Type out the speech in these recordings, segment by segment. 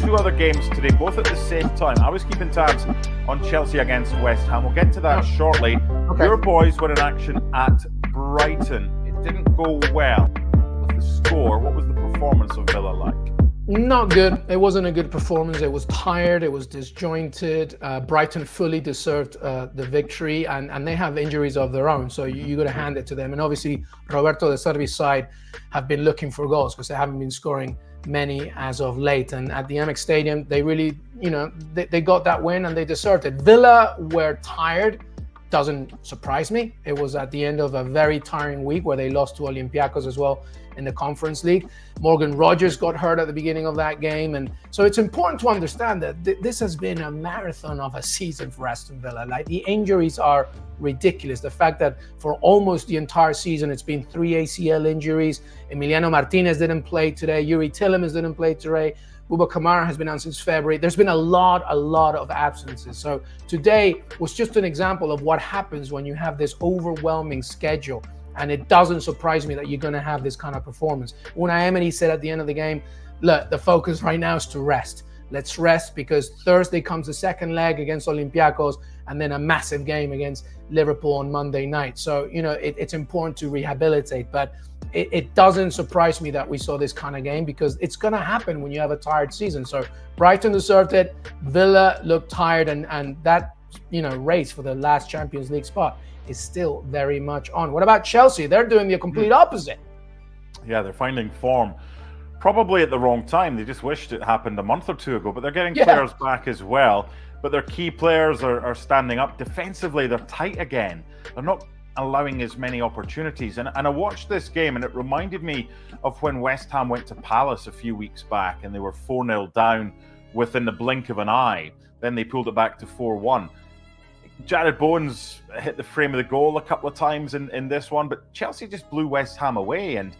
two other games today, both at the same time. I was keeping tabs on Chelsea against West Ham. We'll get to that shortly. Okay. Your boys were in action at Brighton. It didn't go well with the score. What was the performance of Villa like? Not good. It wasn't a good performance. It was tired. It was disjointed. Brighton fully deserved the victory, and they have injuries of their own. So you got to hand it to them. And obviously, Roberto De Zerbi's side have been looking for goals because they haven't been scoring many as of late. And at the Amex Stadium, they really, they got that win and they deserved it. Villa were tired. Doesn't surprise me. It was at the end of a very tiring week where they lost to Olympiacos as well in the Conference League. Morgan Rogers got hurt at the beginning of that game. And so it's important to understand that this has been a marathon of a season for Aston Villa. Like, the injuries are ridiculous. The fact that for almost the entire season, it's been 3 ACL injuries. Emiliano Martinez didn't play today. Yuri Tillemans didn't play today. Bouba Kamara has been out since February. There's been a lot of absences. So today was just an example of what happens when you have this overwhelming schedule. And it doesn't surprise me that you're going to have this kind of performance. Unai Emery said at the end of the game, look, the focus right now is to rest. Let's rest because Thursday comes the second leg against Olympiacos and then a massive game against Liverpool on Monday night. So, it's important to rehabilitate. But it doesn't surprise me that we saw this kind of game because it's going to happen when you have a tired season. So Brighton deserved it. Villa looked tired, and that, race for the last Champions League spot is still very much on. What about Chelsea? They're doing the complete opposite. Yeah, they're finding form. Probably at the wrong time. They just wished it happened a month or two ago, but they're getting players back as well. But their key players are standing up. Defensively, they're tight again. They're not allowing as many opportunities. And I watched this game and it reminded me of when West Ham went to Palace a few weeks back and they were 4-0 down within the blink of an eye. Then they pulled it back to 4-1. Jared Bowen's hit the frame of the goal a couple of times in this one, but Chelsea just blew West Ham away. And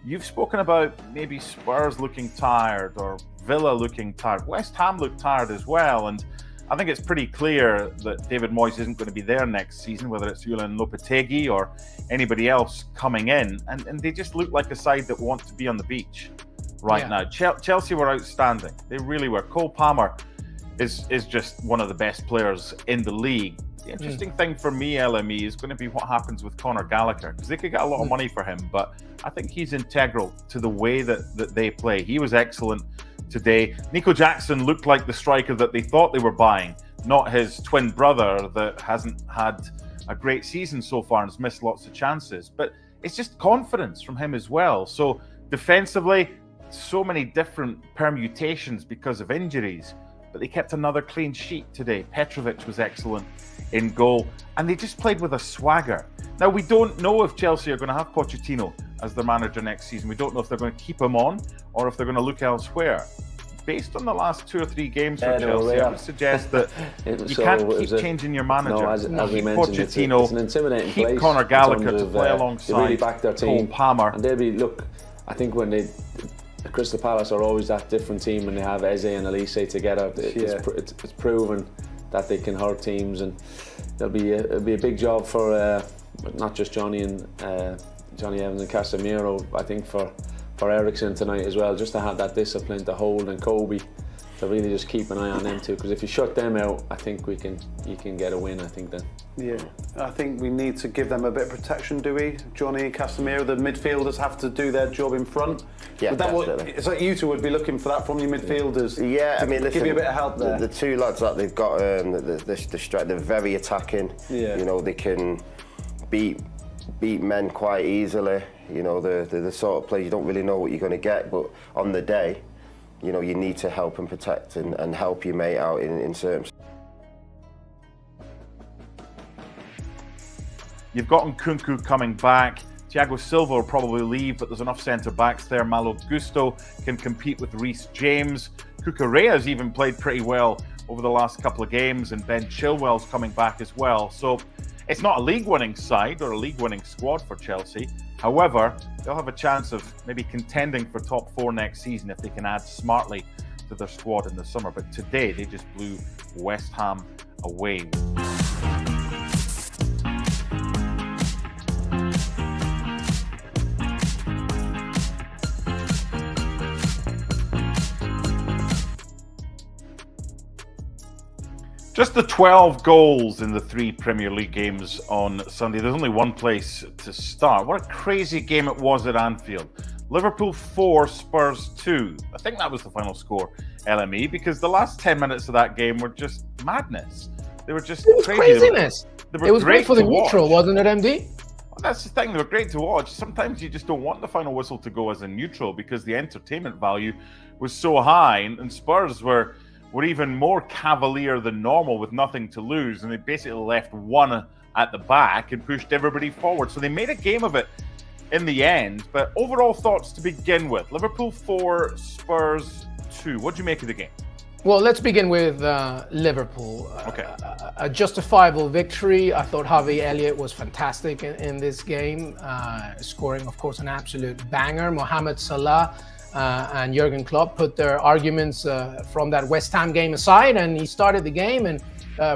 you've spoken about maybe Spurs looking tired or Villa looking tired. West Ham looked tired as well. And I think it's pretty clear that David Moyes isn't going to be there next season, whether it's Julian Lopetegui or anybody else coming in. And they just look like a side that want to be on the beach right now. Chelsea were outstanding. They really were. Cole Palmer is just one of the best players in the league. The interesting thing for me, LME, is going to be what happens with Conor Gallagher, because they could get a lot of money for him, but I think he's integral to the way that they play. He was excellent today. Nico Jackson looked like the striker that they thought they were buying, not his twin brother that hasn't had a great season so far and has missed lots of chances. But it's just confidence from him as well. So defensively, so many different permutations because of injuries, but they kept another clean sheet today. Petrovic was excellent in goal, and they just played with a swagger. Now, we don't know if Chelsea are going to have Pochettino as their manager next season. We don't know if they're going to keep him on or if they're going to look elsewhere. Based on the last 2 or 3 games for Chelsea, I would suggest that you can't keep changing your manager. No, as we keep mentioned, Pochettino, it's an intimidating keep place Conor Gallagher to of, play alongside they really back their team. Cole Palmer. And they'll be, look, I think when Crystal Palace are always that different team when they have Eze and Elise together. It's proven that they can hurt teams, and it'll be a big job for not just Johnny Evans and Casemiro. I think for Eriksen tonight as well, just to have that discipline to hold, and Kobe to really just keep an eye on them too. Because if you shut them out, I think you can get a win. I think then. Yeah, I think we need to give them a bit of protection, do we? Johnny, Casemiro, the midfielders have to do their job in front. Yeah, definitely. It's like you two would be looking for that from your midfielders. Yeah, I mean, listen, give you a bit of help there. The two lads that they've got, they're very attacking. Yeah. They can beat men quite easily. They're the sort of players you don't really know what you're going to get, but on the day, you need to help and protect and help your mate out in certain. You've got Nkunku coming back. Thiago Silva will probably leave, but there's enough centre-backs there. Malo Gusto can compete with Reece James. Cucurella's even played pretty well over the last couple of games, and Ben Chilwell's coming back as well. So it's not a league-winning side or a league-winning squad for Chelsea. However, they'll have a chance of maybe contending for top 4 next season if they can add smartly to their squad in the summer. But today, they just blew West Ham away. Just the 12 goals in the 3 Premier League games on Sunday. There's only one place to start. What a crazy game it was at Anfield. Liverpool 4, Spurs 2. I think that was the final score, LME, because the last 10 minutes of that game were just madness. They were just craziness. It was great for the neutral, wasn't it, MD? Well, that's the thing. They were great to watch. Sometimes you just don't want the final whistle to go as a neutral because the entertainment value was so high, and Spurs were even more cavalier than normal with nothing to lose, and they basically left one at the back and pushed everybody forward. So they made a game of it in the end. But overall thoughts to begin with. Liverpool 4, Spurs 2. What do you make of the game? Well, let's begin with Liverpool. Okay. A justifiable victory. I thought Harvey Elliott was fantastic in this game, scoring, of course, an absolute banger. Mohamed Salah and Jurgen Klopp put their arguments from that West Ham game aside, and he started the game. And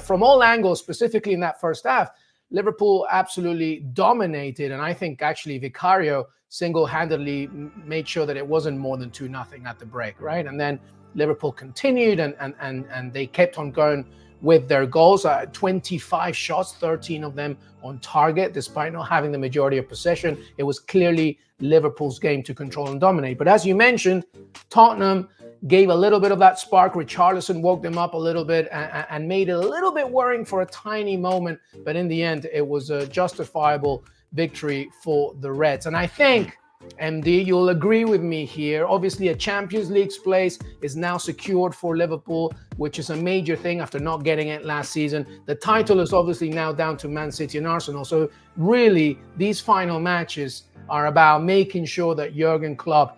from all angles, specifically in that first half, Liverpool absolutely dominated. And I think actually Vicario single-handedly made sure that it wasn't more than 2-0 at the break, right? And then Liverpool continued and they kept on going with their goals. 25 shots, 13 of them on target, despite not having the majority of possession. It was clearly Liverpool's game to control and dominate. But as you mentioned, Tottenham gave a little bit of that spark. Richarlison woke them up a little bit and made it a little bit worrying for a tiny moment. But in the end, it was a justifiable victory for the Reds. And I think, MD, you'll agree with me here. Obviously, a Champions League place is now secured for Liverpool, which is a major thing after not getting it last season. The title is obviously now down to Man City and Arsenal. So really, these final matches are about making sure that Jurgen Klopp,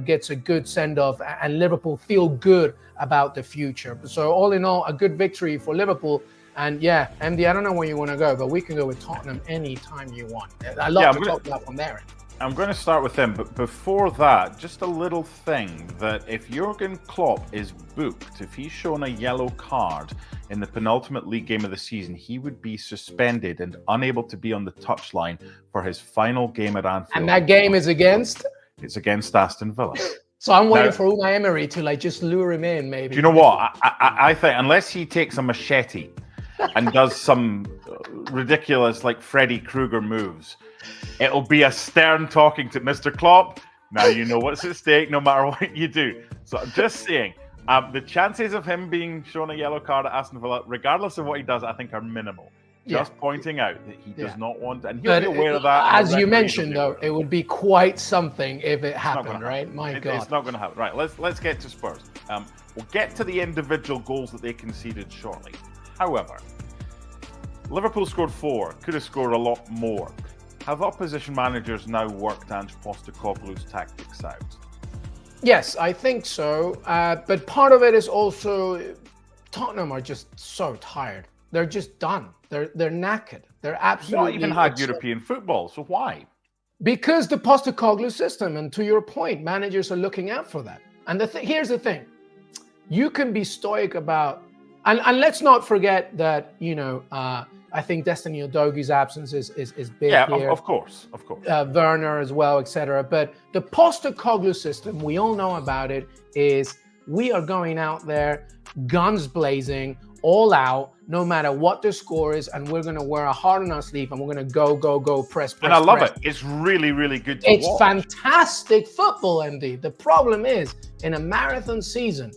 gets a good send-off and Liverpool feel good about the future. So all in all, a good victory for Liverpool. And yeah, MD, I don't know where you want to go, but we can go with Tottenham anytime you want. I love to talk about from there. I'm going to start with them, but before that, just a little thing that if Jurgen Klopp is booked, if he's shown a yellow card in the penultimate league game of the season, he would be suspended and unable to be on the touchline for his final game at Anfield. And that game is against? It's against Aston Villa. So I'm waiting for Unai Emery to just lure him in, maybe. Do you know what? I think unless he takes a machete and does some ridiculous Freddy Krueger moves, it'll be a stern talking to Mr. Klopp. Now you know what's at stake no matter what you do. So I'm just saying, the chances of him being shown a yellow card at Aston Villa, regardless of what he does, I think are minimal. Just pointing out that he does not want, and he'll be aware of that. As you mentioned, though, it would be quite something if it happened, right? My God. It's not going to happen. Right, let's get to Spurs. We'll get to the individual goals that they conceded shortly. However, Liverpool scored 4, could have scored a lot more. Have opposition managers now worked Ange Postecoglou's tactics out? Yes, I think so. But part of it is also Tottenham are just so tired. They're just done. They're knackered. They're absolutely. Not even had European football, so why? Because the Postecoglou system, and to your point, managers are looking out for that. And here's the thing: you can be stoic about, and let's not forget that I think Destiny Udogi's absence is big here. Of course. Werner as well, etc. But the Postecoglou system, we all know about it, is we are going out there, guns blazing, all out, no matter what the score is, and we're going to wear a heart on our sleeve, and we're going to go, press. And I love it. It's really, really good to watch. It's fantastic football, MD. The problem is, in a marathon season,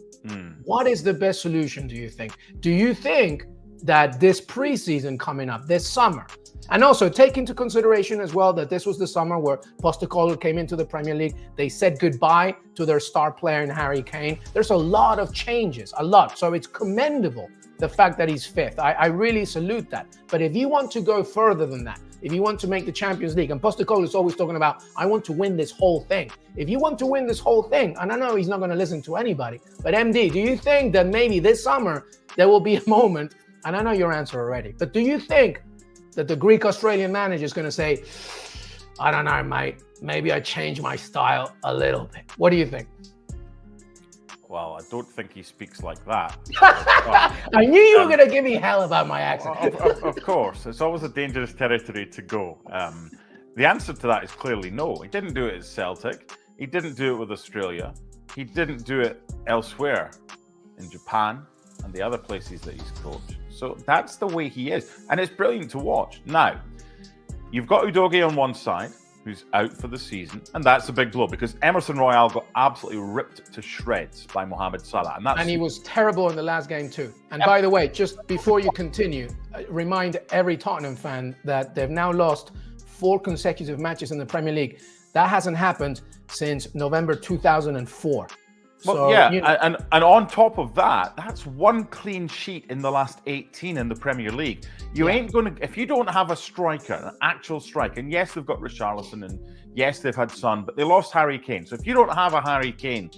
what is the best solution, do you think? Do you think that this preseason coming up, this summer, and also take into consideration as well that this was the summer where Postecoglou came into the Premier League, they said goodbye to their star player in Harry Kane. There's a lot of changes, a lot. So it's commendable, the fact that he's fifth. I really salute that. But if you want to go further than that, if you want to make the Champions League, and Postecoglou is always talking about, I want to win this whole thing. If you want to win this whole thing, and I know he's not going to listen to anybody, but MD, do you think that maybe this summer there will be a moment, and I know your answer already, but do you think that the Greek-Australian manager is going to say, I don't know, mate, maybe I change my style a little bit? What do you think? Well, I don't think he speaks like that. I knew you were going to give me hell about my accent. Of course. It's always a dangerous territory to go. The answer to that is clearly no. He didn't do it at Celtic. He didn't do it with Australia. He didn't do it elsewhere in Japan and the other places that he's coached. So that's the way he is. And it's brilliant to watch. Now, you've got Udogie on one side, who's out for the season, and that's a big blow because Emerson Royale got absolutely ripped to shreds by Mohamed Salah. And he was terrible in the last game too. And by the way, just before you continue, remind every Tottenham fan that they've now lost 4 consecutive matches in the Premier League. That hasn't happened since November 2004. Well, so, yeah, and on top of that, that's 1 clean sheet in the last 18 in the Premier League. You ain't going to, if you don't have a striker, an actual striker, and yes, they've got Richarlison, and yes, they've had Son, but they lost Harry Kane. So if you don't have a Harry Kane,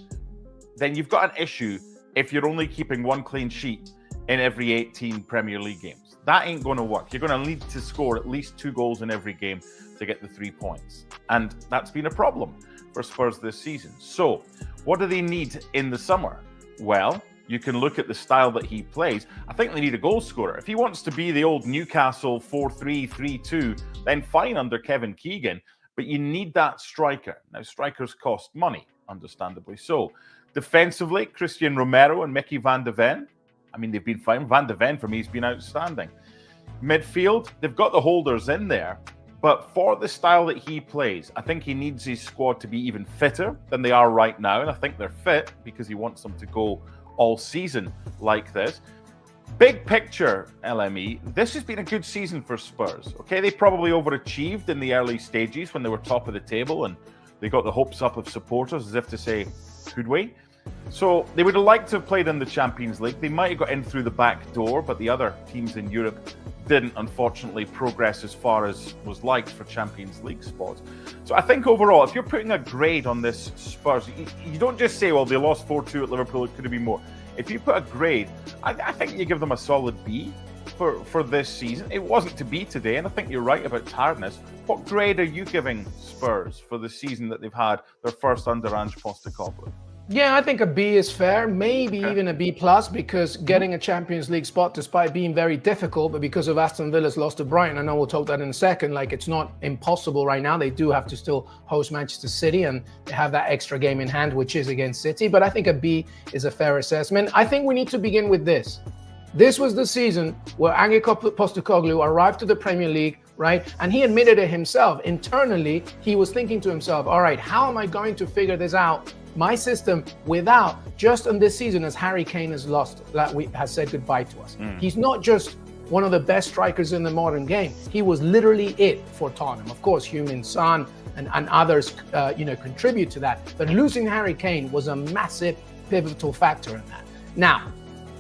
then you've got an issue if you're only keeping 1 clean sheet in every 18 Premier League games. That ain't going to work. You're going to need to score at least 2 goals in every game to get the 3 points. And that's been a problem for Spurs this season. So what do they need in the summer? Well, you can look at the style that he plays. I think they need a goal scorer. If he wants to be the old Newcastle 4-3, 3-2, then fine under Kevin Keegan, but you need that striker. Now, strikers cost money, understandably so. Defensively, Christian Romero and Mickey van de Ven, I mean, they've been fine. Van de Ven, for me, has been outstanding. Midfield, they've got the holders in there, but for the style that he plays, I think he needs his squad to be even fitter than they are right now. And I think they're fit because he wants them to go all season like this. Big picture, LME, this has been a good season for Spurs. Okay, they probably overachieved in the early stages when they were top of the table and they got the hopes up of supporters as if to say, could we? So they would have liked to have played in the Champions League. They might have got in through the back door, but the other teams in Europe didn't, unfortunately, progress as far as was liked for Champions League spots. So I think overall, if you're putting a grade on this Spurs, you don't just say, well, they lost 4-2 at Liverpool, it could have been more. If you put a grade, I think you give them a solid B for this season. It wasn't to be today, and I think you're right about tiredness. What grade are you giving Spurs for the season that they've had, their first under Ange Postecoglou? Yeah, I think a B is fair, maybe even a B+, because getting a Champions League spot, despite being very difficult, but because of Aston Villa's loss to Brighton, I know we'll talk that in a second, like it's not impossible right now. They do have to still host Manchester City and they have that extra game in hand, which is against City, but I think a B is a fair assessment. I think we need to begin with this. This was the season where Ange Postecoglou arrived to the Premier League, right? And he admitted it himself. Internally, he was thinking to himself, all right, how am I going to figure this out? My system without, just on this season, as Harry Kane has has said goodbye to us. He's not just one of the best strikers in the modern game. He was literally it for Tottenham. Of course, Heung-min Son and others, contribute to that. But losing Harry Kane was a massive pivotal factor in that. Now,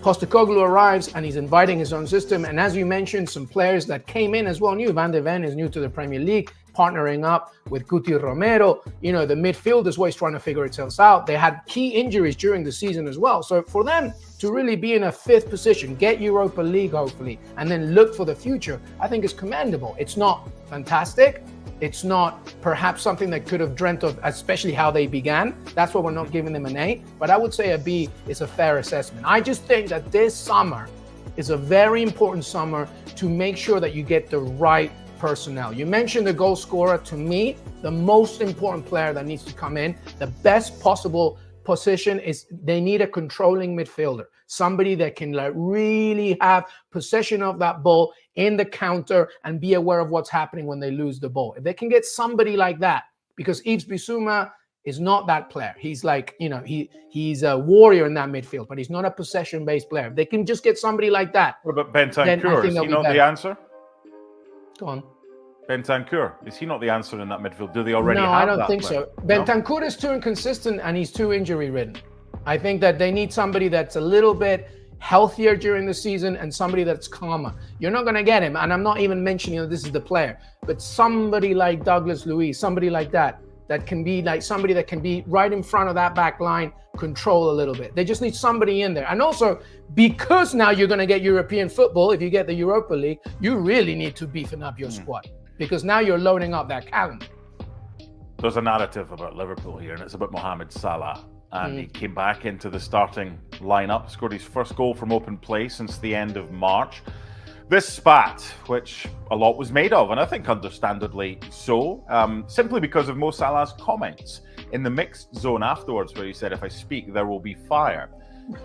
Postecoglou arrives and he's inviting his own system. And as you mentioned, some players that came in as well new. Van de Ven is new to the Premier League, partnering up with Guti Romero. The midfield is always trying to figure itself out. They had key injuries during the season as well. So for them to really be in a 5th position, get Europa League hopefully, and then look for the future, I think is commendable. It's not fantastic. It's not perhaps something that could have dreamt of, especially how they began. That's why we're not giving them an A. But I would say a B is a fair assessment. I just think that this summer is a very important summer to make sure that you get the right personnel. You mentioned the goal scorer. To me, the most important player that needs to come in, the best possible position is they need a controlling midfielder, somebody that can really have possession of that ball in the counter and be aware of what's happening when they lose the ball. If they can get somebody like that, because Yves Bissouma is not that player. He's like, he's a warrior in that midfield, but he's not a possession-based player. If they can just get somebody like that. What about Bentancur? Is he not the answer? Go on. Bentancur, is he not the answer in that midfield? Do they already have that? No, I don't think player? so. Bentancur is too inconsistent and he's too injury-ridden. I think that they need somebody that's a little bit healthier during the season and somebody that's calmer. You're not going to get him, and I'm not even mentioning that this is the player, but somebody like Douglas Luiz, somebody like that can be like somebody that can be right in front of that back line, control a little bit. They just need somebody in there. And also, because now you're going to get European football, if you get the Europa League, you really need to beefing up your squad, because now you're loading up that calendar. There's a narrative about Liverpool here, and it's about Mohamed Salah. And he came back into the starting lineup, scored his first goal from open play since the end of March. This spat, which a lot was made of, and I think understandably so, simply because of Mo Salah's comments in the mixed zone afterwards, where he said, if I speak, there will be fire.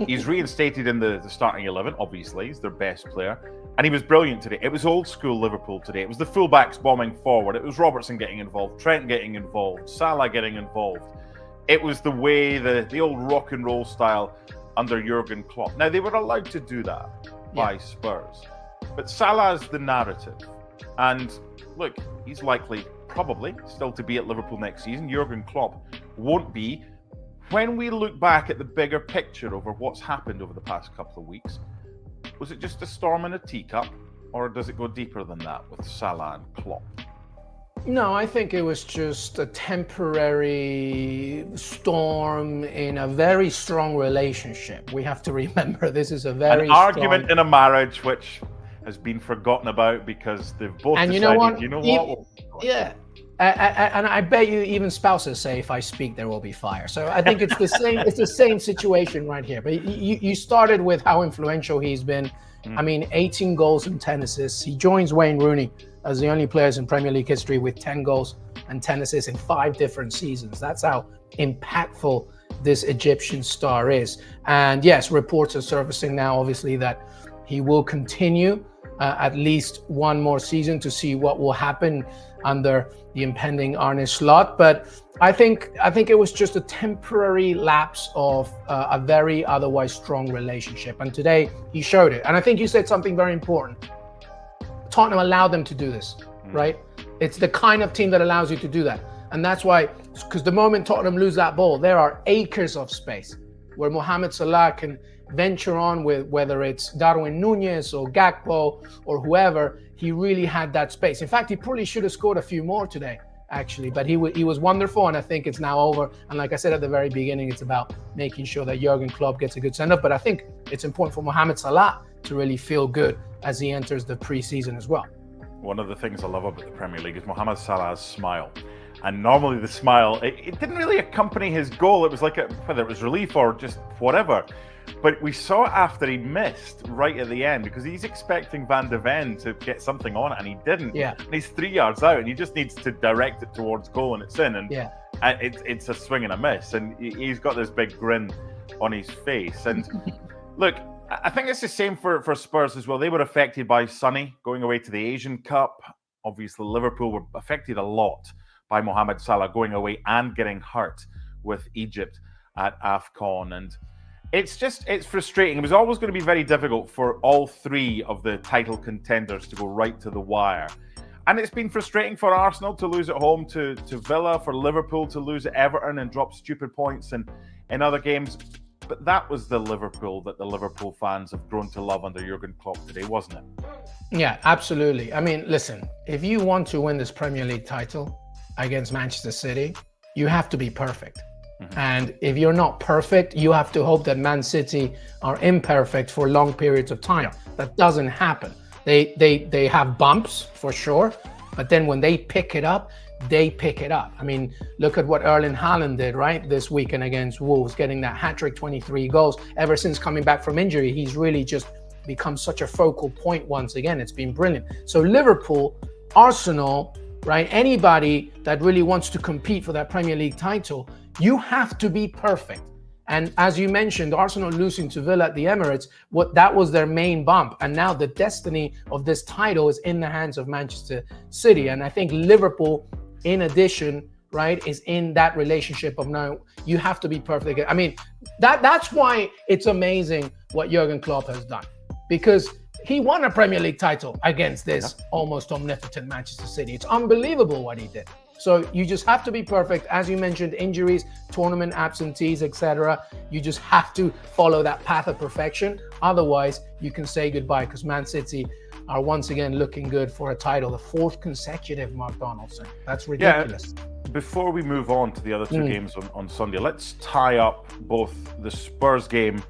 He's reinstated in the starting 11, obviously. He's their best player. And he was brilliant today. It was old school Liverpool today. It was the fullbacks bombing forward. It was Robertson getting involved, Trent getting involved, Salah getting involved. It was the way, the old rock and roll style under Jurgen Klopp. Now, they were allowed to do that by Spurs. But Salah's the narrative. And look, he's likely, probably, still to be at Liverpool next season. Jurgen Klopp won't be. When we look back at the bigger picture over what's happened over the past couple of weeks, was it just a storm in a teacup, or does it go deeper than that with Salah and Klopp? No, I think it was just a temporary storm in a very strong relationship. We have to remember this is a very an argument in a marriage which has been forgotten about because they've both decided, you know what? Yeah. And I bet you even spouses say, if I speak, there will be fire. So I think it's the same. It's the same situation right here. But you started with how influential he's been. I mean, 18 goals and 10 assists. He joins Wayne Rooney as the only players in Premier League history with 10 goals and 10 assists in 5 different seasons. That's how impactful this Egyptian star is. And yes, reports are surfacing now, obviously, that he will continue at least one more season to see what will happen under the impending Arne Slot. But I think it was just a temporary lapse of a very otherwise strong relationship. And today he showed it. And I think you said something very important. Tottenham allowed them to do this, right? It's the kind of team that allows you to do that. And that's why, because the moment Tottenham lose that ball, there are acres of space where Mohamed Salah can venture on with, whether it's Darwin Núñez or Gakpo or whoever. He really had that space. In fact, he probably should have scored a few more today, actually. But he was wonderful, and I think it's now over. And like I said at the very beginning, it's about making sure that Jurgen Klopp gets a good send-off. But I think it's important for Mohamed Salah to really feel good as he enters the pre-season as well. One of the things I love about the Premier League is Mohamed Salah's smile. And normally the smile, it didn't really accompany his goal. It was like, whether it was relief or just whatever. But we saw it after he missed right at the end, because he's expecting Van de Ven to get something on it, and he didn't. Yeah. And he's 3 yards out, and he just needs to direct it towards goal, and it's in. And it's a swing and a miss. And he's got this big grin on his face. And look, I think it's the same for Spurs as well. They were affected by Sonny going away to the Asian Cup. Obviously, Liverpool were affected a lot by Mohamed Salah going away and getting hurt with Egypt at AFCON. And it's frustrating. It was always going to be very difficult for all 3 of the title contenders to go right to the wire. And it's been frustrating for Arsenal to lose at home to Villa, for Liverpool to lose at Everton and drop stupid points in other games. But that was the Liverpool that the Liverpool fans have grown to love under Jurgen Klopp today, wasn't it? Yeah, absolutely. I mean, listen, if you want to win this Premier League title against Manchester City, you have to be perfect. And if you're not perfect, you have to hope that Man City are imperfect for long periods of time. That doesn't happen. They have bumps for sure, but then when they pick it up, they pick it up. I mean, look at what Erling Haaland did, right, this weekend against Wolves, getting that hat-trick, 23 goals. Ever since coming back from injury, he's really just become such a focal point once again. It's been brilliant. So Liverpool, Arsenal, right, anybody that really wants to compete for that Premier League title, you have to be perfect. And as you mentioned, Arsenal losing to Villa at the Emirates, that was their main bump. And now the destiny of this title is in the hands of Manchester City. And I think Liverpool, in addition, right, is in that relationship of now you have to be perfect. I mean, that's why it's amazing what Jurgen Klopp has done, because he won a Premier League title against this almost omnipotent Manchester City. It's unbelievable what he did. So you just have to be perfect. As you mentioned, injuries, tournament absentees, etc. You just have to follow that path of perfection. Otherwise, you can say goodbye, because Man City are once again looking good for a title, the 4th consecutive, Mark Donaldson. That's ridiculous. Yeah, before we move on to the other 2 games on Sunday, let's tie up both the Spurs game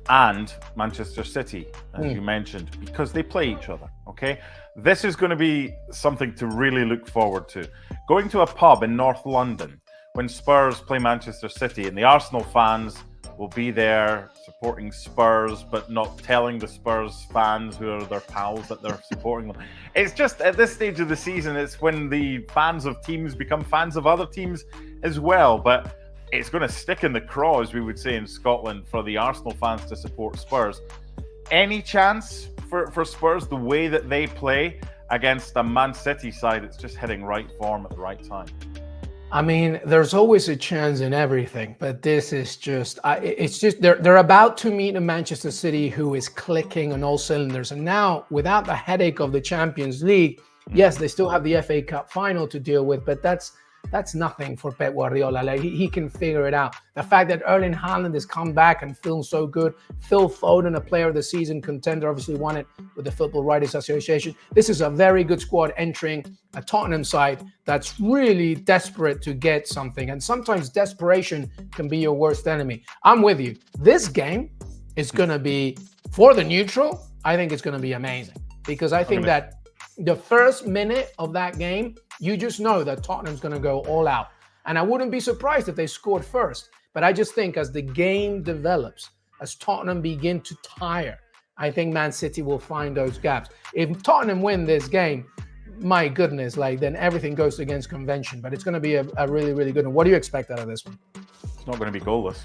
and Manchester City, as you mentioned, because they play each other, okay? This is going to be something to really look forward to. Going to a pub in North London when Spurs play Manchester City, and the Arsenal fans will be there supporting Spurs, but not telling the Spurs fans who are their pals that they're supporting them. It's just, at this stage of the season, it's when the fans of teams become fans of other teams as well. But it's going to stick in the craw, as we would say in Scotland, for the Arsenal fans to support Spurs. Any chance for Spurs, the way that they play against a Man City side that's just hitting right form at the right time? I mean, there's always a chance in everything, but this is just, it's just, they're about to meet a Manchester City who is clicking on all cylinders. And now, without the headache of the Champions League, yes, they still have the FA Cup final to deal with, but that's nothing for Pep Guardiola. Like he can figure it out. The fact that Erling Haaland has come back and feeling so good, Phil Foden, a player of the season contender, obviously won it with the Football Writers Association. This is a very good squad entering a Tottenham side that's really desperate to get something. And sometimes desperation can be your worst enemy. I'm with you. This game is going to be, for the neutral, I think it's going to be amazing. Because I think that the first minute of that game, you just know that Tottenham's going to go all out. And I wouldn't be surprised if they scored first. But I just think as the game develops, as Tottenham begin to tire, I think Man City will find those gaps. If Tottenham win this game, my goodness, like then everything goes against convention. But it's going to be a really, really good one. What do you expect out of this one? It's not going to be goalless.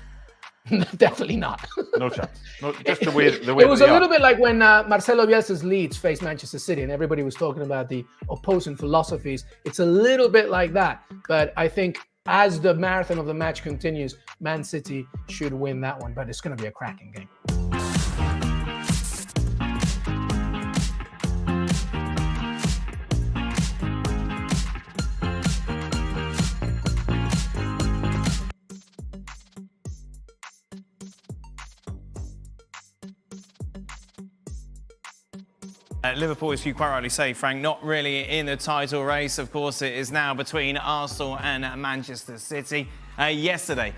Definitely not. No chance. No, just the way it was a little bit like when Marcelo Bielsa's Leeds faced Manchester City and everybody was talking about the opposing philosophies. It's a little bit like that. But I think as the marathon of the match continues, Man City should win that one. But it's going to be a cracking game. Liverpool, as you quite rightly say, Frank, not really in the title race. Of course, it is now between Arsenal and Manchester City. Yesterday,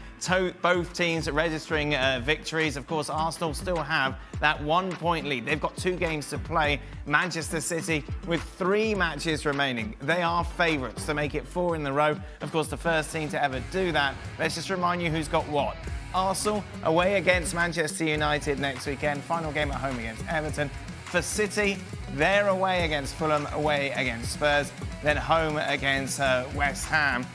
both teams registering victories. Of course, Arsenal still have that 1 point lead. They've got 2 games to play. Manchester City with 3 matches remaining. They are favourites to make it 4 in a row. Of course, the first team to ever do that. Let's just remind you who's got what. Arsenal away against Manchester United next weekend. Final game at home against Everton. For City, they're away against Fulham, away against Spurs, then home against West Ham.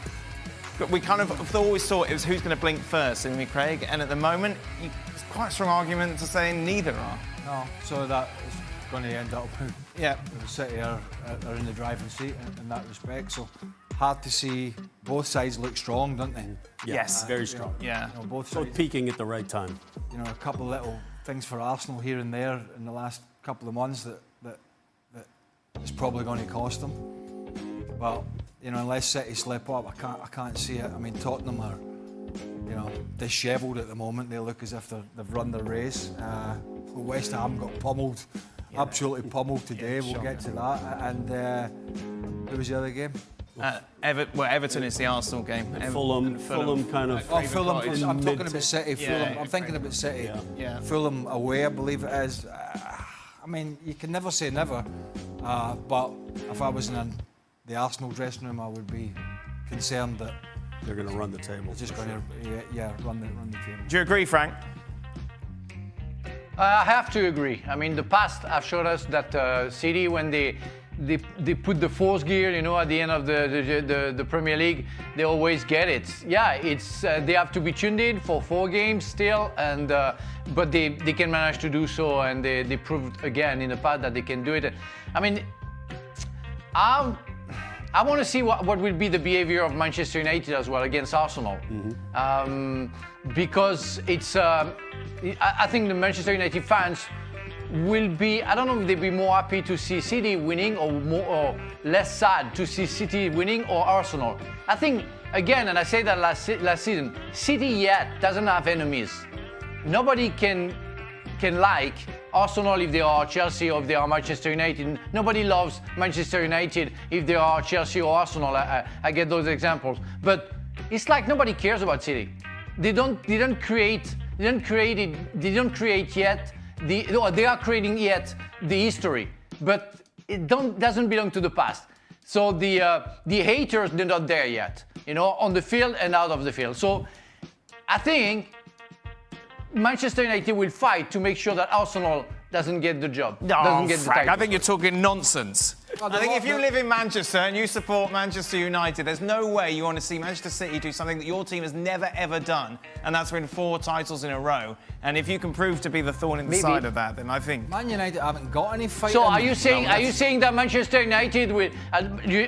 But we kind of always thought it was who's going to blink first, didn't we, Craig? And at the moment, it's quite a strong argument to say neither are. No, so that is going to end up with City are in the driving seat in that respect. So hard to see. Both sides look strong, don't they? Yes, very strong. Yeah, you know, both so sides peaking at the right time. You know, a couple of little things for Arsenal here and there in the last couple of months that is probably going to cost them. But you know, unless City slip up, I can't see it. I mean, Tottenham are, you know, dishevelled at the moment. They look as if they've run their race. West Ham got pummeled, absolutely pummeled today. We'll get to that. And who was the other game? Everton is the Arsenal game. Fulham kind of. Oh, Fulham. I'm talking about City. Fulham. I'm thinking about City. Yeah. Fulham away, I believe it is. I mean, you can never say never. But if I was in the Arsenal dressing room, I would be concerned that they're going to run the table. They're just going to run the table. Do you agree, Frank? I have to agree. I mean, the past have showed us that City, when they put the fourth gear, you know, at the end of the Premier League, they always get it. Yeah, it's they have to be tuned in for 4 games still, and but they can manage to do so, and they proved again in the past that they can do it. I mean, I want to see what will be the behavior of Manchester United as well against Arsenal, because it's. I think the Manchester United fans will be, I don't know if they'll be more happy to see City winning or less sad to see City winning or Arsenal. I think, again, and I said that last season, City yet doesn't have enemies. Nobody can like Arsenal if they are Chelsea or if they are Manchester United. Nobody loves Manchester United if they are Chelsea or Arsenal. I get those examples. But it's like nobody cares about City. They don't create yet. They are creating yet the history, but it doesn't belong to the past. So the haters, they're not there yet, you know, on the field and out of the field. So I think Manchester United will fight to make sure that Arsenal doesn't get the job. No, Frank, I think you're talking nonsense. I think if you live in Manchester and you support Manchester United, there's no way you want to see Manchester City do something that your team has never, ever done, and that's win 4 titles in a row. And if you can prove to be the thorn in the side of that, then I think... Man United haven't got any fight. So are you saying that Manchester United will...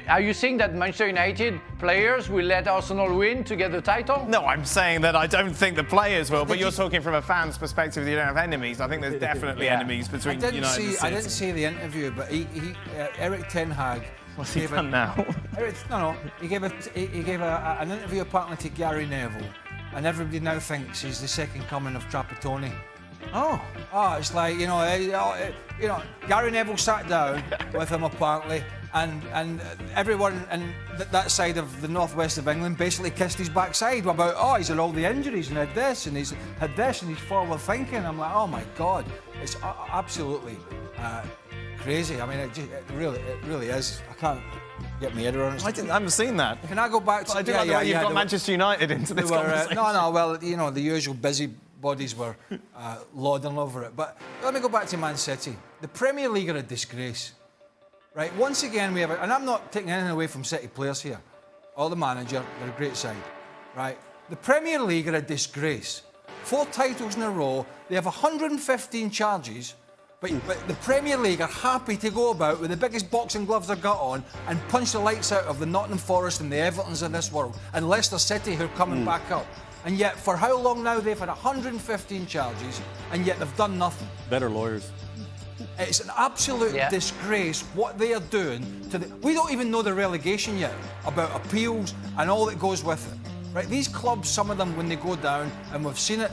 Are you saying that Manchester United players will let Arsenal win to get the title? No, I'm saying that I don't think the players will, but you're talking from a fan's perspective, you don't have enemies. I think there's definitely enemies between United and City. I didn't see the interview, but Eric Ten Hag... What's he done now? He gave an interview apparently to Gary Neville, and everybody now thinks he's the second coming of Trapattoni. Oh, it's like, Gary Neville sat down with him apparently, and everyone in that side of the northwest of England basically kissed his backside about, he's had all the injuries and had this and he's had this and he's forward thinking. I'm like, oh my God, it's absolutely crazy. I mean, it really is. I can't get my head around it. I haven't seen that. Can I go back to... I do like the way you've got Manchester United into this conversation. Well, the usual busybodies were lauding over it. But let me go back to Man City. The Premier League are a disgrace. Right, once again we have, and I'm not taking anything away from City players here, or the manager, they're a great side, right? The Premier League are a disgrace. 4 titles in a row, they have 115 charges, but the Premier League are happy to go about with the biggest boxing gloves they've got on and punch the lights out of the Nottingham Forest and the Evertons in this world, and Leicester City who are coming back up. And yet, for how long now, they've had 115 charges, and yet they've done nothing. Better lawyers. It's an absolute disgrace what they are doing to we don't even know the relegation yet, about appeals and all that goes with it. Right? These clubs, some of them, when they go down, and we've seen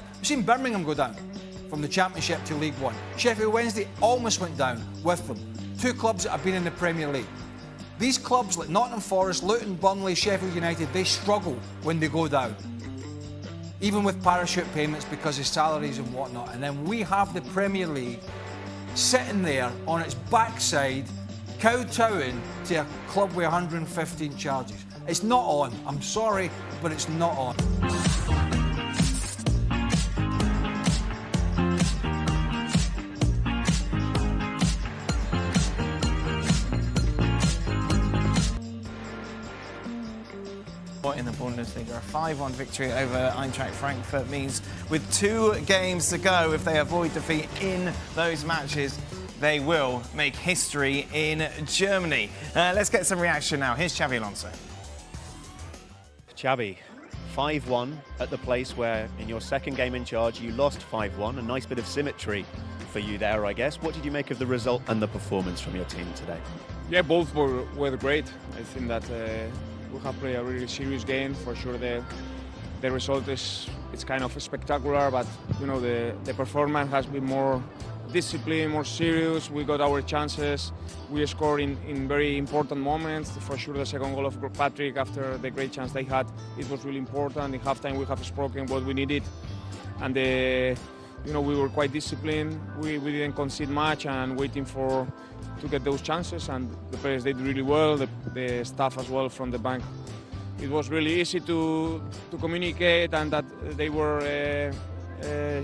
Birmingham go down from the Championship to League One. Sheffield Wednesday almost went down with them. 2 clubs that have been in the Premier League. These clubs like Nottingham Forest, Luton, Burnley, Sheffield United, they struggle when they go down. Even with parachute payments because of salaries and whatnot. And then we have the Premier League sitting there on its backside, kowtowing to a club with 115 charges. It's not on. I'm sorry, but it's not on. In the Bundesliga, a 5-1 victory over Eintracht Frankfurt means with 2 games to go, if they avoid defeat in those matches, they will make history in Germany. Let's get some reaction now. Here's Xabi Alonso. Xabi, 5-1 at the place where in your second game in charge you lost 5-1. A nice bit of symmetry for you there, I guess. What did you make of the result and the performance from your team today? Yeah, both were great. I think that we have played a really serious game. For sure the result it's kind of spectacular, but the performance has been more disciplined, more serious. We got our chances. We scored in very important moments. For sure the second goal of Patrick after the great chance they had, it was really important. In halftime we have spoken what we needed, and we were quite disciplined. We didn't concede much and waiting to get those chances, and the players did really well, the staff as well from the bank. It was really easy to communicate, and that they were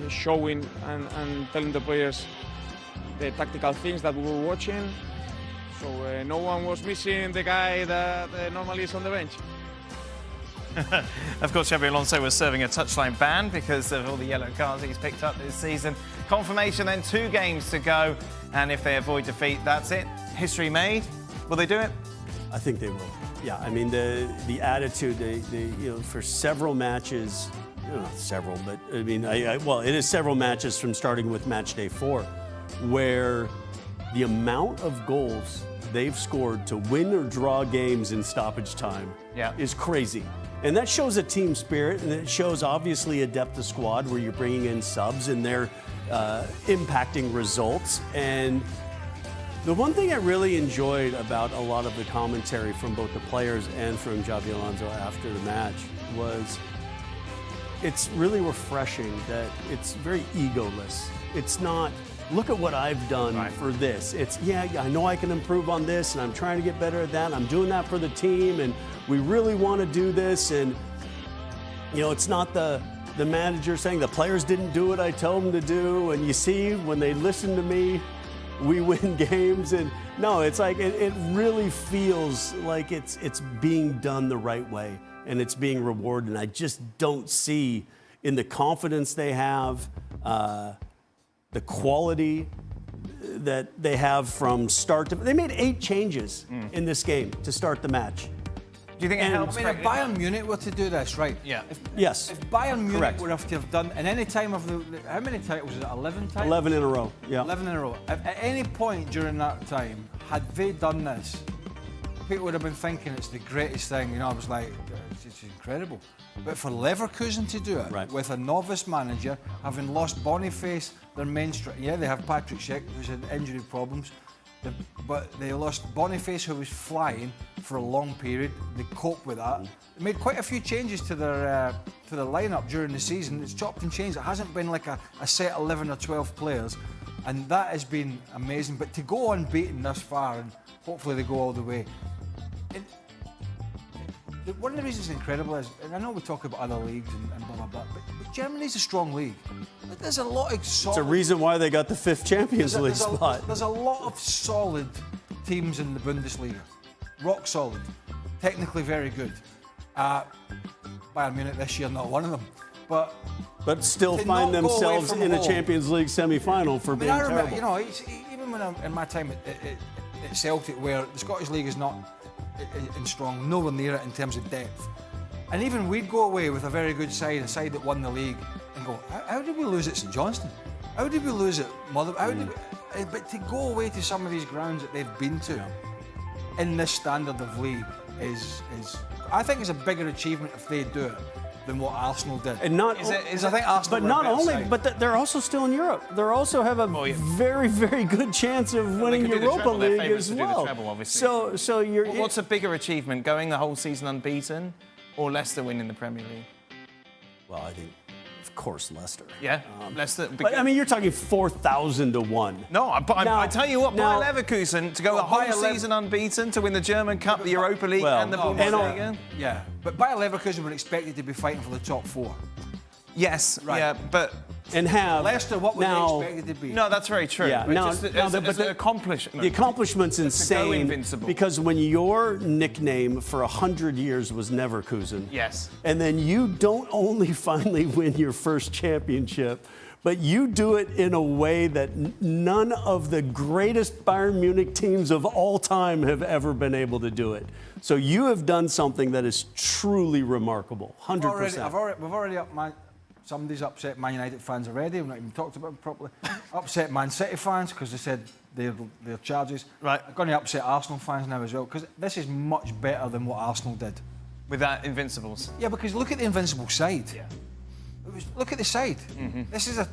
showing and telling the players the tactical things that we were watching. So no one was missing the guy that normally is on the bench. Of course, Xabi Alonso was serving a touchline ban because of all the yellow cards he's picked up this season. Confirmation then, 2 games to go, and if they avoid defeat, that's it. History made. Will they do it? I think they will. Yeah, I mean the attitude for several matches, not several, but I mean it is several matches from starting with Matchday 4, where the amount of goals they've scored to win or draw games in stoppage time is crazy. And that shows a team spirit, and it shows obviously a depth of squad where you're bringing in subs and they're impacting results. And the one thing I really enjoyed about a lot of the commentary from both the players and from Xabi Alonso after the match was it's really refreshing that it's very egoless. It's not, look at what I've done for this. It's, I know I can improve on this, and I'm trying to get better at that. I'm doing that for the team, and we really want to do this. And, it's not the manager saying the players didn't do what I told them to do. And you see, when they listen to me, we win games, and no, it's like it really feels like it's being done the right way and it's being rewarded. And I just don't see in the confidence they have, the quality that they have from start to. They made 8 changes in this game to start the match. Do you think it helps? I mean, if Bayern Munich were to do this, right? Yeah. Yes. If Bayern Munich Correct. would have to have done, in any time of how many titles was it? 11 titles? 11 in a row. Yeah. 11 in a row. If at any point during that time, had they done this, people would have been thinking it's the greatest thing. You know, I was like, it's incredible. But for Leverkusen to do it with a novice manager, having lost Boniface, their main yeah, they have Patrick Schick, who's had injury problems. But they lost Boniface, who was flying for a long period. They coped with that. They made quite a few changes to their lineup during the season. It's chopped and changed. It hasn't been like a set 11 or 12 players, and that has been amazing. But to go unbeaten thus far, and hopefully they go all the way. One of the reasons it's incredible is, and I know we talk about other leagues and blah, blah, blah, but Germany's a strong league. There's a lot of solid... It's a reason why they got the 5th Champions League spot. There's a lot of solid teams in the Bundesliga. Rock solid. Technically very good. Bayern Munich this year, not one of them. But still find themselves in a Champions League semi-final for being terrible. You know, even when I'm in my time at Celtic, where the Scottish League is not in strong, nowhere near it in terms of depth. And even we'd go away with a very good side, a side that won the league, and go, how did we lose at St Johnstone? How did we lose at Mother? But to go away to some of these grounds that they've been to in this standard of league is I think is a bigger achievement if they do it than what Arsenal did. And not, I think Arsenal but not only, side. but they're also still in Europe. They also have a very, very good chance of winning Europa League as well. So you're. What's a bigger achievement, going the whole season unbeaten, or Leicester winning the Premier League? Well, I think, of course, Leicester. Yeah, Leicester. But I mean, you're talking 4,000 to 1. No, I tell you what, Bayer Leverkusen to go the whole season unbeaten, to win the German Cup, the Europa League, and the Bundesliga. Yeah, but Bayer Leverkusen were expected to be fighting for the top 4. Yes, yeah, but. And have Leicester, what were they expected to be? No, that's very true. Yeah, but the accomplishment. The accomplishment's insane. Go invincible. Because when your nickname for 100 years was Neverkusen. Yes. And then you don't only finally win your first championship, but you do it in a way that none of the greatest Bayern Munich teams of all time have ever been able to do it. So you have done something that is truly remarkable. 100%. We've already up my. Somebody's upset Man United fans already. We've not even talked about them properly. Upset Man City fans because they said their charges. Right. I'm going to upset Arsenal fans now as well because this is much better than what Arsenal did. With that Invincibles. Yeah, because look at the Invincible side. Yeah. Look at the side. Mm-hmm. This is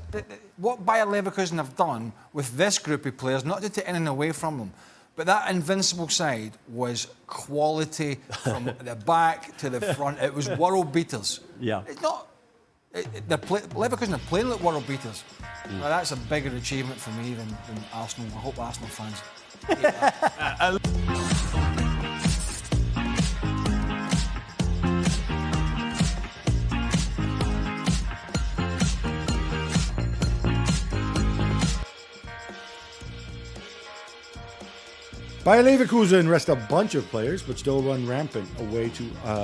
what Bayer Leverkusen have done with this group of players, not to take anything away from them, but that Invincible side was quality from the back to the front. It was world beaters. Yeah. It's not. Leverkusen are playing like world beaters. Well, that's a bigger achievement for me than Arsenal. I hope Arsenal fans hate that. Bayer Leverkusen rest a bunch of players, but still run rampant away to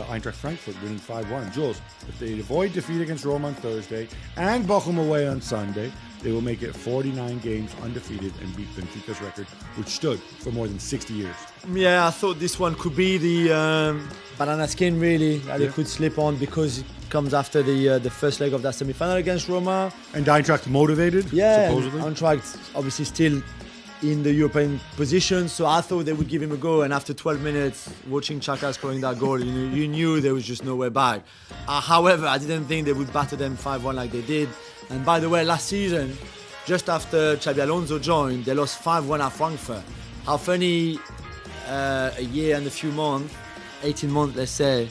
Eintracht Frankfurt, winning 5-1. Jules, if they avoid defeat against Rome on Thursday and Bochum away on Sunday, they will make it 49 games undefeated and beat Benfica's record, which stood for more than 60 years. Yeah, I thought this one could be the banana skin, really, that they could slip on because it comes after the first leg of that semi-final against Roma. And Eintracht motivated, supposedly? Eintracht obviously still in the European position, so I thought they would give him a go, and after 12 minutes watching Xhaka scoring that goal, you knew there was just no way back. However, I didn't think they would batter them 5-1 like they did. And by the way, last season, just after Xabi Alonso joined, they lost 5-1 at Frankfurt. How funny a year and a few months, 18 months let's say,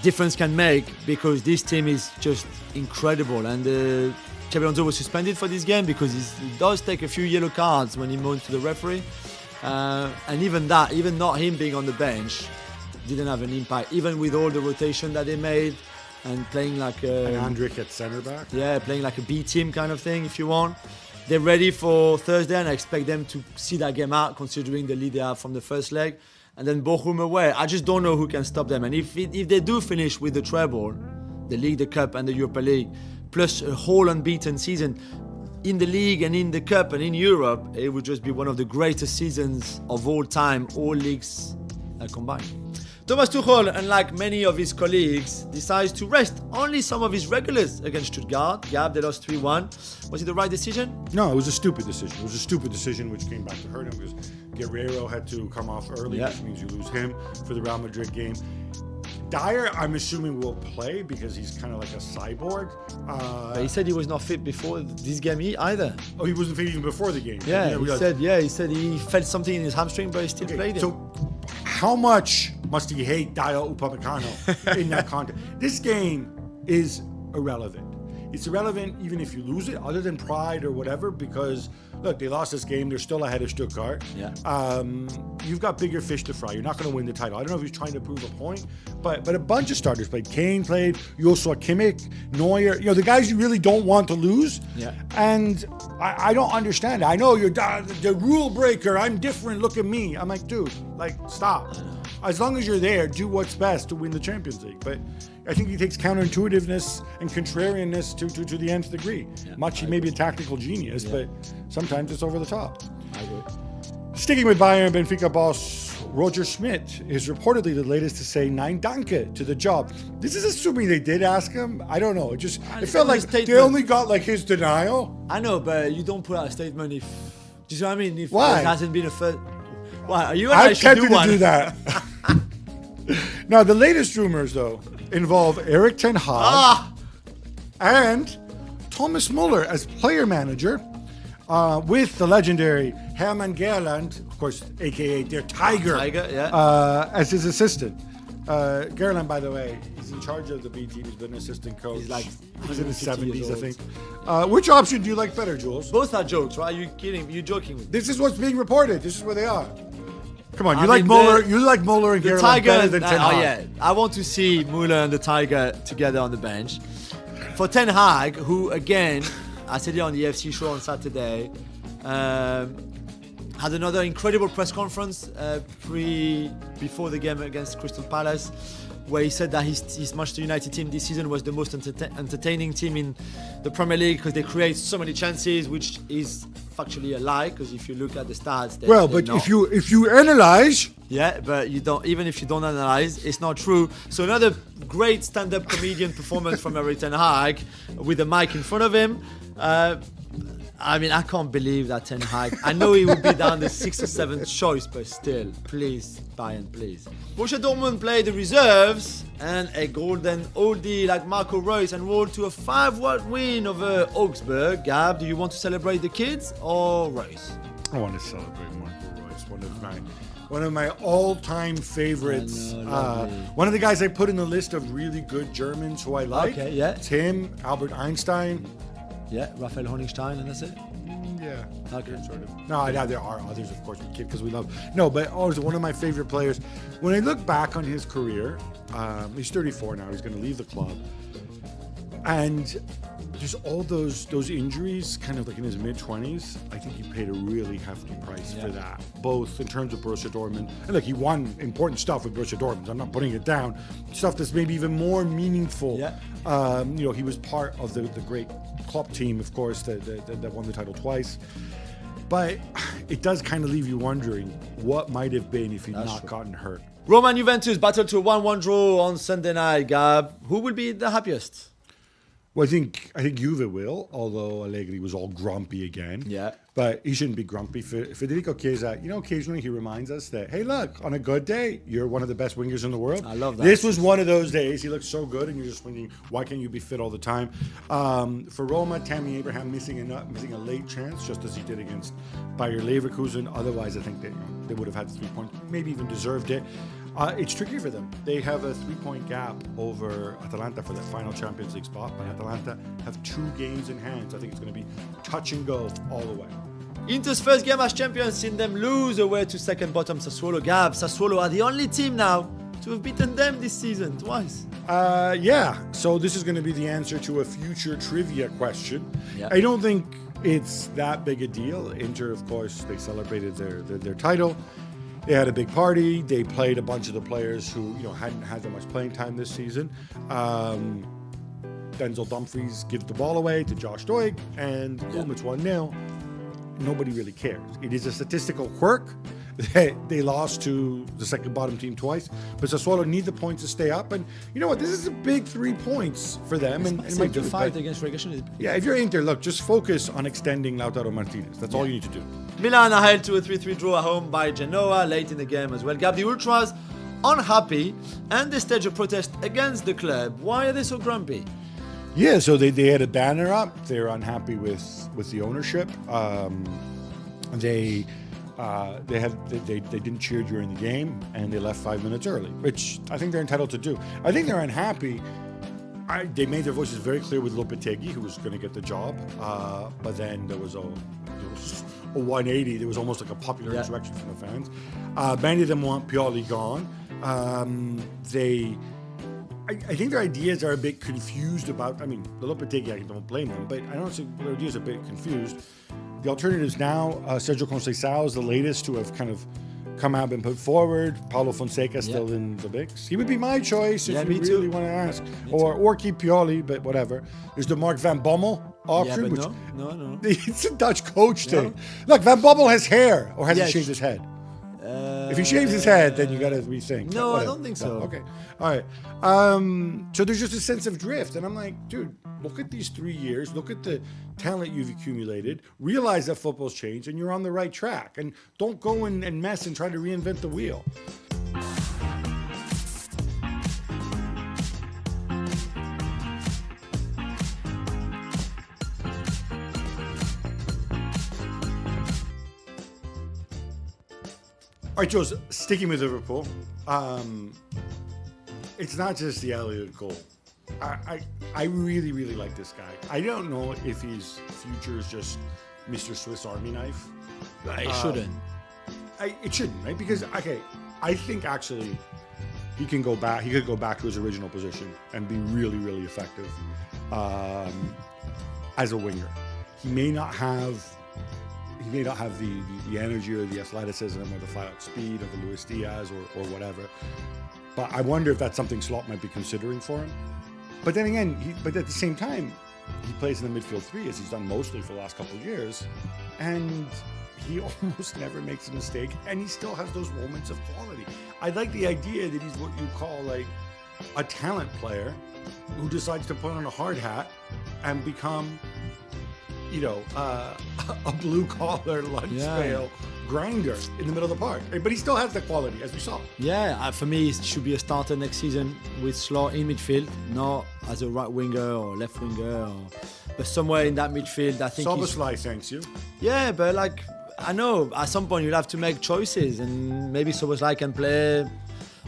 difference can make, because this team is just incredible. And Xabi Alonso was suspended for this game because he does take a few yellow cards when he moans to the referee. And even not him being on the bench, didn't have an impact, even with all the rotation that they made and playing like and Andrik at centre back. Yeah, playing like a B team kind of thing, if you want. they're ready for Thursday, and I expect them to see that game out, considering the lead they have from the first leg. And then Bochum away. I just don't know who can stop them. And if they do finish with the treble, the League, the Cup, and the Europa League, plus a whole unbeaten season in the League and in the Cup and in Europe, it would just be one of the greatest seasons of all time, all leagues combined. Thomas Tuchel, unlike many of his colleagues, decides to rest only some of his regulars against Stuttgart. Gab, they lost 3-1. Was it the right decision? No, it was a stupid decision. It was a stupid decision which came back to hurt him because Guerrero had to come off early, which means you lose him for the Real Madrid game. Dyer, I'm assuming, will play because he's kind of like a cyborg. But he said he was not fit before this game either. Oh, he wasn't fit even before the game. Yeah, he said he felt something in his hamstring, but he still played it. So, how much must he hate Dyer Upamecano in that context? This game is irrelevant. It's irrelevant even if you lose it, other than pride or whatever, because look, they lost this game. They're still ahead of Stuttgart. Yeah. You've got bigger fish to fry. You're not going to win the title. I don't know if he's trying to prove a point, but a bunch of starters played. Kane played. You also saw Kimmich, Neuer. You know, the guys you really don't want to lose. Yeah. And I don't understand it. I know you're the rule breaker. I'm different. Look at me. I'm like, dude, like, stop. As long as you're there, do what's best to win the Champions League. But I think he takes counterintuitiveness and contrarianness to the nth degree. Yeah, he may be a tactical genius, but sometimes it's over the top. I agree. Sticking with Bayern, Benfica boss Roger Schmidt is reportedly the latest to say Nein Danke to the job. This is assuming they did ask him. I don't know. It felt like they only got like his denial. I know, but you don't put out a statement if. Do you know what I mean? If Why? It hasn't been a first. Why? Are you? I'm tempted to do that. Now, the latest rumors, though, involve Erik ten Hag and Thomas Muller as player manager with the legendary Hermann Gerland, of course, a.k.a. their Tiger, as his assistant. Gerland, by the way, he's in charge of the B team. He's been an assistant coach. He's in his 70s, I think. Which option do you like better, Jules? Both are jokes, right? Are you kidding? You're joking with me. This is what's being reported. This is where they are. Come on, you like Muller and Gerland better than Ten Hag. Oh yeah, I want to see Muller and the Tiger together on the bench. For Ten Hag, who again, I said it on the FC show on Saturday, had another incredible press conference before the game against Crystal Palace, where he said that his Manchester United team this season was the most entertaining team in the Premier League because they create so many chances, which is factually a lie. Because if you look at the stats, if you analyze, but you don't. Even if you don't analyze, it's not true. So another great stand-up comedian performance from Erik ten Hag with a mic in front of him. I mean, I can't believe that Ten Hag. I know he would be down the 6th or 7th choice, but still, please, Bayern, please. Borussia Dortmund played the reserves and a golden oldie like Marco Reus and rolled to a 5-1 win over Augsburg. Gab, do you want to celebrate the kids or Reus? I want to celebrate Marco Reus, one of my all-time favorites. One of the guys I put in the list of really good Germans who I like. Okay, yeah. It's him, Albert Einstein. Yeah, Raphael Honigstein, and that's it? Yeah. Okay. Sort of. No, there are others, of course, because we love. No, but always one of my favorite players. When I look back on his career, he's 34 now. He's going to leave the club. And just all those injuries, kind of like in his mid-20s, I think he paid a really hefty price for that, both in terms of Borussia Dortmund. And look, he won important stuff with Borussia Dortmund. I'm not putting it down. Stuff that's maybe even more meaningful. Yeah. He was part of the great Klopp team, of course, that won the title twice. But it does kind of leave you wondering what might have been if he'd not gotten hurt. Roma and Juventus battled to a 1-1 draw on Sunday night. Gab, who will be the happiest? Well, I think Juve will, although Allegri was all grumpy again. Yeah. But he shouldn't be grumpy. Federico Chiesa, occasionally he reminds us that, hey, look, on a good day, you're one of the best wingers in the world. I love that. This was one of those days. He looked so good, and you're just wondering, why can't you be fit all the time? For Roma, Tammy Abraham missing a late chance, just as he did against Bayer Leverkusen. Otherwise, I think they would have had 3 points, maybe even deserved it. It's tricky for them. They have a 3-point gap over Atalanta for that final Champions League spot, but Atalanta have 2 games in hand, so I think it's going to be touch and go all the way. Inter's first game as champions seen them lose away to second bottom Sassuolo. Gab, Sassuolo are the only team now to have beaten them this season twice. Yeah, so this is going to be the answer to a future trivia question. Yeah. I don't think it's that big a deal. Inter, of course, they celebrated their title. They had a big party. They played a bunch of the players who hadn't had that much playing time this season. Denzel Dumfries gives the ball away to Josh Doig, and boom, it's 1-0. Nobody really cares. It is a statistical quirk. They lost to the second bottom team twice, but Sassuolo need the points to stay up. And you know what? This is a big 3 points for them. It's the fight against relegation is yeah, if you're Inter, look, just focus on extending Lautaro Martinez. That's all you need to do. Milan are held to a 3-3 draw at home by Genoa late in the game as well. Gab, the Ultras unhappy and they stage a protest against the club. Why are they so grumpy? Yeah, so they had a banner up. They're unhappy with the ownership. They didn't cheer during the game, and they left 5 minutes early, which I think they're entitled to do. I think they're unhappy. They made their voices very clear with Lopetegui, who was going to get the job, but then there was a 180. There was almost like a popular insurrection from the fans. Many of them want Pioli gone. I think their ideas are a bit confused about. I mean, the Lopetegui, I don't blame them, but I don't think their ideas are a bit confused. The alternatives now, Sergio Conceição is the latest to have kind of come out and put forward. Paulo Fonseca still in the mix. He would be my choice if you really want to ask. Or keep Pioli, but whatever. There's the Mark Van Bommel option. Yeah, but no. It's a Dutch coach thing. Look, Van Bommel has hair, or has he shaved his head? If he shaves his head, then you got to rethink. No, I don't think so. Okay. All right. So there's just a sense of drift. And I'm like, dude, look at these 3 years. Look at the talent you've accumulated. Realize that football's changed and you're on the right track. And don't go and mess and try to reinvent the wheel. All right, Jules, sticking with Liverpool, it's not just the Elliott goal. I really, really like this guy. I don't know if his future is just Mr. Swiss Army knife. It shouldn't. It shouldn't, right? Because, okay, I think actually he can go back. He could go back to his original position and be really, really effective as a winger. He may not have the energy or the athleticism or the flat-out speed of a Luis Diaz or whatever. But I wonder if that's something Slot might be considering for him. But then again, but at the same time, he plays in the midfield 3 as he's done mostly for the last couple of years. And he almost never makes a mistake, and he still has those moments of quality. I like the idea that he's what you call like a talent player who decides to put on a hard hat and become, a blue-collar lunch pail grinder in the middle of the park. But he still has that quality, as we saw. Yeah, for me, it should be a starter next season with Slot in midfield, not as a right winger or left winger, but somewhere in that midfield. I think Szoboszlai, thanks you. Yeah, but I know at some point you'll have to make choices, and maybe Szoboszlai can play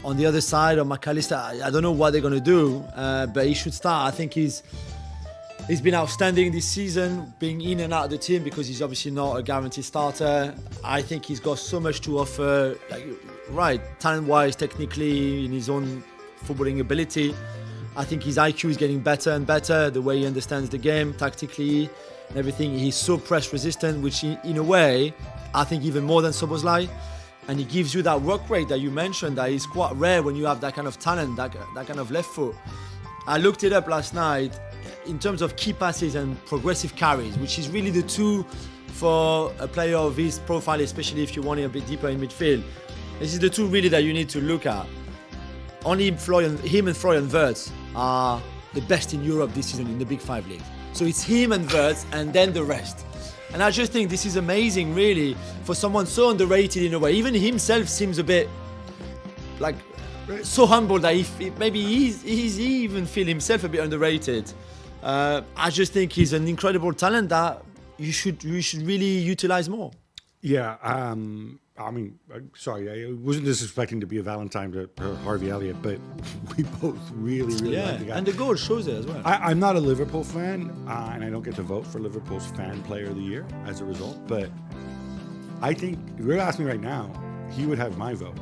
on the other side, or McAllister. I don't know what they're going to do, but he should start. I think he's been outstanding this season, being in and out of the team, because he's obviously not a guaranteed starter. I think he's got so much to offer, talent-wise, technically, in his own footballing ability. I think his IQ is getting better and better, the way he understands the game, tactically, and everything. He's so press-resistant, which in a way, I think even more than Szoboszlai. And he gives you that work rate that you mentioned, that is quite rare when you have that kind of talent, that kind of left foot. I looked it up last night. In terms of key passes and progressive carries, which is really the two for a player of his profile, especially if you want it a bit deeper in midfield. This is the two really that you need to look at. Only him and Florian Wirtz are the best in Europe this season in the Big 5 league. So it's him and Wirtz and then the rest. And I just think this is amazing, really, for someone so underrated in a way. Even himself seems a bit so humble that maybe he even feel himself a bit underrated. I just think he's an incredible talent that you should really utilize more. Yeah, sorry, I wasn't disrespecting to be a Valentine to Harvey Elliott, but we both really like the guy. And the goal shows it as well. I'm not a Liverpool fan, and I don't get to vote for Liverpool's Fan Player of the Year as a result, but I think, if you were to ask me right now, he would have my vote.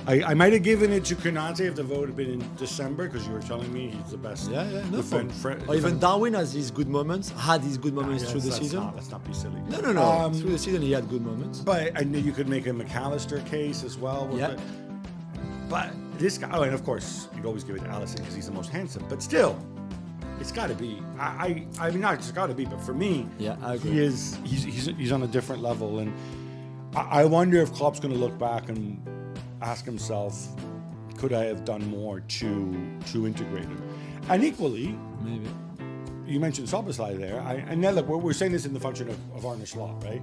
I might have given it to Konate if the vote had been in December, because you were telling me he's the best. Or even Darwin had his good moments through the season. Let's not be silly. No. Through the season, he had good moments. But I knew you could make a McAllister case as well. But this guy, and of course, you'd always give it to Alisson because he's the most handsome. But still, it's got to be. I mean, not it's got to be, but for me, I agree. He's on a different level, and I wonder if Klopp's going to look back and ask himself, could I have done more to integrate him? And equally, maybe you mentioned Szoboszlai there, and now look, we're saying this in the function of Arne Slot, right?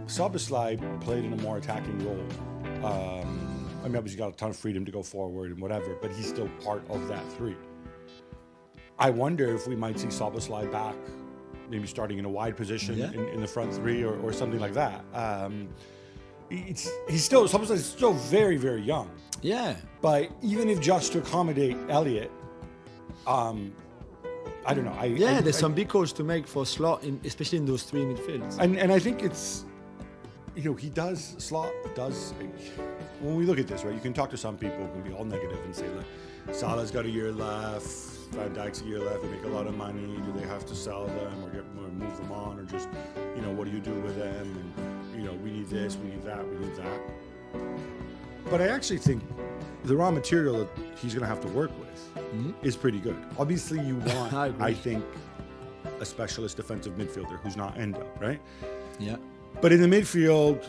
Szoboszlai played in a more attacking role. I mean, obviously got a ton of freedom to go forward and whatever, but he's still part of that three. I wonder if we might see Szoboszlai back, maybe starting in a wide position in the front three or something like that. Szoboszlai is still very, very young. Yeah. But even if just to accommodate Elliott, I don't know. There's some big calls to make for Slot, especially in those three midfields. And I think it's, Slot does. When we look at this, right, you can talk to some people who can be all negative and say, look, Salah's got a year left, Van Dijk's a year left, they make a lot of money, do they have to sell them or move them on, or just, what do you do with them? And, we need this, we need that, we need that. But I actually think the raw material that he's going to have to work with is pretty good. Obviously, you want, I think, a specialist defensive midfielder who's not Endo, right? Yeah. But in the midfield,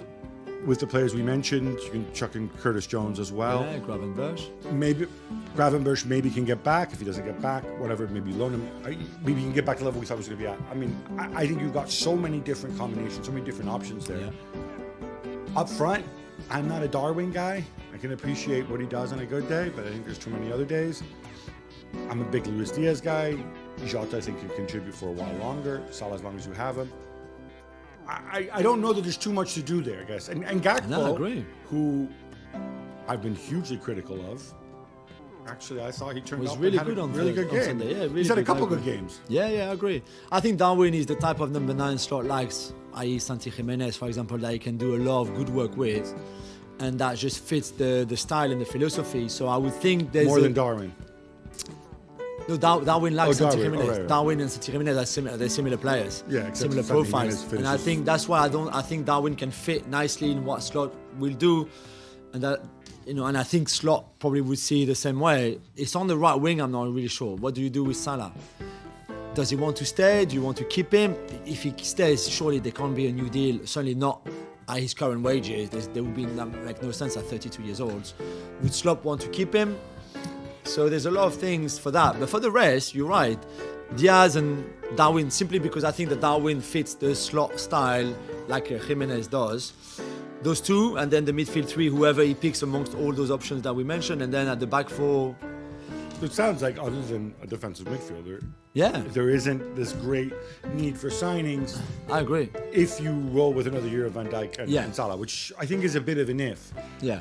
with the players we mentioned, you can chuck in Curtis Jones as well. Yeah, Gravenberch. Maybe Gravenberch can get back. If he doesn't get back, whatever, maybe loan him. Maybe he can get back to the level we thought he was going to be at. I mean, I think you've got so many different combinations, so many different options there. Yeah. Up front, I'm not a Darwin guy. I can appreciate what he does on a good day, but I think there's too many other days. I'm a big Luis Diaz guy. Jota, I think, can contribute for a while longer. Salah, as long as you have him. I don't know that there's too much to do there, I guess. And Gakpo, who I've been hugely critical of, actually, I thought he turned out really good on really good game. Sunday. Yeah, really he's had a couple good good games. Yeah, I agree. I think Darwin is the type of number 9 Slot likes, i.e. Santi Jimenez, for example, that he can do a lot of good work with, and that just fits the style and the philosophy. So I would think there's more than Darwin. No, Darwin likes Santi Jimenez. Right. Darwin and Santi Jimenez are similar. They're similar players. Yeah, similar profiles. And I think that's why I think Darwin can fit nicely in what Slot will do, and that and I think Slot probably would see it the same way. It's on the right wing. I'm not really sure. What do you do with Salah? Does he want to stay? Do you want to keep him? If he stays, surely there can't be a new deal. Certainly not at his current wages. There would be no sense at 32 years old. Would Slot want to keep him? So there's a lot of things for that. But for the rest, you're right. Diaz and Darwin, simply because I think that Darwin fits the Slot style like Jimenez does. Those two, and then the midfield three, whoever he picks amongst all those options that we mentioned, and then at the back four. It sounds like other than a defensive midfielder, there isn't this great need for signings. I agree. If you roll with another year of Van Dijk and Salah, which I think is a bit of an if. Yeah.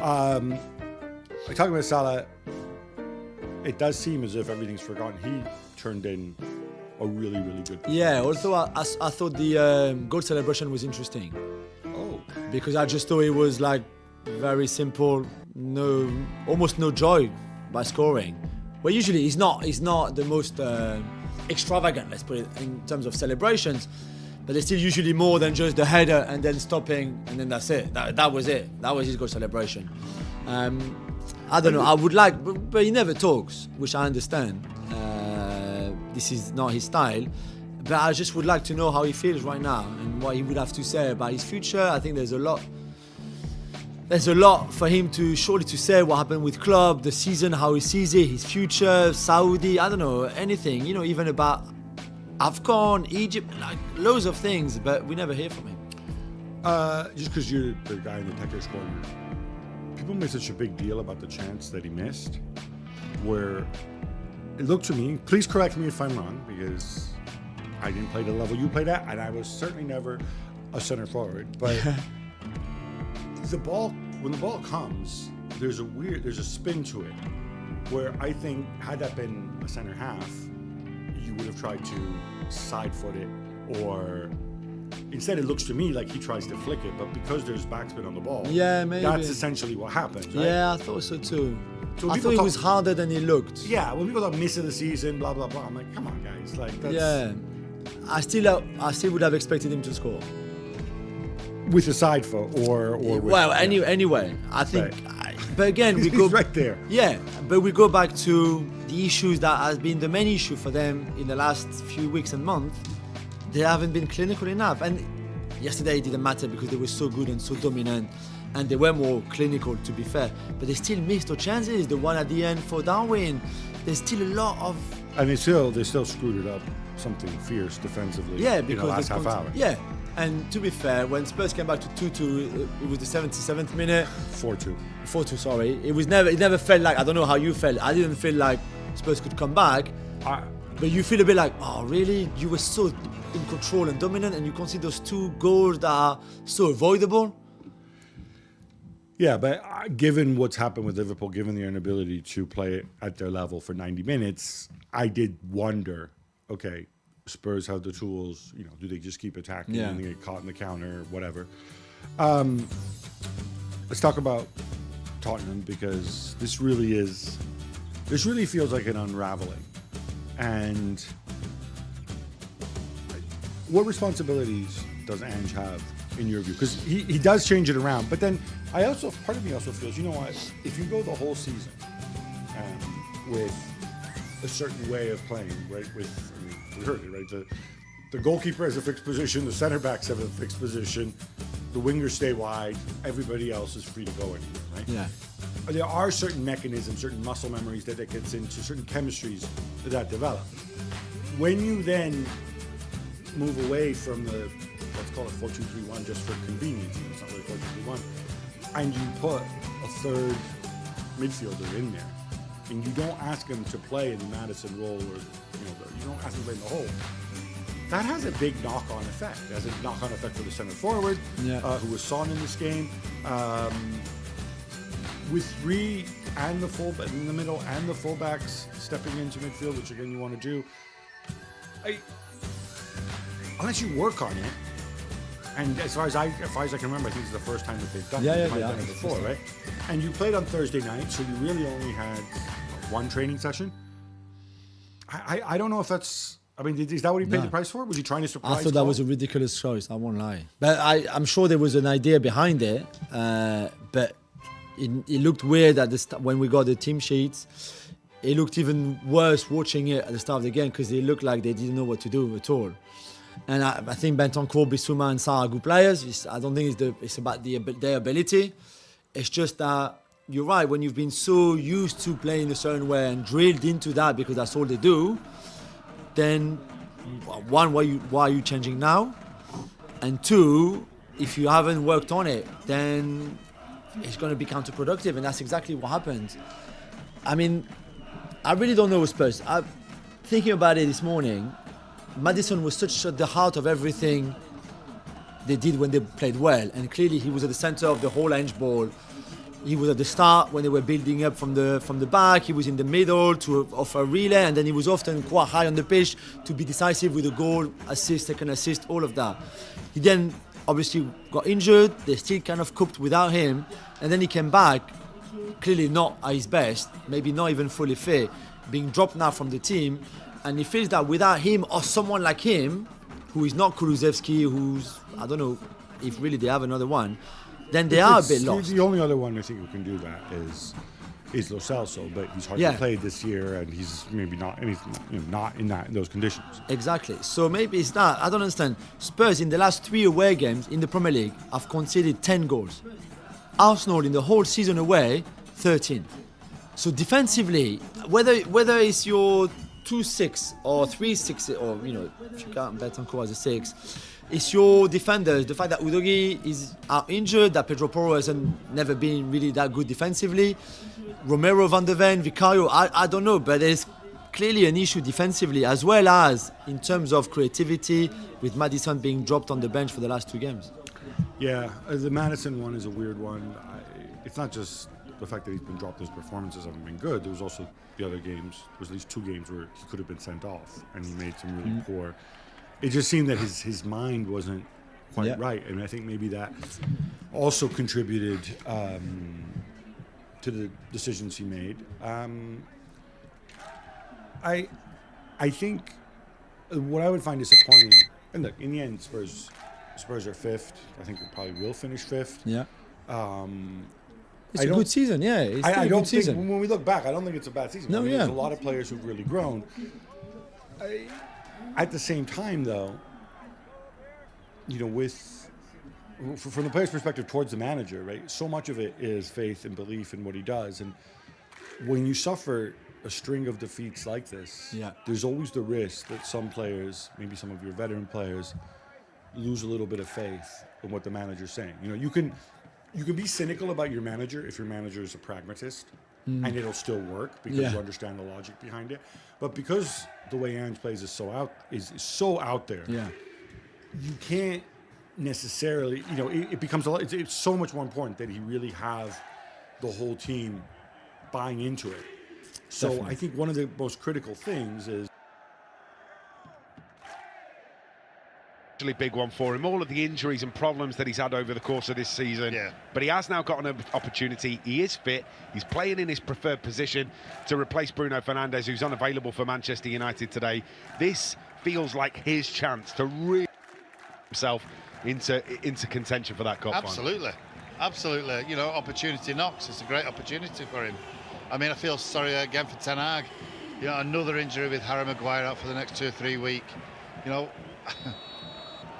Talking about Salah, it does seem as if everything's forgotten. He turned in a really, really good performance. Yeah, also I thought the goal celebration was interesting. Oh. Because I just thought it was like very simple, almost no joy by scoring. Well, usually he's not the most extravagant, let's put it, in terms of celebrations, but there's still usually more than just the header and then stopping and then that's it. That was it. That was his goal celebration. I don't know. I would like, but he never talks, which I understand. This is not his style. But I just would like to know how he feels right now and what he would have to say about his future. I think there's a lot. There's a lot for him to say. What happened with club, the season, how he sees it, his future, Saudi. I don't know anything. Even about Afghan, Egypt, like loads of things. But we never hear from him. Just because you're the guy in the Techers corner. People make such a big deal about the chance that he missed, where it looked to me, please correct me if I'm wrong, because I didn't play the level you played at, and I was certainly never a center forward, but when the ball comes, there's a spin to it, where I think had that been a center half, you would have tried to side foot it, or instead it looks to me like he tries to flick it, but because there's backspin on the ball, maybe that's essentially what happens, right? Yeah, I thought so too. So I thought it was harder than it looked. Yeah, when people talk miss of the season, blah blah blah, I'm like, come on, guys, like that's I still would have expected him to score. With a side foot or with, well, anyway, I think. But again, we go right there. Yeah, but we go back to the issues that has been the main issue for them in the last few weeks and months. They haven't been clinical enough, and yesterday it didn't matter because they were so good and so dominant, and they were more clinical, to be fair. But they still missed their chances. The one at the end for Darwin. There's still a lot of. And they still screwed it up, something fierce defensively. Yeah, because in the last half hour. Yeah. And to be fair, when Spurs came back to 2-2, it was the 77th minute. 4-2. 4-2, sorry. It never felt like, I don't know how you felt. I didn't feel like Spurs could come back. But you feel a bit like, oh, really? You were so in control and dominant, and you concede those 2 goals that are so avoidable? Yeah, but given what's happened with Liverpool, given their inability to play at their level for 90 minutes, I did wonder, okay, Spurs have the tools, do they just keep attacking and they get caught in the counter, whatever. Let's talk about Tottenham, because this really feels like an unraveling. And what responsibilities does Ange have in your view? Because he does change it around, but then part of me also feels, you know what, if you go the whole season with a certain way of playing, right, we heard it, right? The goalkeeper has a fixed position, the center backs have a fixed position, the wingers stay wide, everybody else is free to go anywhere, right? Yeah. There are certain mechanisms, certain muscle memories that gets into, certain chemistries that develop. When you then move away from the, let's call it 4-2-3-1 just for convenience, it's not really 4-2-3-1, and you put a third midfielder in there, and you don't ask him to play in the Madison role, or you don't ask him to play in the hole, that has a big knock-on effect. It has a knock-on effect for the center forward, who was Son in this game. With 3 and the fullback in the middle and the fullbacks stepping into midfield, which again you want to do, unless you work on it, and as far as I can remember, I think it's the first time that they've done it. They might have done it before, right? And you played on Thursday night, so you really only had one training session. I don't know if that's. I mean, is that what he paid the price for? Was he trying to surprise? I thought that was a ridiculous choice. I won't lie, but I'm sure there was an idea behind it. But it looked weird at the when we got the team sheets. It looked even worse watching it at the start of the game because it looked like they didn't know what to do at all. And I think Bentancur, Bissouma and Sarr are good players. I don't think it's about their ability. It's just that you're right, when you've been so used to playing a certain way and drilled into that because that's all they do, then one, why are you changing now? And two, if you haven't worked on it, then it's going to be counterproductive, and that's exactly what happened. I mean, I really don't know with Spurs. I'm thinking about it this morning. Maddison was such at the heart of everything they did when they played well, and clearly he was at the center of the whole Ange ball. He was at the start when they were building up from the back. He was in the middle to offer a relay, and then he was often quite high on the pitch to be decisive with a goal, assist, second assist, all of that. He then obviously got injured. They still kind of coped without him, and then he came back, clearly not at his best, maybe not even fully fit, being dropped now from the team, and he feels that without him or someone like him, who is not Kulusevski, who's, I don't know if really they have another one, then they are a bit lost. The only other one I think who can do that is Lo Celso, but he's hardly played this year, and he's maybe not, and he's not in those conditions. Exactly. So maybe it's that. I don't understand. Spurs in the last 3 away games in the Premier League have conceded 10 goals. Arsenal in the whole season away, 13. So defensively, whether it's your 2-6 or 3-6, or if you can't Bentancur as a 6. It's your defenders. The fact that Udogie is out injured, that Pedro Porro hasn't never been really that good defensively. Romero, Van de Ven, Vicario, I don't know, but there's clearly an issue defensively as well as in terms of creativity, with Maddison being dropped on the bench for the last 2 games. Yeah, the Madison one is a weird one. It's not just the fact that he's been dropped, his performances haven't been good. There was also the other games. There was at least 2 games where he could have been sent off, and he made some really poor. It just seemed that his mind wasn't quite right. And I think maybe that also contributed to the decisions he made. I think what I would find disappointing, and look, in the end, Spurs are fifth. I think they probably will finish fifth. Yeah. It's a good season, yeah. It's I a don't good think, season. when we look back, I don't think it's a bad season. No, I mean, yeah. There's a lot of players who've really grown. At the same time, though, you know, from the player's perspective towards the manager, right? So much of it is faith and belief in what he does. And when you suffer a string of defeats like this, there's always the risk that some players, maybe some of your veteran players, lose a little bit of faith in what the manager's saying. You know, you can be cynical about your manager if your manager is a pragmatist, and it'll still work because you understand the logic behind it. But because the way Ange plays is so out there, you can't necessarily, you know, it becomes it's so much more important that he really have the whole team buying into it. So Definitely. I think one of the most critical things is big one for him, all of the injuries and problems that he's had over the course of this season, but he has now got an opportunity. He is fit, he's playing in his preferred position to replace Bruno Fernandes, who's unavailable for Manchester United today. This feels like his chance to really himself into contention for that cup Absolutely, absolutely. You know, opportunity knocks. It's a great opportunity for him. I mean, I feel sorry again for Ten Hag. You know, another injury with Harry Maguire out for the next 2 or 3 weeks. You know,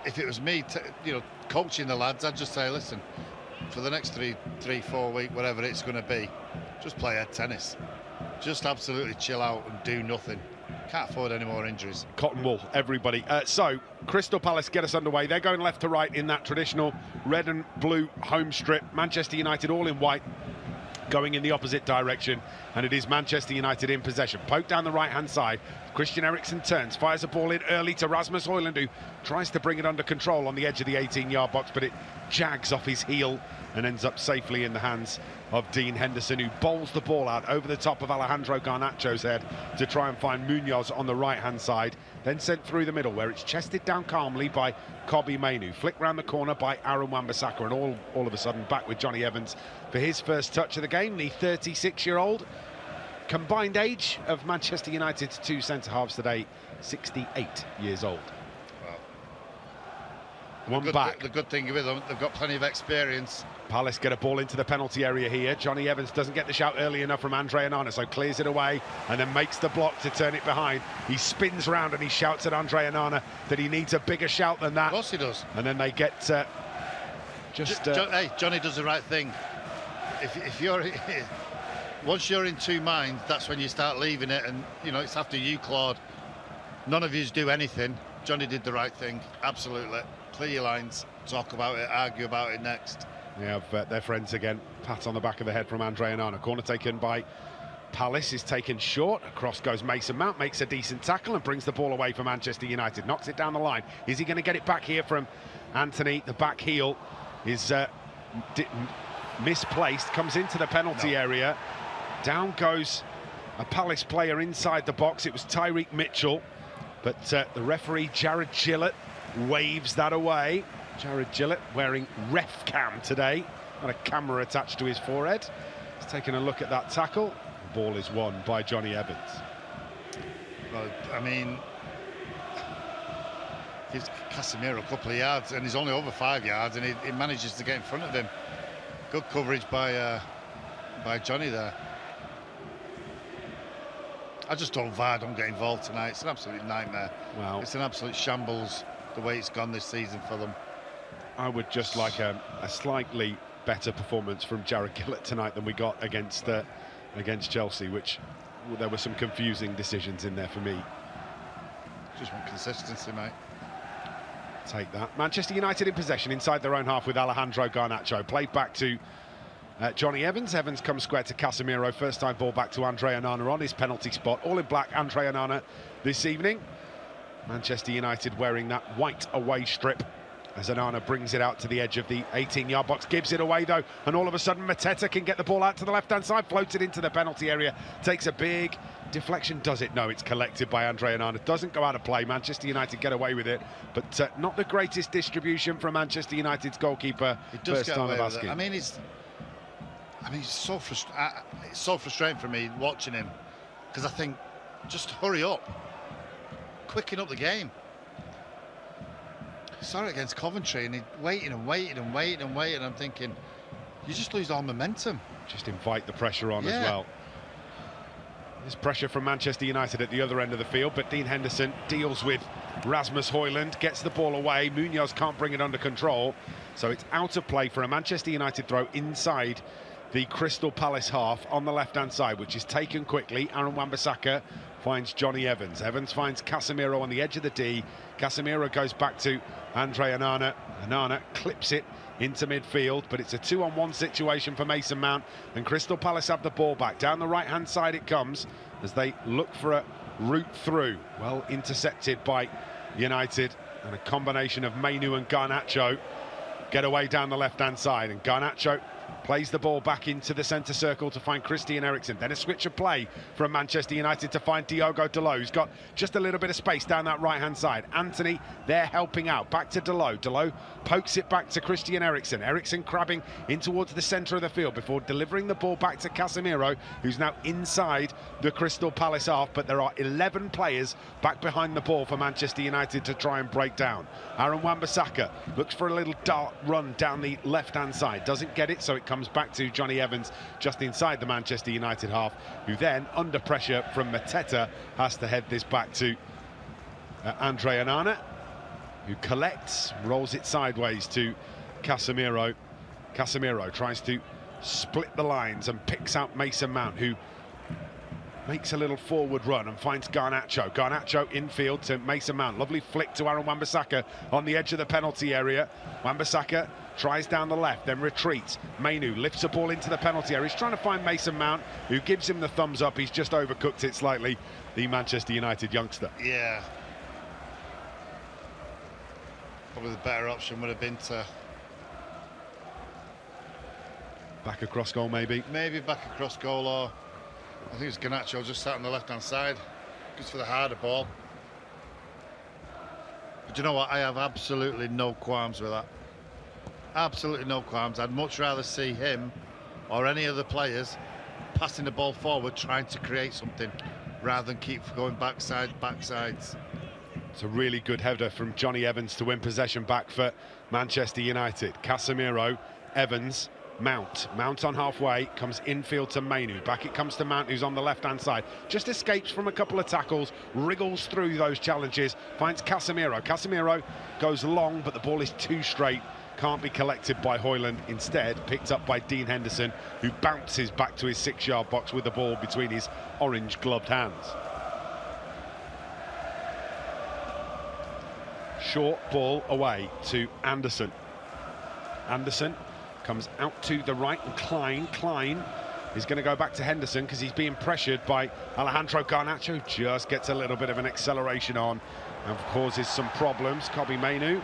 if it was me, you know, coaching the lads, I'd just say, listen, for the next 3-4 weeks, whatever it's going to be, just play head tennis. Just absolutely chill out and do nothing. Can't afford any more injuries. Cotton wool, everybody. So, Crystal Palace get us underway. They're going left to right in that traditional red and blue home strip. Manchester United all in white, going in the opposite direction, and it is Manchester United in possession. Poke down the right-hand side. Christian Eriksen turns, fires a ball in early to Rasmus Højlund, who tries to bring it under control on the edge of the 18-yard box, but it jags off his heel and ends up safely in the hands of Dean Henderson, who bowls the ball out over the top of Alejandro Garnacho's head to try and find Munoz on the right-hand side, then sent through the middle, where it's chested down calmly by Kobbie Mainoo, flicked round the corner by Aaron Wan-Bissaka, and all of a sudden back with Johnny Evans for his first touch of the game, the 36-year-old. Combined age of Manchester United's two centre-halves today, 68 years old. One back. The good thing with them, they've got plenty of experience. Palace get a ball into the penalty area here. Johnny Evans doesn't get the shout early enough from Andre Onana, so clears it away and then makes the block to turn it behind. He spins round and he shouts at Andre Onana that he needs a bigger shout than that. Of course he does. And then they get hey, Johnny does the right thing. If you're once you're in two minds, that's when you start leaving it, and you know it's after you, Claude. None of yous do anything. Johnny did the right thing, absolutely. Clear your lines, talk about it, argue about it next. Yeah, but they're friends again. Pat on the back of the head from Andre Onana. Corner taken by Palace is taken short. Across goes Mason Mount, makes a decent tackle and brings the ball away for Manchester United. Knocks it down the line. Is he going to get it back here from Anthony? The back heel is misplaced, comes into the penalty area. Down goes a Palace player inside the box. It was Tyreek Mitchell, but the referee, Jared Gillett, waves that away. Jared Gillett wearing ref cam today, got a camera attached to his forehead. He's taking a look at that tackle. The ball is won by Johnny Evans. Well, I mean, gives Casemiro a couple of yards, and he's only over 5 yards, and he manages to get in front of him. Good coverage by Johnny there. I just hope VAR don't get involved tonight. It's an absolute nightmare. Wow. It's an absolute shambles the way it's gone this season for them. I would just like a slightly better performance from Jared Gillett tonight than we got against Chelsea, which there were some confusing decisions in there for me. Just want consistency, mate. Take that. Manchester United in possession inside their own half with Alejandro Garnacho. Played back to Johnny Evans. Evans comes square to Casemiro. First time ball back to Andre Onana on his penalty spot. All in black, Andre Onana this evening. Manchester United wearing that white away strip as Onana brings it out to the edge of the 18-yard box, gives it away though, and all of a sudden Mateta can get the ball out to the left-hand side, floats it into the penalty area, takes a big deflection, does it? No, it's collected by Andre Onana, doesn't go out of play. Manchester United get away with it, but not the greatest distribution from Manchester United's goalkeeper. He does get away with it. I mean, it's so frustrating for me watching him, because I think, just hurry up, quicken up the game. Saw it against Coventry, and he's waiting and waiting and waiting and waiting. I'm thinking, you just lose all momentum. Just invite the pressure on as well. There's pressure from Manchester United at the other end of the field, but Dean Henderson deals with Rasmus Højlund, gets the ball away. Munoz can't bring it under control, so it's out of play for a Manchester United throw inside the Crystal Palace half on the left-hand side, which is taken quickly. Aaron Wan-Bissaka finds Johnny Evans. Evans finds Casemiro on the edge of the D. Casemiro goes back to Andre Onana. Onana clips it into midfield, but it's a 2-on-1 situation for Mason Mount, and Crystal Palace have the ball back. Down the right-hand side it comes as they look for a route through. Well intercepted by United, and a combination of Mainoo and Garnacho get away down the left-hand side, and Garnacho plays the ball back into the centre circle to find Christian Eriksen. Then a switch of play from Manchester United to find Diogo Dalot, who's got just a little bit of space down that right-hand side. Anthony there helping out. Back to Dalot. Dalot pokes it back to Christian Eriksen. Eriksen crabbing in towards the centre of the field before delivering the ball back to Casemiro, who's now inside the Crystal Palace half. But there are 11 players back behind the ball for Manchester United to try and break down. Aaron Wan-Bissaka looks for a little dart run down the left-hand side. Doesn't get it, so it comes back to Johnny Evans just inside the Manchester United half, who then, under pressure from Mateta, has to head this back to Andre Onana, who collects, rolls it sideways to Casemiro. Casemiro tries to split the lines and picks out Mason Mount, who makes a little forward run and finds Garnacho. Garnacho infield to Mason Mount. Lovely flick to Aaron Wan-Bissaka on the edge of the penalty area. Wan-Bissaka tries down the left, then retreats. Mainoo lifts the ball into the penalty area. He's trying to find Mason Mount, who gives him the thumbs up. He's just overcooked it slightly, the Manchester United youngster. Yeah. Probably the better option would have been to... back across goal, maybe? Maybe back across goal, or... I think it's Garnacho just sat on the left-hand side. Goes for the harder ball. But you know what? I have absolutely no qualms with that. Absolutely no qualms. I'd much rather see him or any other players passing the ball forward, trying to create something, rather than keep going backsides. It's a really good header from Johnny Evans to win possession back for Manchester United. Casemiro, Evans, Mount on halfway, comes infield to Mainoo. Back it comes to Mount, who's on the left-hand side. Just escapes from a couple of tackles, wriggles through those challenges, finds Casemiro. Casemiro goes long, but the ball is too straight. Can't be collected by Højlund. Instead, picked up by Dean Henderson, who bounces back to his 6-yard box with the ball between his orange gloved hands. Short ball away to Anderson. Anderson comes out to the right, and Klein is going to go back to Henderson because he's being pressured by Alejandro Garnacho. Just gets a little bit of an acceleration on and causes some problems. Kobbie Mainoo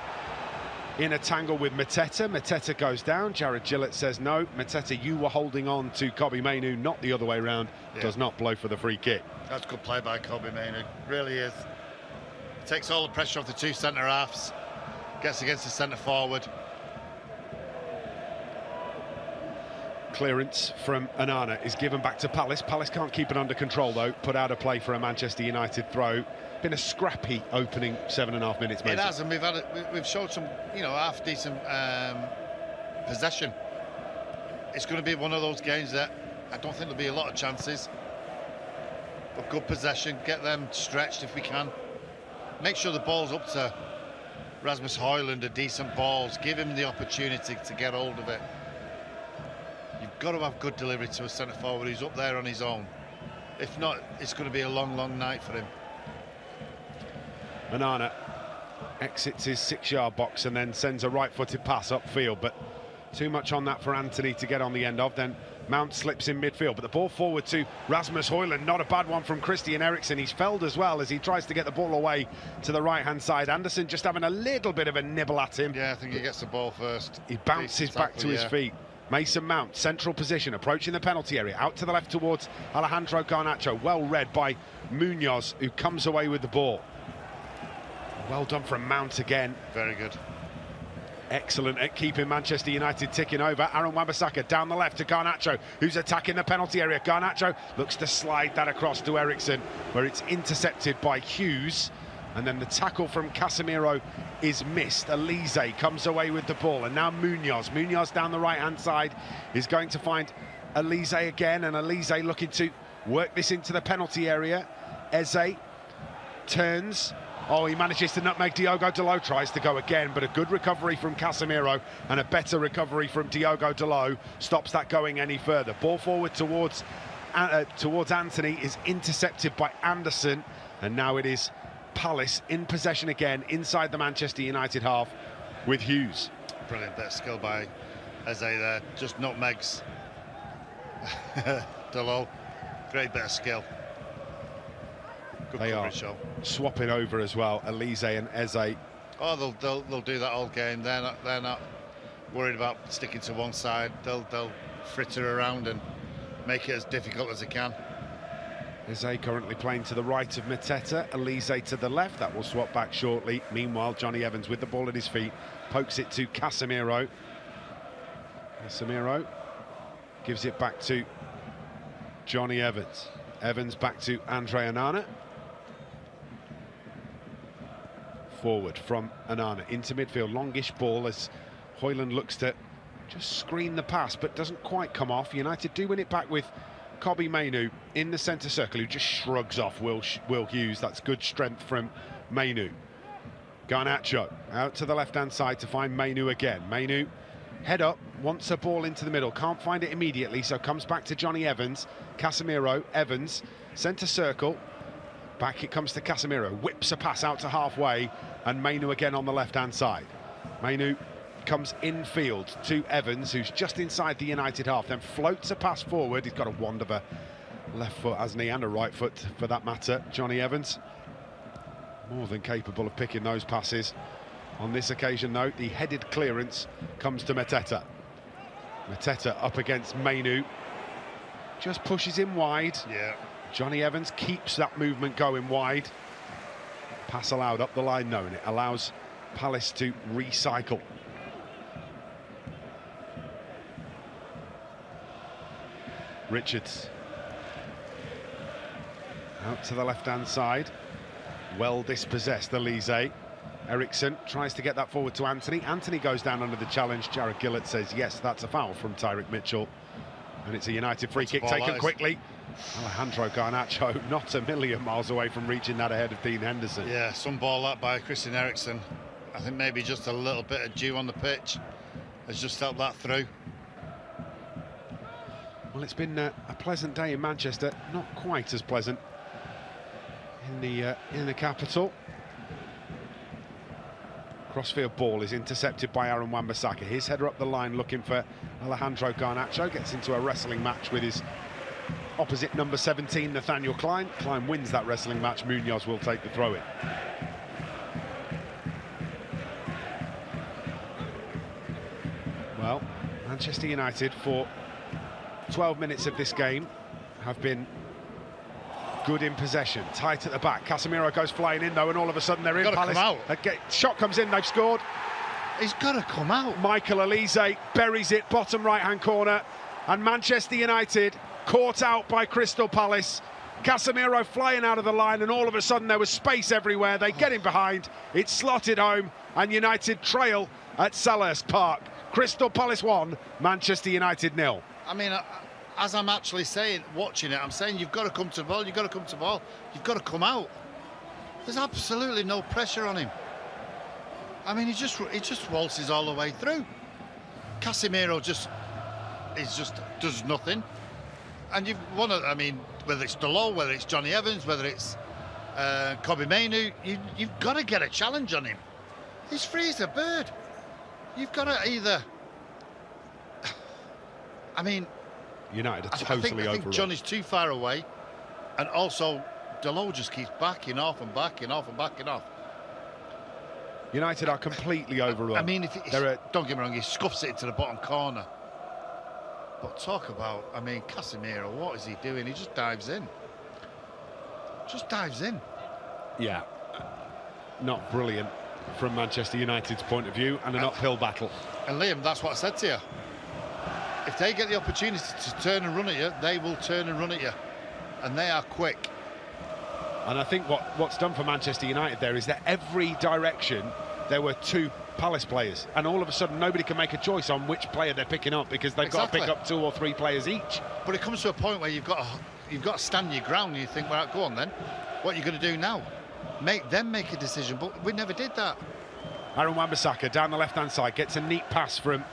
in a tangle with Mateta. Mateta goes down. Jared Gillett says no. Mateta, you were holding on to Kobbie Mainoo, not the other way around. Yeah. Does not blow for the free kick. That's good play by Kobbie Mainoo. Really is. Takes all the pressure off the two centre halves. Gets against the centre forward. Clearance from Onana is given back to Palace. Palace can't keep it under control though. Put out a play for a Manchester United throw. Been a scrappy opening 7.5 minutes. Mason. It has, and we've showed some, half decent possession. It's going to be one of those games that I don't think there'll be a lot of chances, but good possession. Get them stretched if we can. Make sure the ball's up to Rasmus Højlund, a decent balls. Give him the opportunity to get hold of it. You've got to have good delivery to a centre forward who's up there on his own. If not, it's going to be a long, long night for him. Onana exits his 6-yard box and then sends a right-footed pass upfield, but too much on that for Anthony to get on the end of. Then Mount slips in midfield, but the ball forward to Rasmus Højlund. Not a bad one from Christian Eriksen. He's felled as well as he tries to get the ball away to the right-hand side. Anderson just having a little bit of a nibble at him. Yeah, I think he gets the ball first. He bounces back to his feet. Mason Mount, central position, approaching the penalty area. Out to the left towards Alejandro Garnacho. Well read by Munoz, who comes away with the ball. Well done from Mount again. Very good. Excellent at keeping Manchester United ticking over. Aaron Wan-Bissaka down the left to Garnacho, who's attacking the penalty area. Garnacho looks to slide that across to Eriksen, where it's intercepted by Hughes. And then the tackle from Casemiro is missed. Elise comes away with the ball, and now Munoz. Munoz down the right-hand side is going to find Elise again, and Elise looking to work this into the penalty area. Eze turns. Oh, he manages to nutmeg Diogo Dalot, tries to go again, but a good recovery from Casemiro and a better recovery from Diogo Dalot stops that going any further. Ball forward towards Anthony is intercepted by Anderson, and now it is Palace in possession again inside the Manchester United half with Hughes. Brilliant bit of skill by Eze there, just nutmegs Dalot. Great bit of skill. Good they are show. Swapping over as well, Elise and Eze. Oh, they'll do that all game. They're not worried about sticking to one side. They'll fritter around and make it as difficult as they can. Eze currently playing to the right of Mateta, Elise to the left. That will swap back shortly. Meanwhile, Johnny Evans with the ball at his feet pokes it to Casemiro. Casemiro gives it back to Johnny Evans. Evans back to Andre Onana. Forward from Onana into midfield, longish ball as Højlund looks to just screen the pass but doesn't quite come off. United do win it back with Kobbie Mainoo in the centre circle, who just shrugs off Will Hughes. That's good strength from Mainoo. Garnacho out to the left-hand side to find Mainoo again. Mainoo head up, wants a ball into the middle, can't find it immediately, so comes back to Johnny Evans. Casemiro, Evans, centre circle. Back it comes to Casemiro, whips a pass out to halfway, and Mainoo again on the left-hand side. Mainoo comes infield to Evans, who's just inside the United half, then floats a pass forward. He's got a wand of a left foot, hasn't he, and a right foot for that matter. Johnny Evans, more than capable of picking those passes. On this occasion, though, the headed clearance comes to Mateta. Mateta up against Mainoo, just pushes him wide. Yeah. Johnny Evans keeps that movement going wide. Pass allowed up the line, though, and it allows Palace to recycle. Richards out to the left-hand side. Well dispossessed, Elise. Eriksen tries to get that forward to Anthony. Anthony goes down under the challenge. Jared Gillett says yes, that's a foul from Tyrick Mitchell, and it's a United free kick taken quickly. Alejandro Garnacho not a million miles away from reaching that ahead of Dean Henderson. Yeah, some ball up by Christian Eriksen. I think maybe just a little bit of dew on the pitch has just helped that through. Well, it's been a pleasant day in Manchester, not quite as pleasant in the capital. Crossfield ball is intercepted by Aaron Wan-Bissaka. His header up the line looking for Alejandro Garnacho. Gets into a wrestling match with his opposite number 17, Nathaniel Klein. Klein wins that wrestling match. Munoz will take the throw-in. Well, Manchester United for 12 minutes of this game have been good in possession, tight at the back. Casemiro goes flying in though, and all of a sudden they're in Palace. Shot comes in, they've scored. He's got to come out. Michael Elise buries it, bottom right-hand corner, and Manchester United caught out by Crystal Palace. Casemiro flying out of the line, and all of a sudden there was space everywhere. They get him behind, it's slotted home, and United trail at Selhurst Park. Crystal Palace 1, Manchester United 0. I mean, as I'm actually saying, watching it, I'm saying you've got to come to the ball, you've got to come to the ball, you've got to come out. There's absolutely no pressure on him. I mean, he just waltzes all the way through. Casemiro just does nothing. And you've won it. I mean, whether it's Dalot, whether it's Johnny Evans, whether it's Kobbie Mainoo, you've got to get a challenge on him. He's free as a bird. You've got to either... I mean, United are I totally think overrun. Johnny's too far away, and also Delo just keeps backing off and backing off and backing off. United are completely overrun. I mean, don't get me wrong, he scuffs it into the bottom corner. But talk about, I mean, Casemiro, what is he doing? He just dives in. Just dives in. Yeah, not brilliant from Manchester United's point of view, and an uphill battle. And Liam, that's what I said to you. If they get the opportunity to turn and run at you, they will turn and run at you. And they are quick. And I think what's done for Manchester United there is that every direction there were 2 Palace players, and all of a sudden nobody can make a choice on which player they're picking up, because they've got to pick up 2 or 3 players each. But it comes to a point where you've got to stand your ground, and you think, well, go on then. What are you going to do now? Make them make a decision, but we never did that. Aaron Wan-Bissaka down the left-hand side gets a neat pass from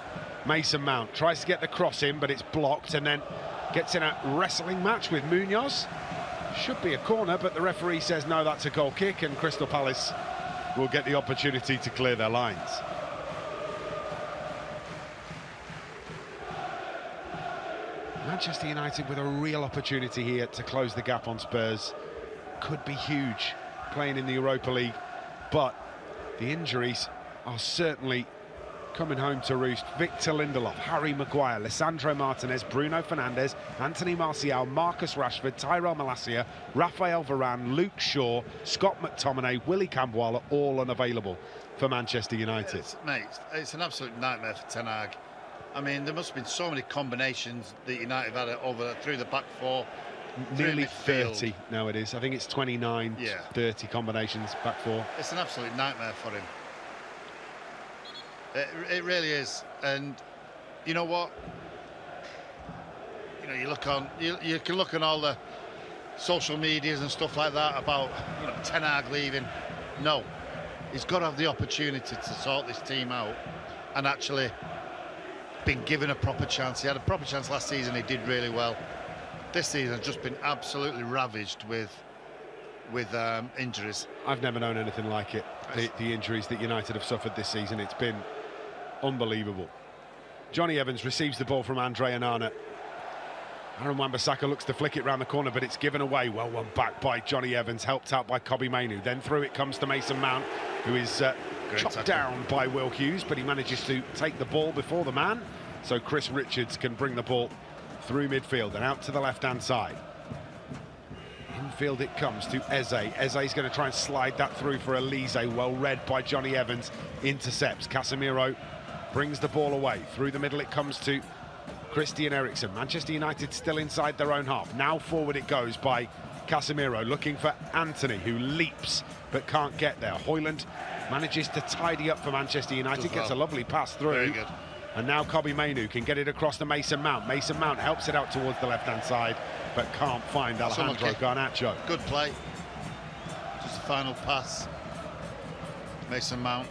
Mason Mount, tries to get the cross in, but it's blocked, and then gets in a wrestling match with Munoz. Should be a corner, but the referee says no, that's a goal kick, and Crystal Palace will get the opportunity to clear their lines. Manchester United with a real opportunity here to close the gap on Spurs. Could be huge playing in the Europa League, but the injuries are certainly coming home to roost. Victor Lindelof, Harry Maguire, Lisandro Martinez, Bruno Fernandes, Anthony Martial, Marcus Rashford, Tyrell Malacia, Rafael Varane, Luke Shaw, Scott McTominay, Willie Campbell are all unavailable for Manchester United. Mate, it's an absolute nightmare for Ten Hag. I mean, there must have been so many combinations that United have had through the back 4. Nearly 30 now it is. I think it's 29, 30 combinations back 4. It's an absolute nightmare for him. It really is. And you know what? You know, you can look on all the social medias and stuff like that about, you know, Ten Hag leaving. No, he's got to have the opportunity to sort this team out, and actually been given a proper chance. He had a proper chance last season. He did really well. This season has just been absolutely ravaged with injuries. I've never known anything like it. The injuries that United have suffered this season, it's been unbelievable. Johnny Evans receives the ball from Andre Onana. Aaron Wan-Bissaka looks to flick it round the corner, but it's given away. Well won back by Johnny Evans, helped out by Kobbie Mainoo. Then through it comes to Mason Mount, who is chopped down by Will Hughes, but he manages to take the ball before the man. So Chris Richards can bring the ball through midfield and out to the left-hand side. Infield it comes to Eze. Eze's going to try and slide that through for Elise. Well read by Johnny Evans. Intercepts. Casemiro brings the ball away. Through the middle it comes to Christian Eriksen. Manchester United still inside their own half. Now forward it goes by Casemiro, looking for Anthony, who leaps but can't get there. Højlund manages to tidy up for Manchester United. Gets a lovely pass through. Very good. And now Kobbie Mainoo can get it across to Mason Mount. Mason Mount helps it out towards the left-hand side, but can't find Alejandro Garnacho. Good play. Just the final pass. Mason Mount.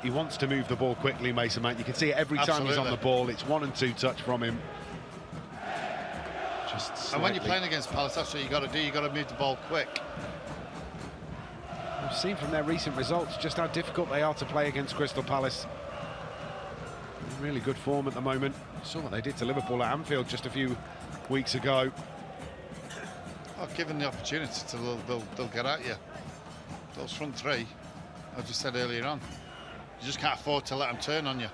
He wants to move the ball quickly, Mason Mount. You can see it every time he's on the ball. It's 1 and 2 touch from him. Just slightly. And when you're playing against Palace, that's what you got to do. You got to move the ball quick. We've seen from their recent results just how difficult they are to play against Crystal Palace. In really good form at the moment. Saw what they did to Liverpool at Anfield just a few weeks ago. Oh, given the opportunity, they'll get at you. Those front 3, as you said earlier on, you just can't afford to let them turn on you.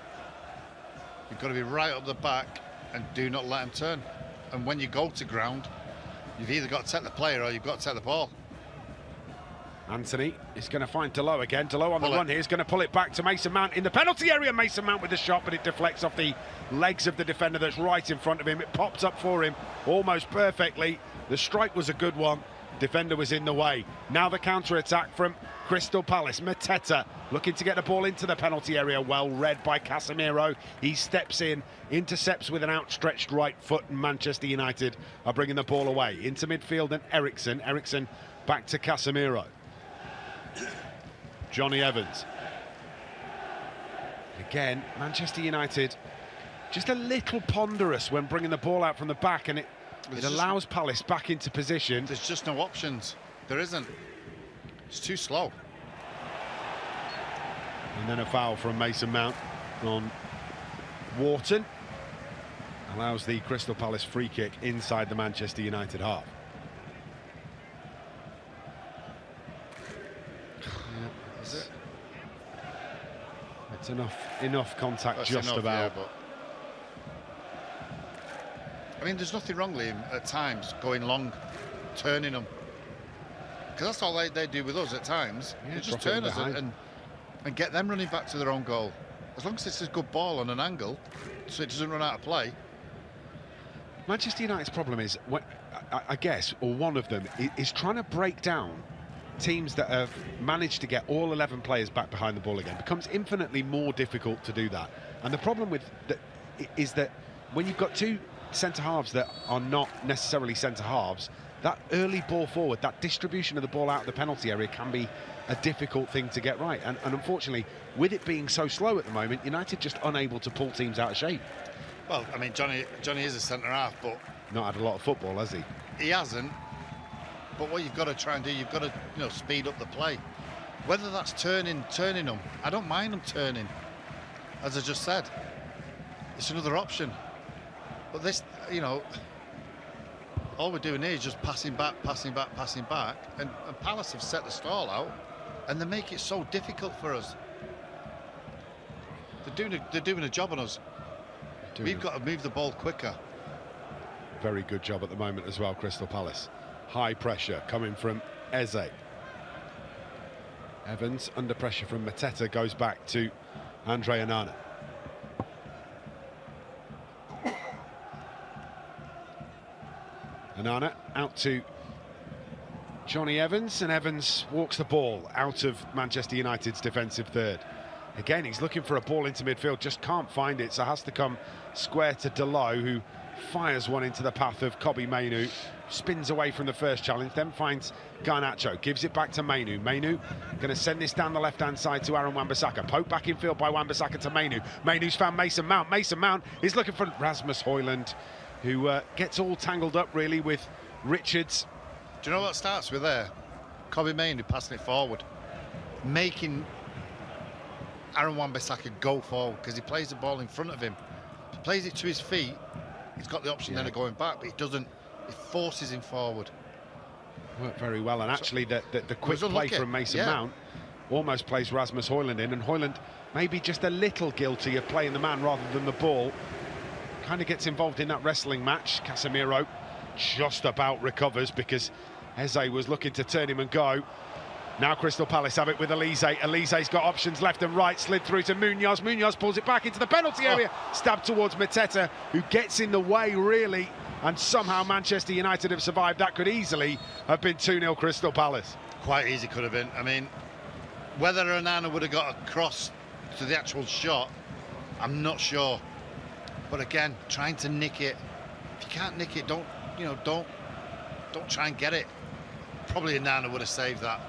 You've got to be right up the back and do not let them turn. And when you go to ground, you've either got to take the player or you've got to take the ball. Anthony is going to find Delo again. Delo on the run here is going to pull it back to Mason Mount in the penalty area. Mason Mount with the shot, but it deflects off the legs of the defender that's right in front of him. It pops up for him almost perfectly. The strike was a good one. Defender was in the way. Now the counter-attack from Crystal Palace. Mateta looking to get the ball into the penalty area. Well read by Casemiro. He steps in, intercepts with an outstretched right foot, and Manchester United are bringing the ball away. Into midfield and Eriksen. Eriksen back to Casemiro. Johnny Evans. Again, Manchester United just a little ponderous when bringing the ball out from the back, and it allows Palace back into position. There's just no options. There isn't. It's too slow. And then a foul from Mason Mount on Wharton allows the Crystal Palace free kick inside the Manchester United half. It's enough contact. That's just enough, about. Yeah, but I mean, there's nothing wrong, Liam, at times going long, turning them, because that's all they do with us at times. Yeah, they just turn us and get them running back to their own goal. As long as it's a good ball on an angle, so it doesn't run out of play. Manchester United's problem is, I guess, or one of them, is trying to break down teams that have managed to get all 11 players back behind the ball again. It becomes infinitely more difficult to do that. And the problem with that is that when you've got two centre-halves that are not necessarily centre-halves, that early ball forward, that distribution of the ball out of the penalty area can be a difficult thing to get right. And unfortunately, with it being so slow at the moment, United just unable to pull teams out of shape. Well, I mean, Johnny is a centre-half, but... Not had a lot of football, has he? He hasn't. But what you've got to try and do, you've got to, speed up the play. Whether that's turning them, I don't mind them turning. As I just said, it's another option. But this, all we're doing here is just passing back. And Palace have set the stall out, and they make it so difficult for us. They're doing a job on us. We've got to move the ball quicker. Very good job at the moment as well, Crystal Palace. High pressure coming from Eze. Evans under pressure from Mateta, goes back to Andre Onana. Onana out to Johnny Evans, and Evans walks the ball out of Manchester United's defensive third. Again, he's looking for a ball into midfield, just can't find it, so has to come square to Delo, who fires one into the path of Kobbie Mainoo, spins away from the first challenge, then finds Garnacho, gives it back to Mainoo. Mainoo going to send this down the left-hand side to Aaron Wan-Bissaka. Poke back in field by Wan-Bissaka to Mainoo. Mainoo's found Mason Mount. Mason Mount is looking for Rasmus Højlund, who gets all tangled up, really, with Richards. Do you know what starts with there? Kobbie Mainoo passing it forward, making Aaron Wan-Bissaka go forward, because he plays the ball in front of him. He plays it to his feet, he's got the option then of going back, but he doesn't. It forces him forward. Worked very well, and actually the quick play from Mason Mount almost plays Rasmus Højlund in, and Højlund maybe just a little guilty of playing the man rather than the ball. Kind of gets involved in that wrestling match. Casemiro just about recovers because Eze was looking to turn him and go. Now Crystal Palace have it with Elise. Elise's got options left and right, slid through to Munoz. Munoz pulls it back into the penalty area, stabbed towards Mateta, who gets in the way, really, and somehow Manchester United have survived. That could easily have been 2-0 Crystal Palace. Quite easy could have been. I mean, whether Onana would have got across to the actual shot, I'm not sure. But again, trying to nick it. If you can't nick it, don't try and get it. Probably Onana would have saved that.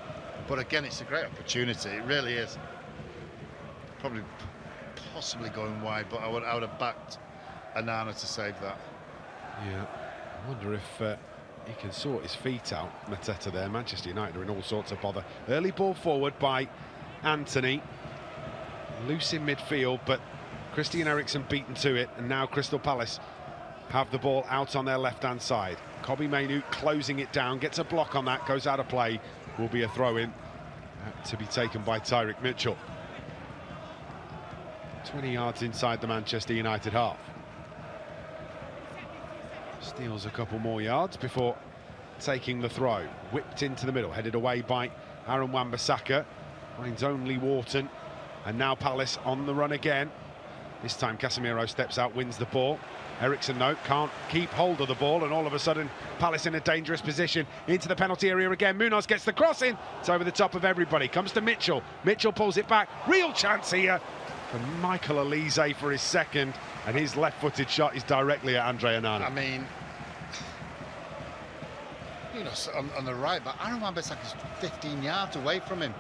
But again, it's a great opportunity. It really is. Probably, possibly going wide, but I would have backed Onana to save that. Yeah, I wonder if he can sort his feet out, Mateta there. Manchester United are in all sorts of bother. Early ball forward by Anthony. Loose in midfield, but Christian Eriksen beaten to it, and now Crystal Palace have the ball out on their left-hand side. Kobbie Mainoo closing it down, gets a block on that, goes out of play. Will be a throw-in to be taken by Tyrick Mitchell. 20 yards inside the Manchester United half. Steals a couple more yards before taking the throw. Whipped into the middle, headed away by Aaron Wan-Bissaka. Finds only Wharton. And now Palace on the run again. This time Casemiro steps out, wins the ball. Eriksen, though, can't keep hold of the ball, and all of a sudden Palace in a dangerous position into the penalty area again. Munoz gets the cross in. It's over the top of everybody. Comes to Mitchell. Mitchell pulls it back. Real chance here for Michael Elise for his second, and his left-footed shot is directly at Andre Onana. I mean, on the right, but Aaron Wan-Bissaka is 15 yards away from him.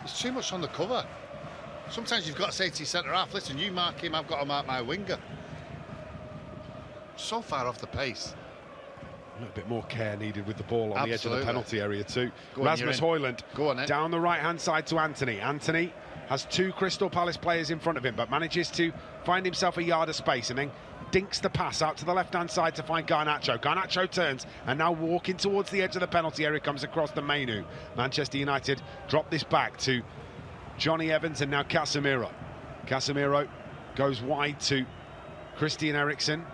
There's too much on the cover. Sometimes you've got to say to your centre-half, listen, you mark him, I've got to mark my winger. So far off the pace. A little bit more care needed with the ball on the edge of the penalty area too. Rasmus Højlund down the right-hand side to Anthony. Anthony has 2 Crystal Palace players in front of him, but manages to find himself a yard of space and then dinks the pass out to the left-hand side to find Garnacho. Garnacho turns and now walking towards the edge of the penalty area, comes across to Mainu. Manchester United drop this back to Johnny Evans and now Casemiro. Casemiro goes wide to Christian Eriksen.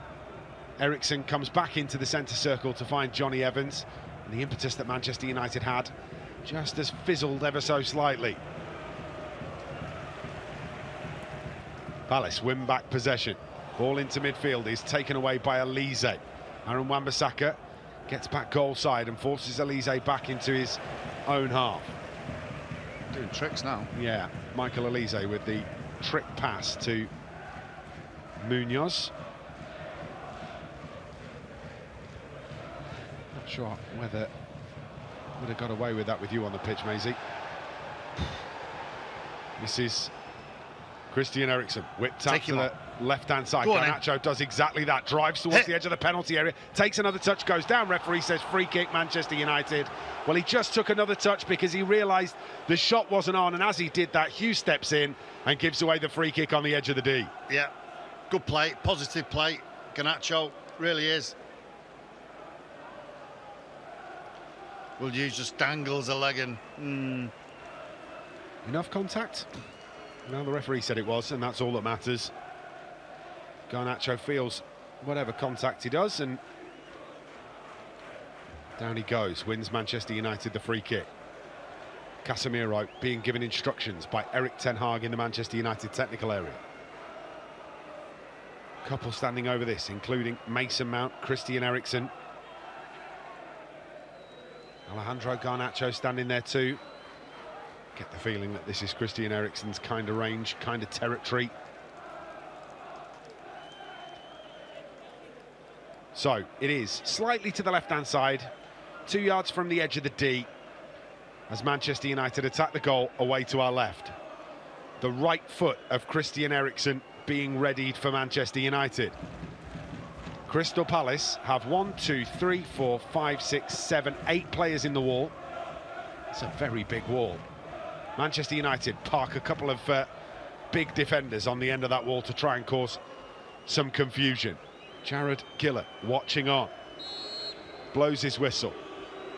Eriksen comes back into the centre circle to find Johnny Evans. And the impetus that Manchester United had just has fizzled ever so slightly. Palace win back possession. Ball into midfield is taken away by Elise. Aaron Wan-Bissaka gets back goal side and forces Elise back into his own half. Doing tricks now. Yeah, Michael Elise with the trick pass to Munoz. Not sure whether would have got away with that with you on the pitch, Maisie. This is Christian Eriksen, whipped out to the left-hand side. Garnacho does exactly that, drives towards the edge of the penalty area, takes another touch, goes down. Referee says free kick, Manchester United. Well, he just took another touch because he realised the shot wasn't on, and as he did that, Hughes steps in and gives away the free kick on the edge of the D. Yeah, good play, positive play. Garnacho really is. Will Hughes just dangles a leg and... Enough contact? No, the referee said it was, and that's all that matters. Garnacho feels whatever contact he does, and down he goes, wins Manchester United the free kick. Casemiro being given instructions by Erik ten Hag in the Manchester United technical area. Couple standing over this, including Mason Mount, Christian Eriksen. Alejandro Garnacho standing there too. Get the feeling that this is Christian Eriksen's kind of range, kind of territory. So it is slightly to the left-hand side, 2 yards from the edge of the D, as Manchester United attack the goal away to our left. The right foot of Christian Eriksen being readied for Manchester United. Crystal Palace have 1, 2, 3, 4, 5, 6, 7, 8 players in the wall. It's a very big wall. Manchester United park a couple of big defenders on the end of that wall to try and cause some confusion. Jared Gillett watching on. Blows his whistle.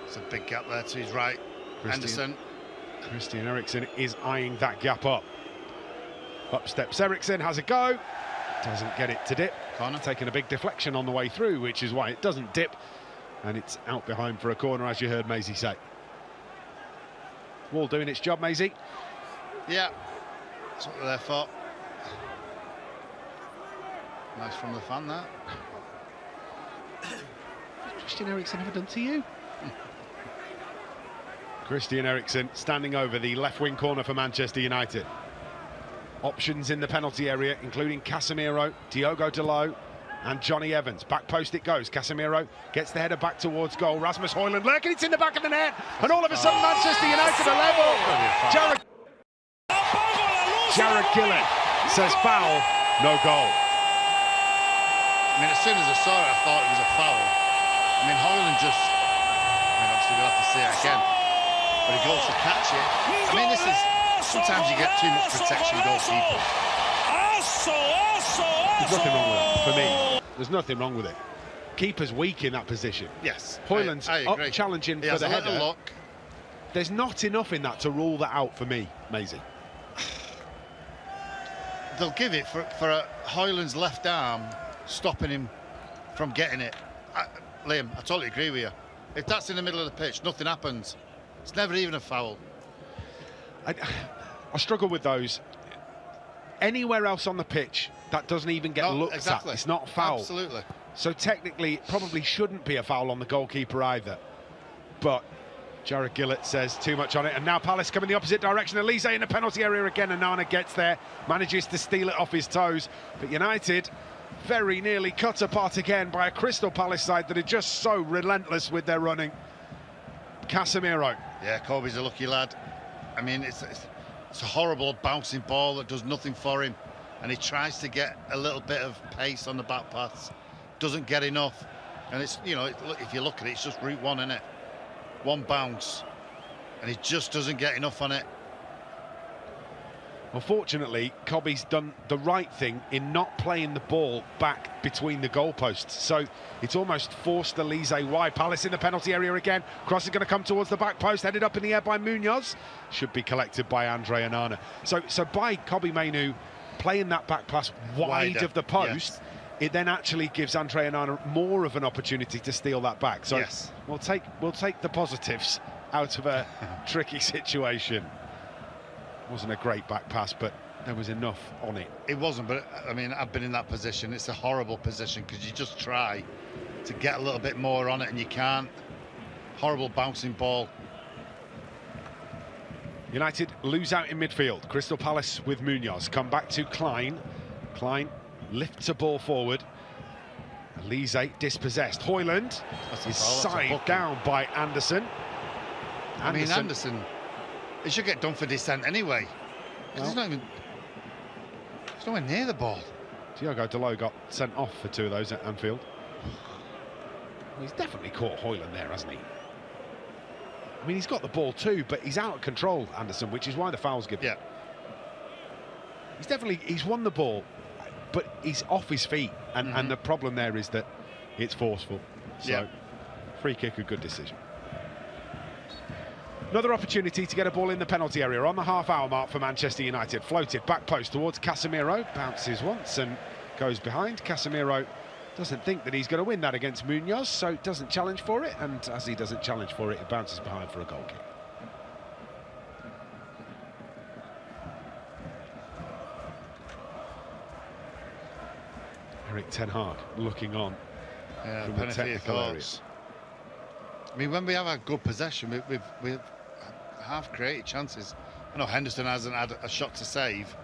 It's a big gap there to his right. Henderson. Christian Eriksen is eyeing that gap up. Up steps Eriksen, has a go. Doesn't get it to dip. Corner. Taking a big deflection on the way through, which is why it doesn't dip. And it's out behind for a corner, as you heard Maisie say. Wall doing its job, Maisie. Yeah, that's what they're there for. Nice from the fan, that. What's Christian Eriksen ever done to you? Christian Eriksen standing over the left wing corner for Manchester United. Options in the penalty area, including Casemiro, Diogo Dalot and Johnny Evans. Back post it goes. Casemiro gets the header back towards goal. Rasmus Højlund lurking, it's in the back of the net, and all of a sudden Manchester United are level. Jared Gillett says foul, no goal. I mean, as soon as I saw it, I thought it was a foul. I mean, Højlund just... I mean, obviously we'll have to see it again. But he goes to catch it. I mean, this is... Sometimes you get too much protection, goalkeeper. There's nothing wrong with it, for me. There's nothing wrong with it. Keeper's weak in that position. Yes. Højlund's up challenging for the header. Look. There's not enough in that to rule that out for me, Maisie. They'll give it for Højlund's left arm stopping him from getting it. Liam, I totally agree with you. If that's in the middle of the pitch, nothing happens. It's never even a foul. I struggle with those. Anywhere else on the pitch, that doesn't even get looked at. It's not a foul. Absolutely. So technically, it probably shouldn't be a foul on the goalkeeper either. But Jared Gillett says too much on it. And now Palace come in the opposite direction. Elise in the penalty area again, and Nana gets there, manages to steal it off his toes. But United very nearly cut apart again by a Crystal Palace side that are just so relentless with their running. Casemiro. Yeah, Kobe's a lucky lad. I mean, it's a horrible bouncing ball that does nothing for him, and he tries to get a little bit of pace on the back pass, doesn't get enough, and it's, you know, look, if you look at it, it's just route one, isn't it? One bounce, and he just doesn't get enough on it. Unfortunately, Cobby's done the right thing in not playing the ball back between the goalposts. So it's almost forced Elise wide. Palace in the penalty area again. Cross is going to come towards the back post, headed up in the air by Munoz. Should be collected by Andre Onana. So by Cobby Mainoo playing that back pass wide of the post, it then actually gives Andre Onana more of an opportunity to steal that back. So we'll take the positives out of a tricky situation. Wasn't a great back pass, but there was enough on it. It wasn't, but I mean, I've been in that position. It's a horrible position because you just try to get a little bit more on it and you can't. Horrible bouncing ball. United lose out in midfield. Crystal Palace with Munoz. Come back to Klein. Klein lifts a ball forward. Elise dispossessed. Hoyland is side down by Anderson. I mean, Anderson, he should get done for dissent anyway. He's nowhere near the ball. Diogo Dalot got sent off for 2 of those at Anfield. He's definitely caught Hoyland there, hasn't he? I mean, he's got the ball too, but he's out of control, Anderson, which is why the foul's given. Yeah. He's won the ball, but he's off his feet, and the problem there is that it's forceful. So, free kick, a good decision. Another opportunity to get a ball in the penalty area on the half-hour mark for Manchester United. Floated back post towards Casemiro, bounces once and goes behind. Casemiro doesn't think that he's going to win that against Munoz, so doesn't challenge for it, and as he doesn't challenge for it, it bounces behind for a goal kick. Erik ten Hag looking on from the technical area. I mean, when we have a good possession, we've half created chances. I know Henderson hasn't had a shot to save,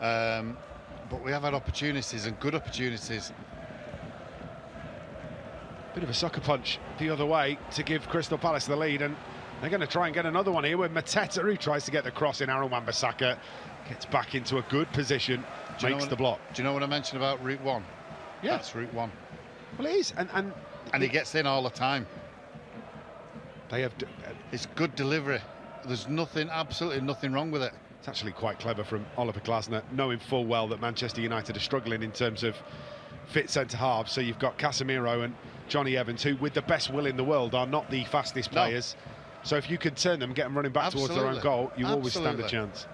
but we have had opportunities and good opportunities. Bit of a sucker punch the other way to give Crystal Palace the lead, and they're going to try and get another one here with Mateta, who tries to get the cross in. Aaron Wan-Bissaka gets back into a good position, makes the block. Do you know what I mentioned about route 1? Yeah, that's route 1. Well, it is, and he gets in all the time. They have. It's good delivery. There's nothing, absolutely nothing wrong with it. It's actually quite clever from Oliver Glasner, knowing full well that Manchester United are struggling in terms of fit centre-halves. So you've got Casemiro and Johnny Evans, who, with the best will in the world, are not the fastest players. So if you can turn them, get them running back towards their own goal, you always stand a chance.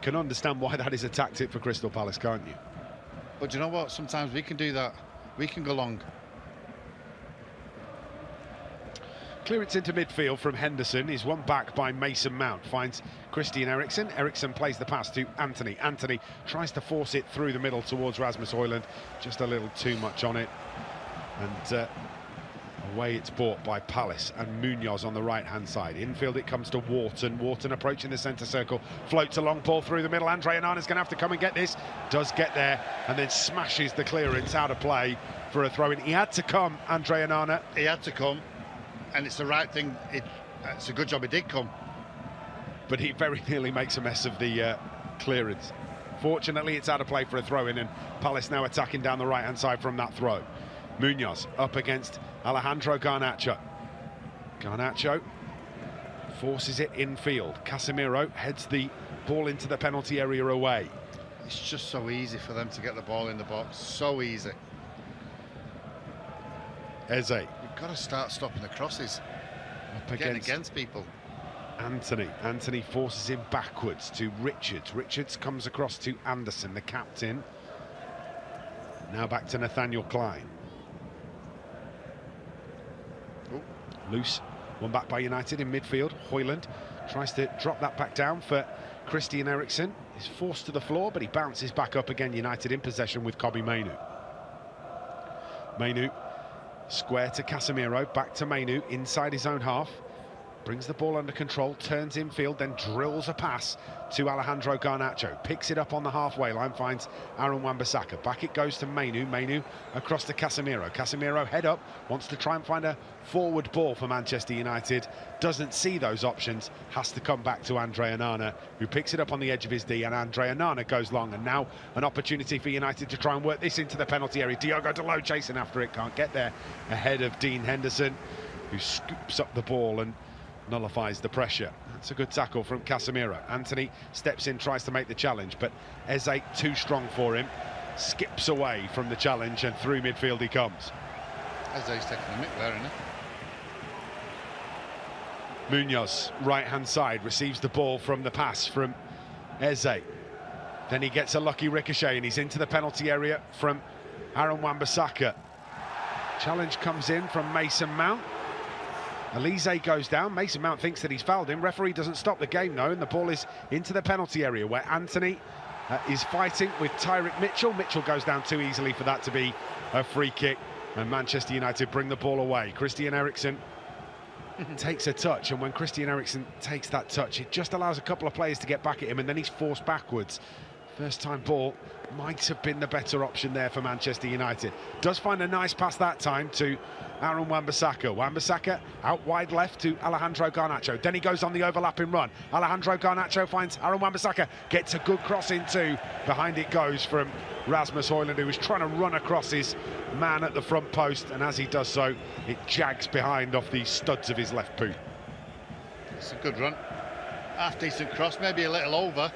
Can understand why that is a tactic for Crystal Palace, can't you? But you know what? Sometimes we can do that. We can go long. Clearance into midfield from Henderson is won back by Mason Mount. Finds Christian Eriksen. Eriksen plays the pass to Anthony. Anthony tries to force it through the middle towards Rasmus Højlund. Just a little too much on it. And away it's brought by Palace and Munoz on the right-hand side. Infield it comes to Wharton. Wharton approaching the centre circle. Floats a long ball through the middle. Andre Onana's going to have to come and get this. Does get there and then smashes the clearance out of play for a throw-in. He had to come, Andre Onana. He had to come. And it's the right thing. It's a good job he did come. But he very nearly makes a mess of the clearance. Fortunately, it's out of play for a throw-in, and Palace now attacking down the right-hand side from that throw. Munoz up against Alejandro Garnacho. Garnacho forces it infield. Casemiro heads the ball into the penalty area away. It's just so easy for them to get the ball in the box. So easy. Eze. You've got to start stopping the crosses. Up against people. Anthony forces him backwards to Richards. Richards comes across to Anderson, the captain. Now back to Nathaniel Klein. Ooh. Loose. One back by United in midfield. Højlund tries to drop that back down for Christian Eriksen. He's forced to the floor, but he bounces back up again. United in possession with Cobby Mainoo. Mainoo square to Casemiro, back to Mainoo, inside his own half. Brings the ball under control, turns infield, then drills a pass to Alejandro Garnacho. Picks it up on the halfway line, finds Aaron Wan-Bissaka. Back it goes to Mainoo. Mainoo across to Casemiro. Casemiro head up, wants to try and find a forward ball for Manchester United. Doesn't see those options, has to come back to Andre Onana, who picks it up on the edge of his D, and Andre Onana goes long. And now an opportunity for United to try and work this into the penalty area. Diogo Dalot chasing after it, can't get there ahead of Dean Henderson, who scoops up the ball and nullifies the pressure. That's a good tackle from Casemiro. Anthony steps in, tries to make the challenge, but Eze too strong for him. Skips away from the challenge, and through midfield he comes. Eze's taking a mick there, isn't he? Munoz, right-hand side, receives the ball from the pass from Eze. Then he gets a lucky ricochet and he's into the penalty area from Aaron Wan-Bissaka. Challenge comes in from Mason Mount. Elise goes down. Mason Mount thinks that he's fouled him. Referee doesn't stop the game, though, and the ball is into the penalty area where Anthony is fighting with Tyrick Mitchell. Mitchell goes down too easily for that to be a free kick, and Manchester United bring the ball away. Christian Eriksen takes a touch, and when Christian Eriksen takes that touch, it just allows a couple of players to get back at him, and then he's forced backwards. First time ball might have been the better option there for Manchester United. Does find a nice pass that time to Aaron Wan-Bissaka. Wan-Bissaka out wide left to Alejandro Garnacho. Then he goes on the overlapping run. Alejandro Garnacho finds Aaron Wan-Bissaka, gets a good cross in too. Behind it goes from Rasmus Højlund, who was trying to run across his man at the front post, and as he does so, it jags behind off the studs of his left boot. It's a good run. Half decent cross, maybe a little over.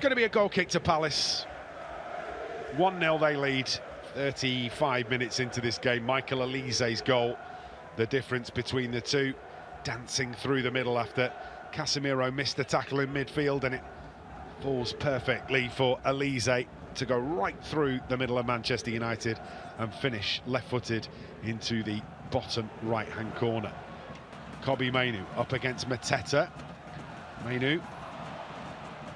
Going to be a goal kick to Palace. 1-0 they lead 35 minutes into this game. Michael Elise's goal, the difference between the two, dancing through the middle after Casemiro missed the tackle in midfield, and it falls perfectly for Elise to go right through the middle of Manchester United and finish left-footed into the bottom right-hand corner. Kobbie Mainoo up against Mateta. Mainoo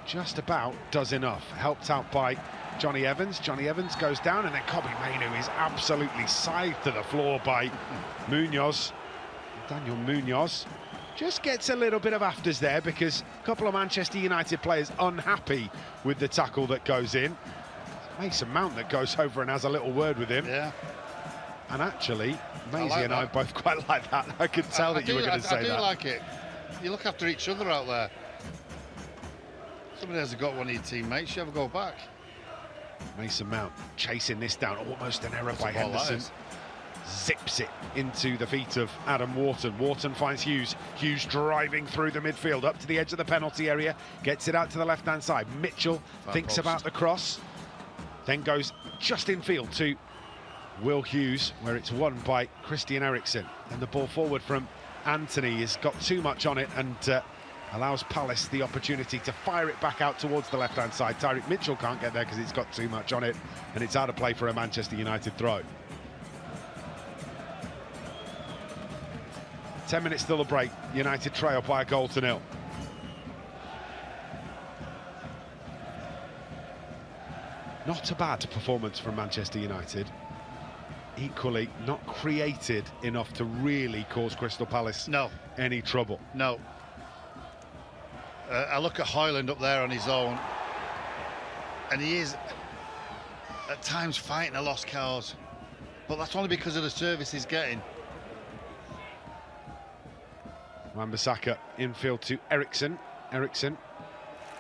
just about does enough, helped out by Johnny Evans. Johnny Evans goes down, and then Kobbie Mainoo is absolutely scythed to the floor by Munoz. Daniel Munoz just gets a little bit of afters there because a couple of Manchester United players unhappy with the tackle that goes in. Mason Mount that goes over and has a little word with him. Yeah. And actually, Maisie and I both quite like that. I could tell that you were going to say that. I do like it. You look after each other out there. Somebody hasn't got one of your teammates, you have a go back. Mason Mount chasing this down, almost an error by Henderson. Zips it into the feet of Adam Wharton. Wharton finds Hughes. Hughes driving through the midfield, up to the edge of the penalty area, gets it out to the left-hand side. Mitchell thinks about the cross, then goes just infield to Will Hughes, where it's won by Christian Eriksen. And the ball forward from Anthony has got too much on it, and allows Palace the opportunity to fire it back out towards the left-hand side. Tyrick Mitchell can't get there because it's got too much on it, and it's out of play for a Manchester United throw. 10 minutes till the break. United trail by a goal to nil. Not a bad performance from Manchester United. Equally not created enough to really cause Crystal Palace any trouble. No. I look at Højlund up there on his own, and he is at times fighting a lost cause, but that's only because of the service he's getting. Wan-Bissaka infield to Eriksen. Eriksen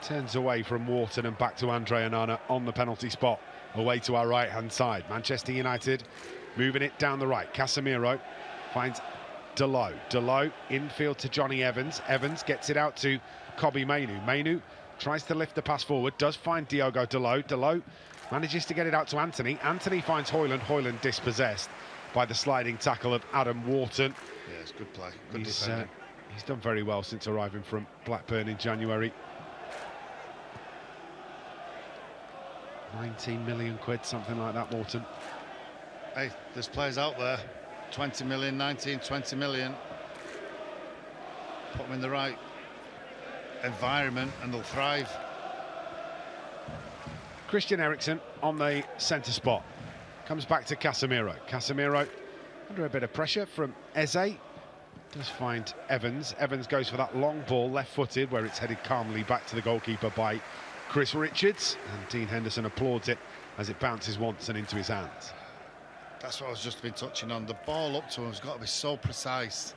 turns away from Wharton and back to Andre Onana on the penalty spot, away to our right-hand side. Manchester United moving it down the right. Casemiro finds Dalot. Dalot infield to Johnny Evans. Evans gets it out to Kobbie Mainoo. Mainoo tries to lift the pass forward, does find Diogo Dalot. Dalot manages to get it out to Anthony. Anthony finds Højlund. Højlund dispossessed by the sliding tackle of Adam Wharton. Yeah, it's good play. Good defending. He's done very well since arriving from Blackburn in January. 19 million quid, something like that, Wharton. Hey, there's players out there, 20 million, 19, 20 million. Put them in the right environment and they'll thrive. Christian Eriksen on the centre spot. Comes back to Casemiro. Casemiro under a bit of pressure from Eze. Does find Evans. Evans goes for that long ball, left-footed, where it's headed calmly back to the goalkeeper by Chris Richards. And Dean Henderson applauds it as it bounces once and into his hands. That's what I was just been touching on. The ball up to him has got to be so precise.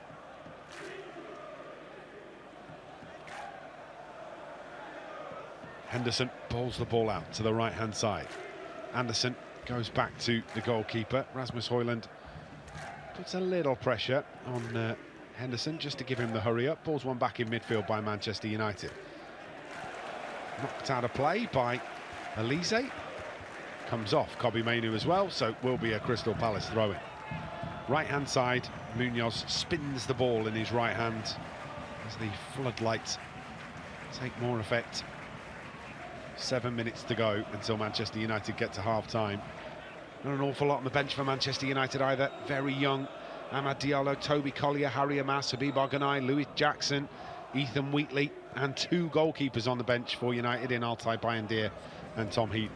Henderson balls the ball out to the right-hand side. Anderson goes back to the goalkeeper. Rasmus Højlund puts a little pressure on Henderson just to give him the hurry up. Ball's won back in midfield by Manchester United. Knocked out of play by Elise. Comes off Kobbie Mainoo as well, so it will be a Crystal Palace throw-in. Right-hand side, Munoz spins the ball in his right hand as the floodlights take more effect. 7 minutes to go until Manchester United get to half-time. Not an awful lot on the bench for Manchester United either. Very young. Amad Diallo, Toby Collier, Harry Amas, Habib Arganay, Louis Jackson, Ethan Wheatley, and 2 goalkeepers on the bench for United in Altay Bayindir and Tom Heaton.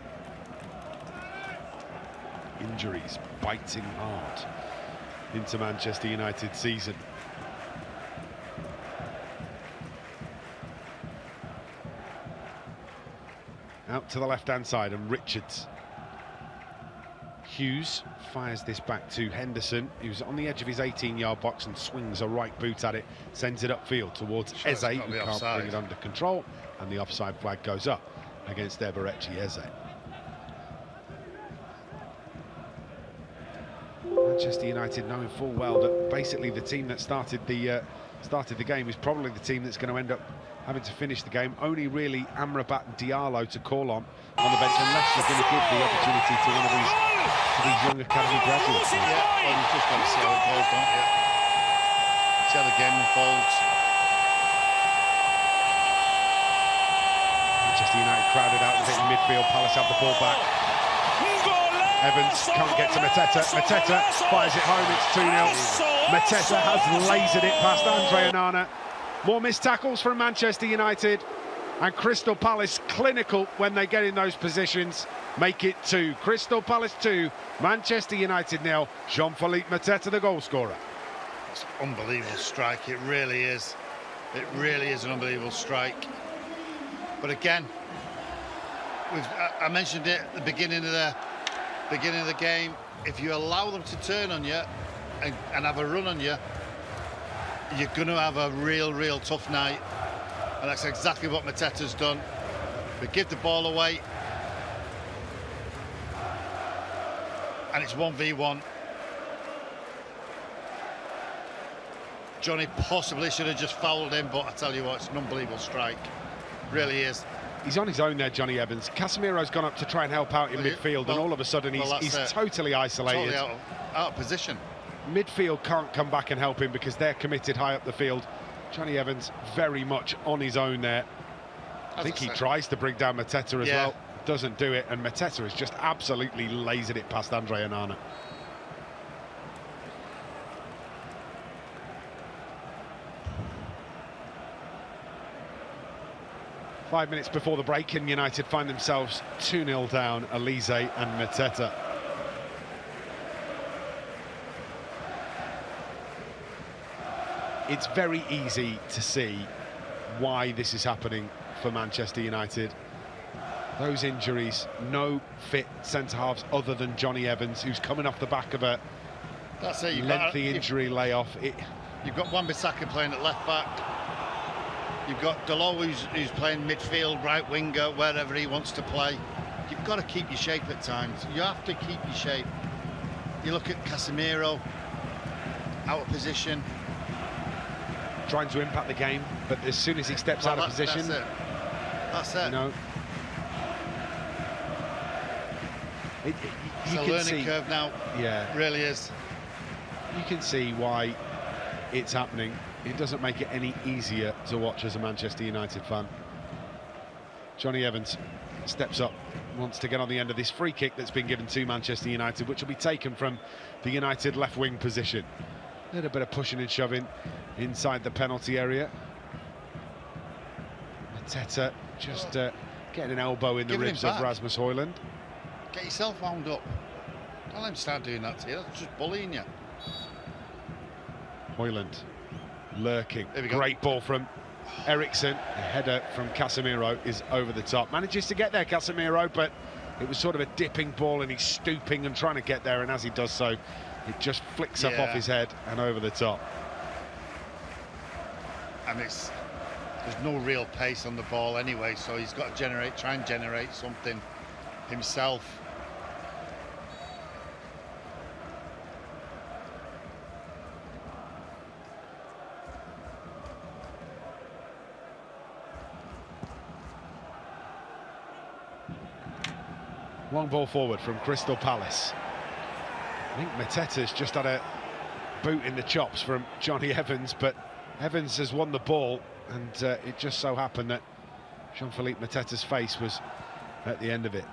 Injuries biting hard into Manchester United's season. Out to the left-hand side, and Richards. Hughes fires this back to Henderson, who's on the edge of his 18-yard box and swings a right boot at it, sends it upfield towards Eze, who can't bring it under control, and the offside flag goes up against Eberechi Eze. Manchester United knowing full well that basically the team that started the game is probably the team that's going to end up having to finish the game. Only really Amrabat and Diallo to call on the bench, unless you're going to give the opportunity to one of these young academy graduates. Yeah, well, you've just got to see how it goes, don't you? See how the game unfolds. Manchester United crowded out a bit in midfield. Palace have the ball back. Evans can't get to Mateta. Mateta fires it home. It's 2-0. Mateta has lasered it past Andre Onana. More missed tackles from Manchester United, and Crystal Palace clinical when they get in those positions. Make it 2. Crystal Palace 2, Manchester United 0. Jean-Philippe Mateta, the goal scorer. It's an unbelievable strike. It really is. It really is an unbelievable strike. But again, I mentioned it at the beginning of the game. If you allow them to turn on you and have a run on you, you're going to have a real tough night, and that's exactly what Mateta's done. We give the ball away, and it's 1v1. Johnny possibly should have just fouled him, but I tell you what, it's an unbelievable strike. Really is. He's on his own there, Johnny Evans. Casemiro's gone up to try and help out in midfield, and all of a sudden he's totally isolated. Totally out of position. Midfield can't come back and help him because they're committed high up the field. Johnny Evans very much on his own there. I think he tries to bring down Mateta as well. Doesn't do it, and Mateta has just absolutely lasered it past Andre Onana. Five minutes before the break, and United find themselves 2-0 down. Elise and Mateta. It's very easy to see why this is happening for Manchester United. Those injuries, no fit centre-halves other than Johnny Evans, who's coming off the back of a lengthy injury layoff. You've got Wan-Bissaka playing at left-back. You've got Dalot who's playing midfield, right winger, wherever he wants to play. You've got to keep your shape at times. You have to keep your shape. You look at Casemiro, out of position. Trying to impact the game, but as soon as he steps out of position... That's it. You know, it's a learning curve now. Yeah. It really is. You can see why it's happening. It doesn't make it any easier to watch as a Manchester United fan. Johnny Evans steps up, wants to get on the end of this free kick that's been given to Manchester United, which will be taken from the United left wing position. A little bit of pushing and shoving inside the penalty area. Mateta just getting an elbow in the ribs of Rasmus Højlund. Get yourself wound up. Don't let him start doing that to you. That's just bullying you. Højlund lurking. Great ball from Eriksen. A header from Casemiro is over the top. Manages to get there, Casemiro, but it was sort of a dipping ball, and he's stooping and trying to get there, and as he does so, it just flicks up off his head and over the top. And there's no real pace on the ball anyway, so he's got to try and generate something himself. Long ball forward from Crystal Palace. I think Mateta's just had a boot in the chops from Johnny Evans, but Evans has won the ball, and it just so happened that Jean-Philippe Mateta's face was at the end of it.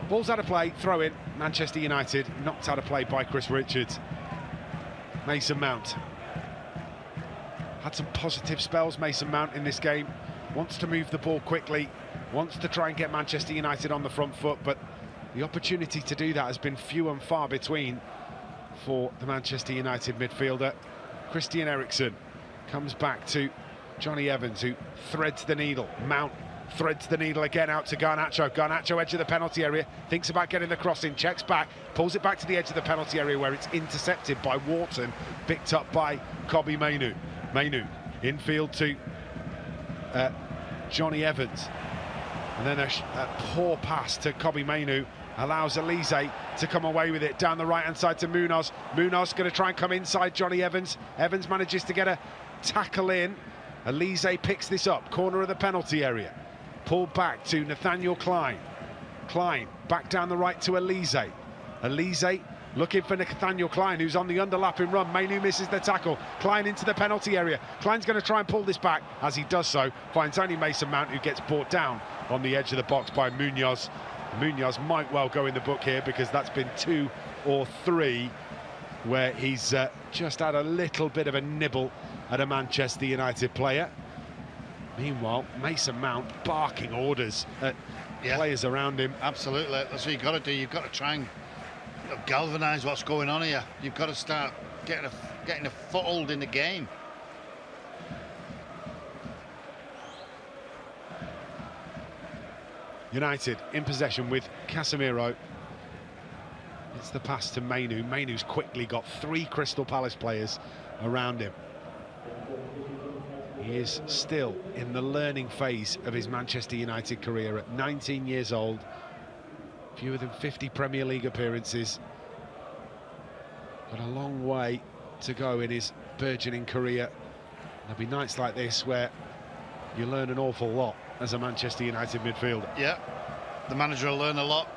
Ball's out of play, throw in, Manchester United, knocked out of play by Chris Richards. Mason Mount. Had some positive spells, Mason Mount, in this game. Wants to move the ball quickly, wants to try and get Manchester United on the front foot, but the opportunity to do that has been few and far between for the Manchester United midfielder. Christian Eriksen comes back to Johnny Evans, who threads the needle. Mount threads the needle again out to Garnacho. Garnacho, edge of the penalty area, thinks about getting the cross in, checks back, pulls it back to the edge of the penalty area where it's intercepted by Wharton, picked up by Kobbie Mainoo. Mainoo infield to Johnny Evans, and then a poor pass to Kobbie Mainoo allows Elise to come away with it down the right hand side to Munoz. Munoz going to try and come inside Johnny Evans. Evans manages to get a tackle in. Elise picks this up, corner of the penalty area, pulled back to Nathaniel Klein. Klein back down the right to Elise. Elise looking for Nathaniel Klein, who's on the underlapping run. Mainoo misses the tackle. Klein into the penalty area. Klein's going to try and pull this back. As he does so, finds only Mason Mount, who gets brought down on the edge of the box by Munoz. Munoz might well go in the book here, because that's been 2 or 3 where he's just had a little bit of a nibble at a Manchester United player. Meanwhile, Mason Mount barking orders at players around him. Absolutely, that's what you've got to do. You've got to try and galvanise what's going on here. You've got to start getting a foothold in the game. United in possession with Casemiro. It's the pass to Mainoo. Mainoo's quickly got 3 Crystal Palace players around him. He is still in the learning phase of his Manchester United career at 19 years old. Fewer than 50 Premier League appearances. Got a long way to go in his burgeoning career. There'll be nights like this where you learn an awful lot as a Manchester United midfielder. Yeah, the manager will learn a lot.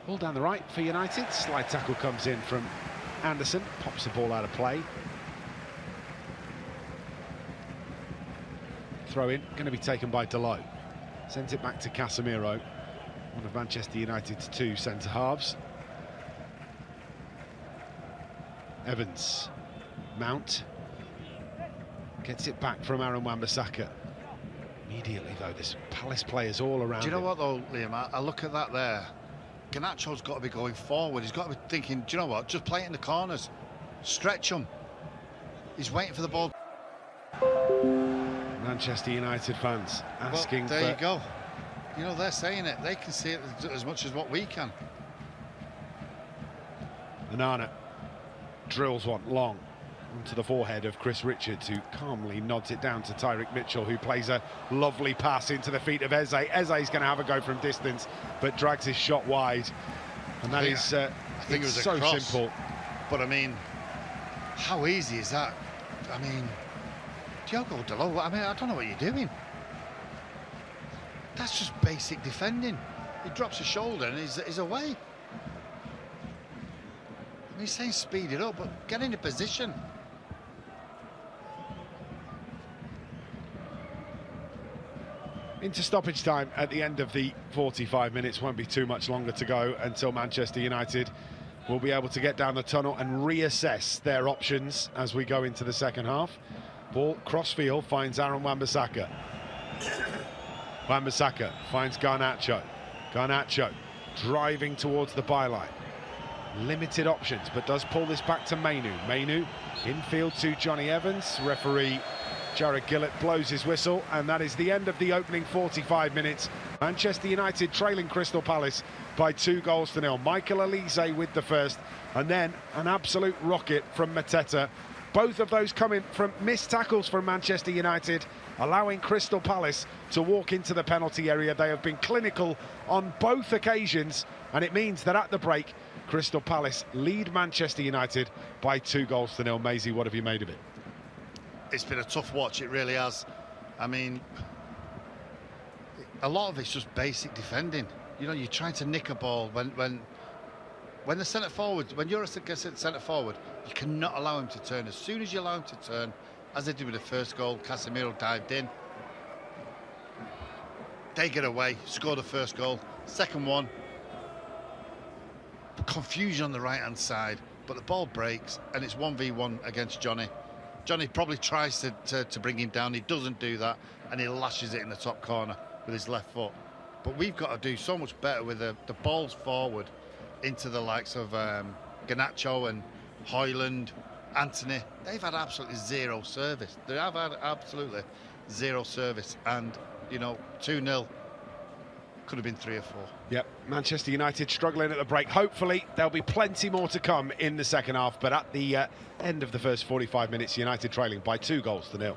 Ball down the right for United. Slide tackle comes in from Anderson, pops the ball out of play. Throw in, going to be taken by Delot. Sends it back to Casemiro, one of Manchester United's 2 centre-halves. Evans, Mount, gets it back from Aaron Wan-Bissaka. Immediately though, there's Palace players all around. Do you know him. what though, Liam? I look at that there. Garnacho's got to be going forward. He's got to be thinking, do you know what? Just play it in the corners. Stretch them. He's waiting for the ball. Manchester United fans asking there you go. You know, they're saying it. They can see it as much as what we can. Onana drills one long onto the forehead of Chris Richards, who calmly nods it down to Tyrick Mitchell, who plays a lovely pass into the feet of Eze. Eze's going to have a go from distance, but drags his shot wide. And that is I think it was so a cross, simple. But I mean, how easy is that? I mean, Diogo Dalot, I mean, I don't know what you're doing. That's just basic defending. He drops his shoulder and he's away. I mean, he's saying speed it up, but get into position. Into stoppage time at the end of the 45 minutes. Won't be too much longer to go until Manchester United will be able to get down the tunnel and reassess their options as we go into the second half. Ball crossfield finds Aaron Wan-Bissaka. Wan-Bissaka finds Garnacho. Garnacho driving towards the byline. Limited options, but does pull this back to Mainoo. Mainoo infield to Johnny Evans. Referee Jared Gillett blows his whistle, and that is the end of the opening 45 minutes. Manchester United trailing Crystal Palace by 2-0. Michael Elise with the first, and then an absolute rocket from Mateta. Both of those coming from missed tackles from Manchester United, allowing Crystal Palace to walk into the penalty area. They have been clinical on both occasions, and it means that at the break, Crystal Palace lead Manchester United by 2-0. Maisie, what have you made of it? It's been a tough watch, it really has. I mean, a lot of it's just basic defending. You know, you're trying to nick a ball when the centre forward, when you're a centre forward, you cannot allow him to turn. As soon as you allow him to turn, as they did with the first goal, Casemiro dived in. They get away, score the first goal. Second one, confusion on the right-hand side, but the ball breaks and it's 1v1 against Johnny. Johnny probably tries to bring him down. He doesn't do that, and he lashes it in the top corner with his left foot. But we've got to do so much better with the balls forward into the likes of Garnacho and Højlund, Anthony. They've had absolutely zero service. They have had absolutely zero service, and you know, 2-0 could have been 3 or 4. Yep, Manchester United struggling at the break. Hopefully there'll be plenty more to come in the second half, but at the end of the first 45 minutes, United trailing by 2-0.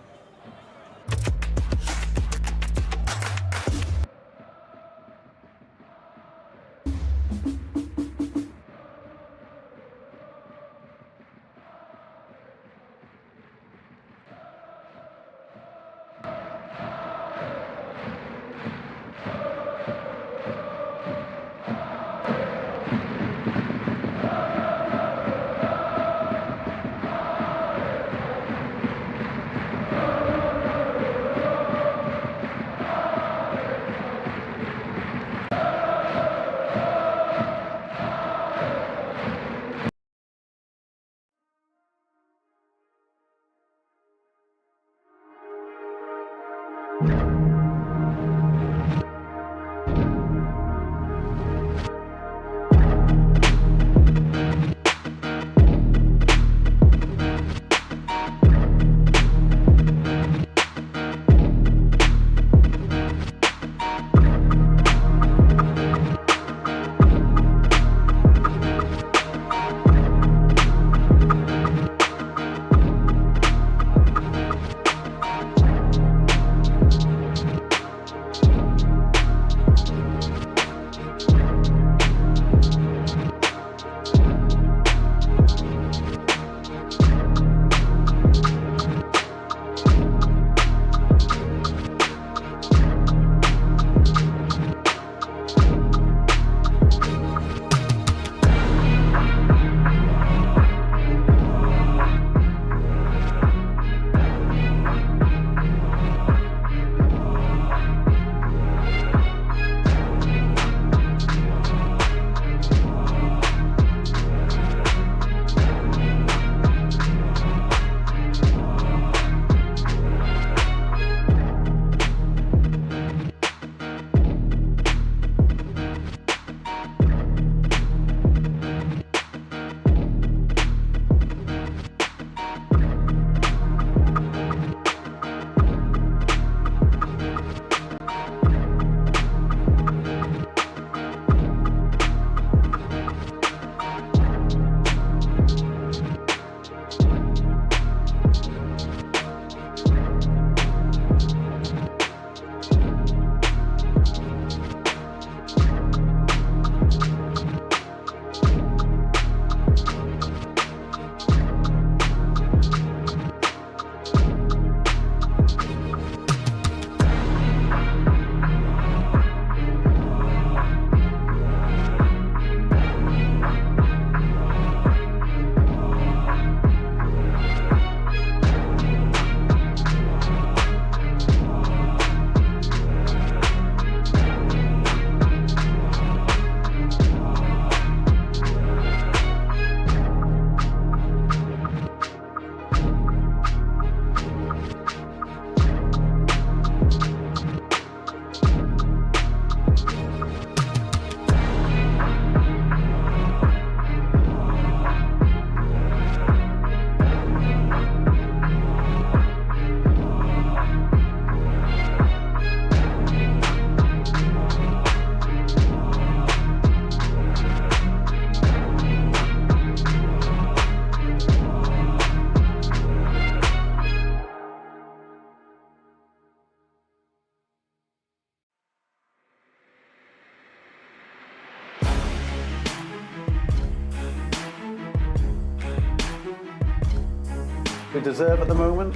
we deserve at the moment?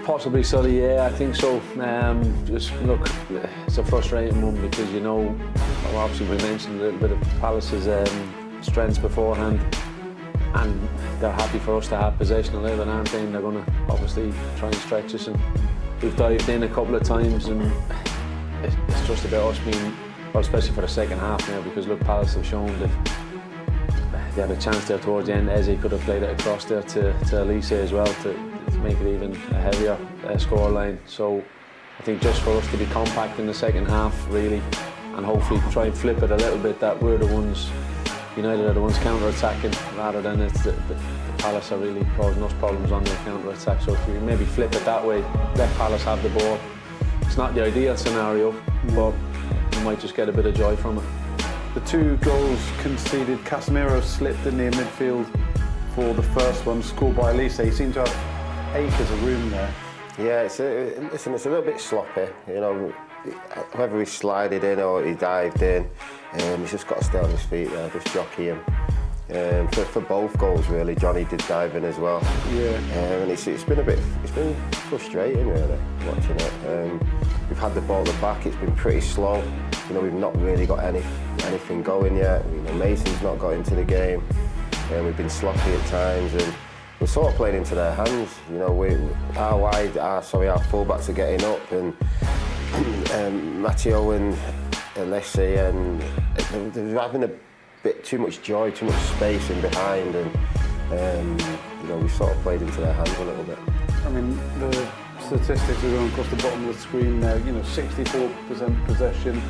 Possibly so, yeah, I think so. Just look, it's a frustrating one because obviously we mentioned a little bit of Palace's strengths beforehand, and they're happy for us to have possession 11, aren't they? And they're going to obviously try and stretch us, and we've dived in a couple of times, and it's just about us being, well, especially for the second half now, because look, Palace have shown that they had a chance there towards the end. Eze could have played it across there to Elise as well to make it even a heavier scoreline. So I think just for us to be compact in the second half, really, and hopefully try and flip it a little bit, that we're the ones, United are the ones counter-attacking, rather than it's the Palace are really causing us problems on their counter-attack. So if we maybe flip it that way, let Palace have the ball. It's not the ideal scenario, but we might just get a bit of joy from it. The 2 goals conceded, Casemiro slipped in near midfield for the first one, scored by Elise. He seemed to have acres of room there. Yeah, it's a little bit sloppy, whether he slided in or he dived in, he's just got to stay on his feet there, just jockey him. For both goals, really, Johnny did dive in as well. Yeah. And it's been frustrating, really, watching it. We've had the ball at the back, it's been pretty slow. We've not really got anything going yet. Mason's not got into the game. We've been sloppy at times, and we're sort of playing into their hands. Our fullbacks are getting up, and Matteo and Alessi, and they're having a bit too much joy, too much space in behind, and we sort of played into their hands a little bit. I mean, the statistics are going across the bottom of the screen there. 64% possession,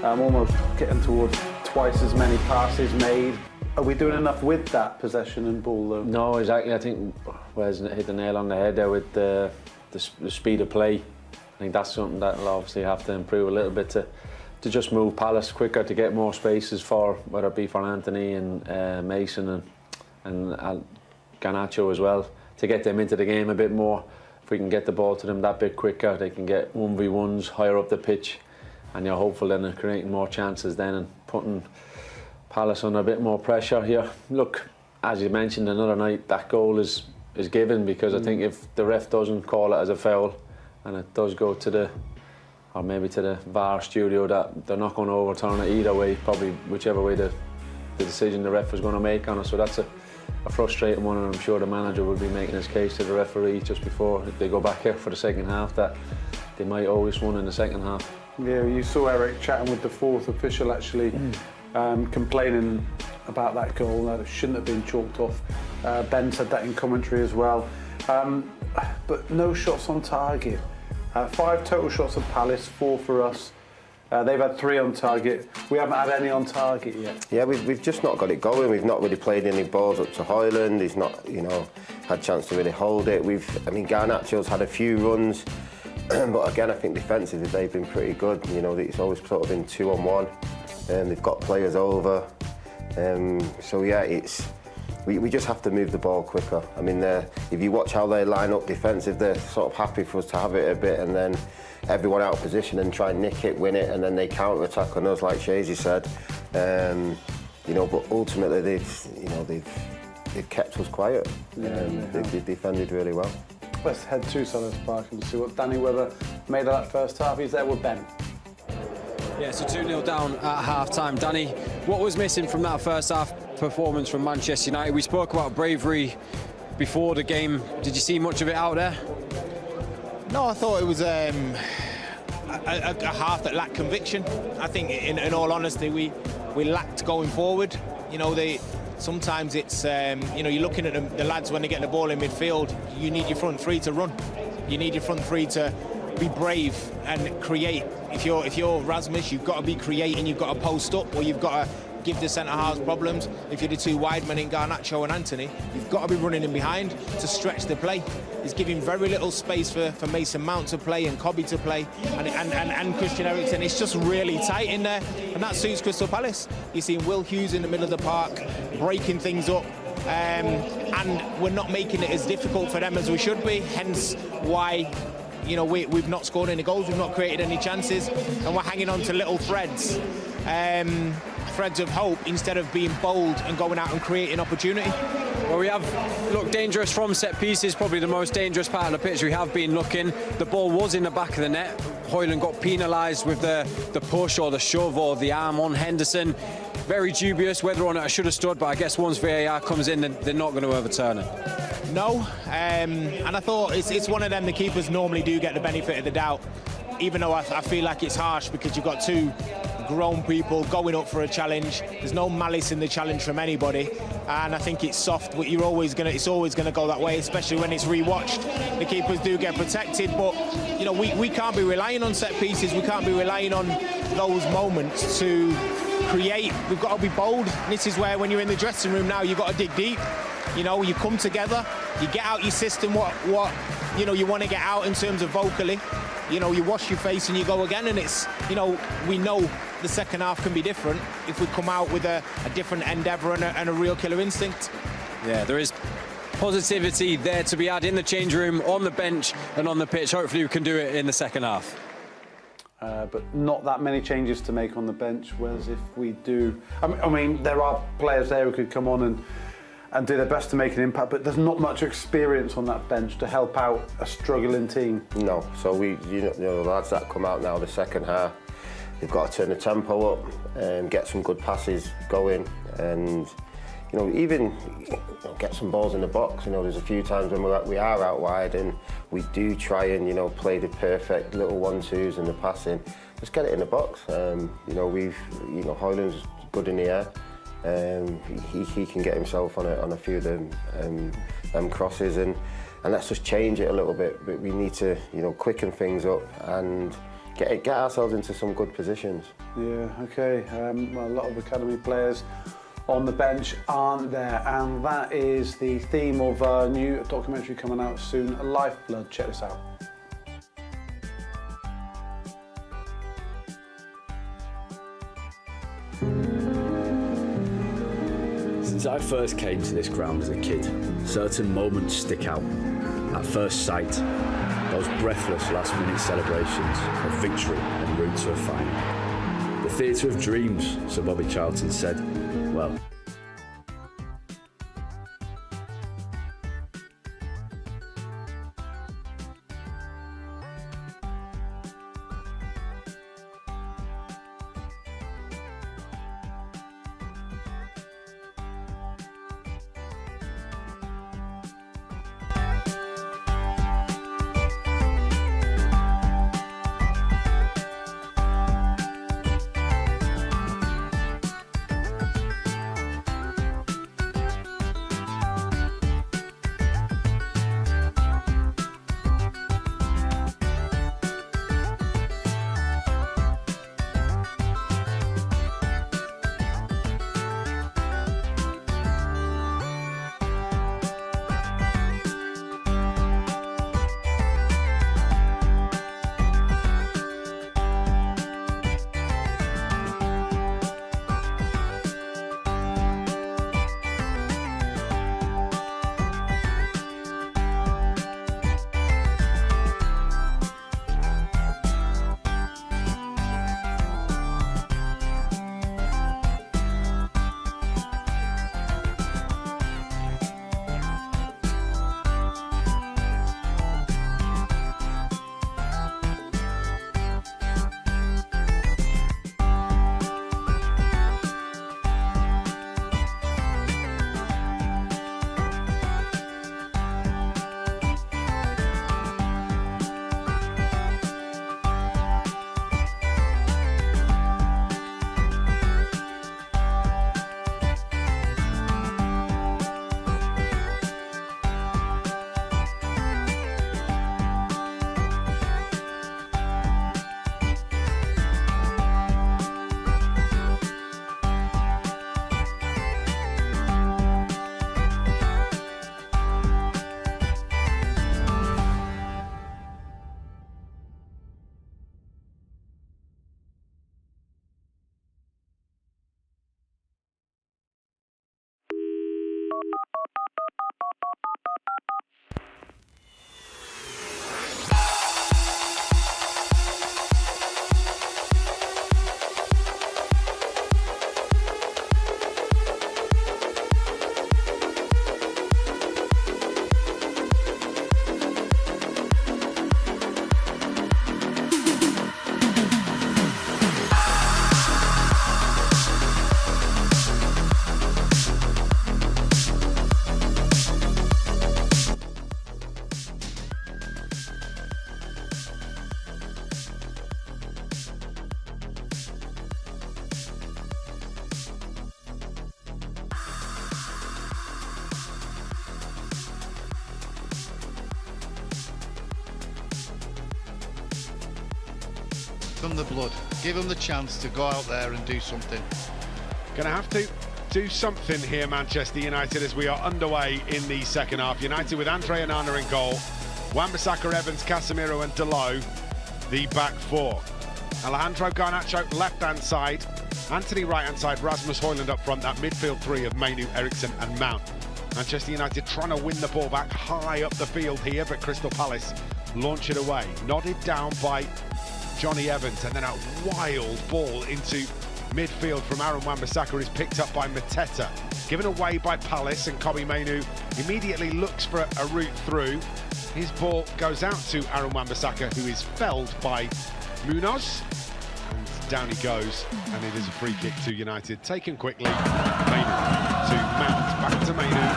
almost getting towards twice as many passes made. Are we doing enough with that possession and ball, though? No, exactly. I think Wes hit the nail on the head there with the speed of play. I think that's something that will obviously have to improve a little bit to just move Palace quicker, to get more spaces for, whether it be for Anthony and Mason and Garnacho as well, to get them into the game a bit more. If we can get the ball to them that bit quicker, they can get 1v1s higher up the pitch, and you're hopeful then of creating more chances then and putting Palace under a bit more pressure here. Look, as you mentioned another night, that goal is given, because I think if the ref doesn't call it as a foul and it does go to the VAR studio, that they're not going to overturn it either way, probably whichever way the decision the ref is going to make on it. So that's a frustrating one, and I'm sure the manager will be making his case to the referee just before they go back here for the second half, that they might owe us one in the second half. Yeah, you saw Eric chatting with the 4th official actually, complaining about that goal, that it shouldn't have been chalked off. Ben said that in commentary as well. But no shots on target. 5 total shots of Palace, 4 for us. They've had 3 on target. We haven't had any on target yet. Yeah, we've just not got it going. We've not really played any balls up to Højlund. He's not, had a chance to really hold it. Garnacho's had a few runs, but again, I think defensively they've been pretty good. It's always sort of been 2-on-1, and they've got players over. So yeah, we just have to move the ball quicker. I mean, if you watch how they line up defensive, they're sort of happy for us to have it a bit, and then everyone out of position and try and nick it, win it, and then they counter-attack on us, like Shazy said. But ultimately they've kept us quiet. They've defended really well. Let's head to Sellers Park and see what Danny Webber made of that first half. He's there with Ben. Yeah, so 2-0 down at half-time. Danny, what was missing from that first half performance from Manchester United? We spoke about bravery before the game. Did you see much of it out there? No, I thought it was a half that lacked conviction. I think, in all honesty, we lacked going forward. Sometimes it's, you're looking at the lads when they get the ball in midfield, you need your front 3 to run. You need your front 3 to be brave and create. If you're Rasmus, you've got to be creating, you've got to post up, or you've got to give the centre-halves problems. If you're the 2 wide men in Garnacho and Anthony, you've got to be running in behind to stretch the play. He's giving very little space for Mason Mount to play and Cobby to play, and Christian Eriksen. It's just really tight in there, and that suits Crystal Palace. You're seeing Will Hughes in the middle of the park, breaking things up, and we're not making it as difficult for them as we should be, hence why we've not scored any goals, we've not created any chances, and we're hanging on to little threads. I threads of hope instead of being bold and going out and creating opportunity. Well, we have looked dangerous from set pieces, probably the most dangerous part of the pitch we have been looking. The ball was in the back of the net. Højlund got penalised with the push or the shove or the arm on Henderson. Very dubious whether or not I should have stood, but I guess once VAR comes in, they're not going to overturn it. No, and I thought it's one of them the keepers normally do get the benefit of the doubt, even though I feel like it's harsh because you've got two grown people going up for a challenge. There's no malice in the challenge from anybody, and I think it's soft, but it's always gonna go that way, especially when it's rewatched. The keepers do get protected, but you know we can't be relying on set pieces. We can't be relying on those moments to create. We've got to be bold. This is where, when you're in the dressing room now, you've got to dig deep. You know, you come together, you get out your system, what you know you want to get out in terms of vocally. You know, you wash your face and you go again, and it's, you know, we know the second half can be different if we come out with a different endeavour and a real killer instinct. Yeah, there is positivity there to be had in the change room, on the bench and on the pitch. Hopefully we can do it in the second half. But not that many changes to make on the bench, whereas if we do... I mean, there are players there who could come on and do their best to make an impact, but there's not much experience on that bench to help out a struggling team. No, so you know, the lads that come out now the second half, they've got to turn the tempo up and get some good passes going, and you know, even get some balls in the box. You know, there's a few times when we are out wide and we do try and, you know, play the perfect little 1-2s and the passing. Just get it in the box. You know, Højlund's good in the air. He can get himself on a few of them crosses, and let's just change it a little bit. But we need to, you know, quicken things up and get ourselves into some good positions. Yeah, okay. Well, a lot of academy players on the bench aren't there, and that is the theme of a new documentary coming out soon, Lifeblood. Check this out. Since I first came to this ground as a kid, certain moments stick out. At first sight, those breathless last-minute celebrations of victory en route to a final. The theatre of dreams, Sir Bobby Charlton said. Well, them the blood. Give them the chance to go out there and do something. Going to have to do something here, Manchester United, as we are underway in the second half. United with Andre Onana in goal, Wan-Bissaka, Evans, Casemiro and Dalot, the back four. Alejandro Garnacho left-hand side, Anthony right-hand side, Rasmus Højlund up front, that midfield three of Mainu, Eriksen and Mount. Manchester United trying to win the ball back high up the field here, but Crystal Palace launch it away. Nodded down by Johnny Evans, and then a wild ball into midfield from Aaron Wan-Bissaka is picked up by Mateta. Given away by Palace, and Kobbie Mainoo immediately looks for a route through. His ball goes out to Aaron Wan-Bissaka, who is felled by Munoz. And down he goes, and it is a free kick to United. Taken quickly, Mainoo to Mount, back to Mainoo.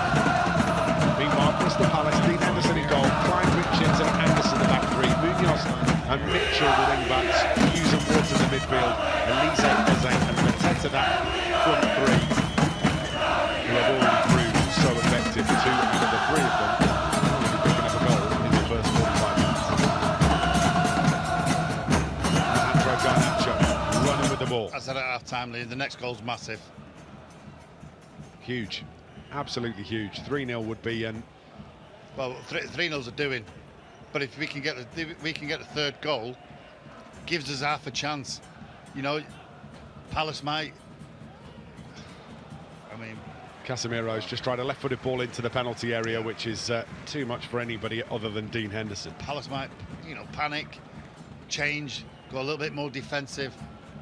Meanwhile, Crystal Palace, Dean Henderson in goal, Clyde Richards and Anderson the back three, Munoz and Mitchell the wing backs, Hughes and Waters the midfield, Elise, Eze and Mateta that front three, who have already proved so effective. 2 out of the 3 of them already picking up a goal in the first 45 minutes. Alejandro Garnacho running with the ball. I said at half-time, Lee, the next goal's massive. Huge, absolutely huge. 3-0 would be, and well, 3-0's a doing, but if we can get the third goal, gives us half a chance. You know, Palace might. I mean, Casemiro's just tried a left-footed ball into the penalty area, which is too much for anybody other than Dean Henderson. Palace might, you know, panic, change, go a little bit more defensive,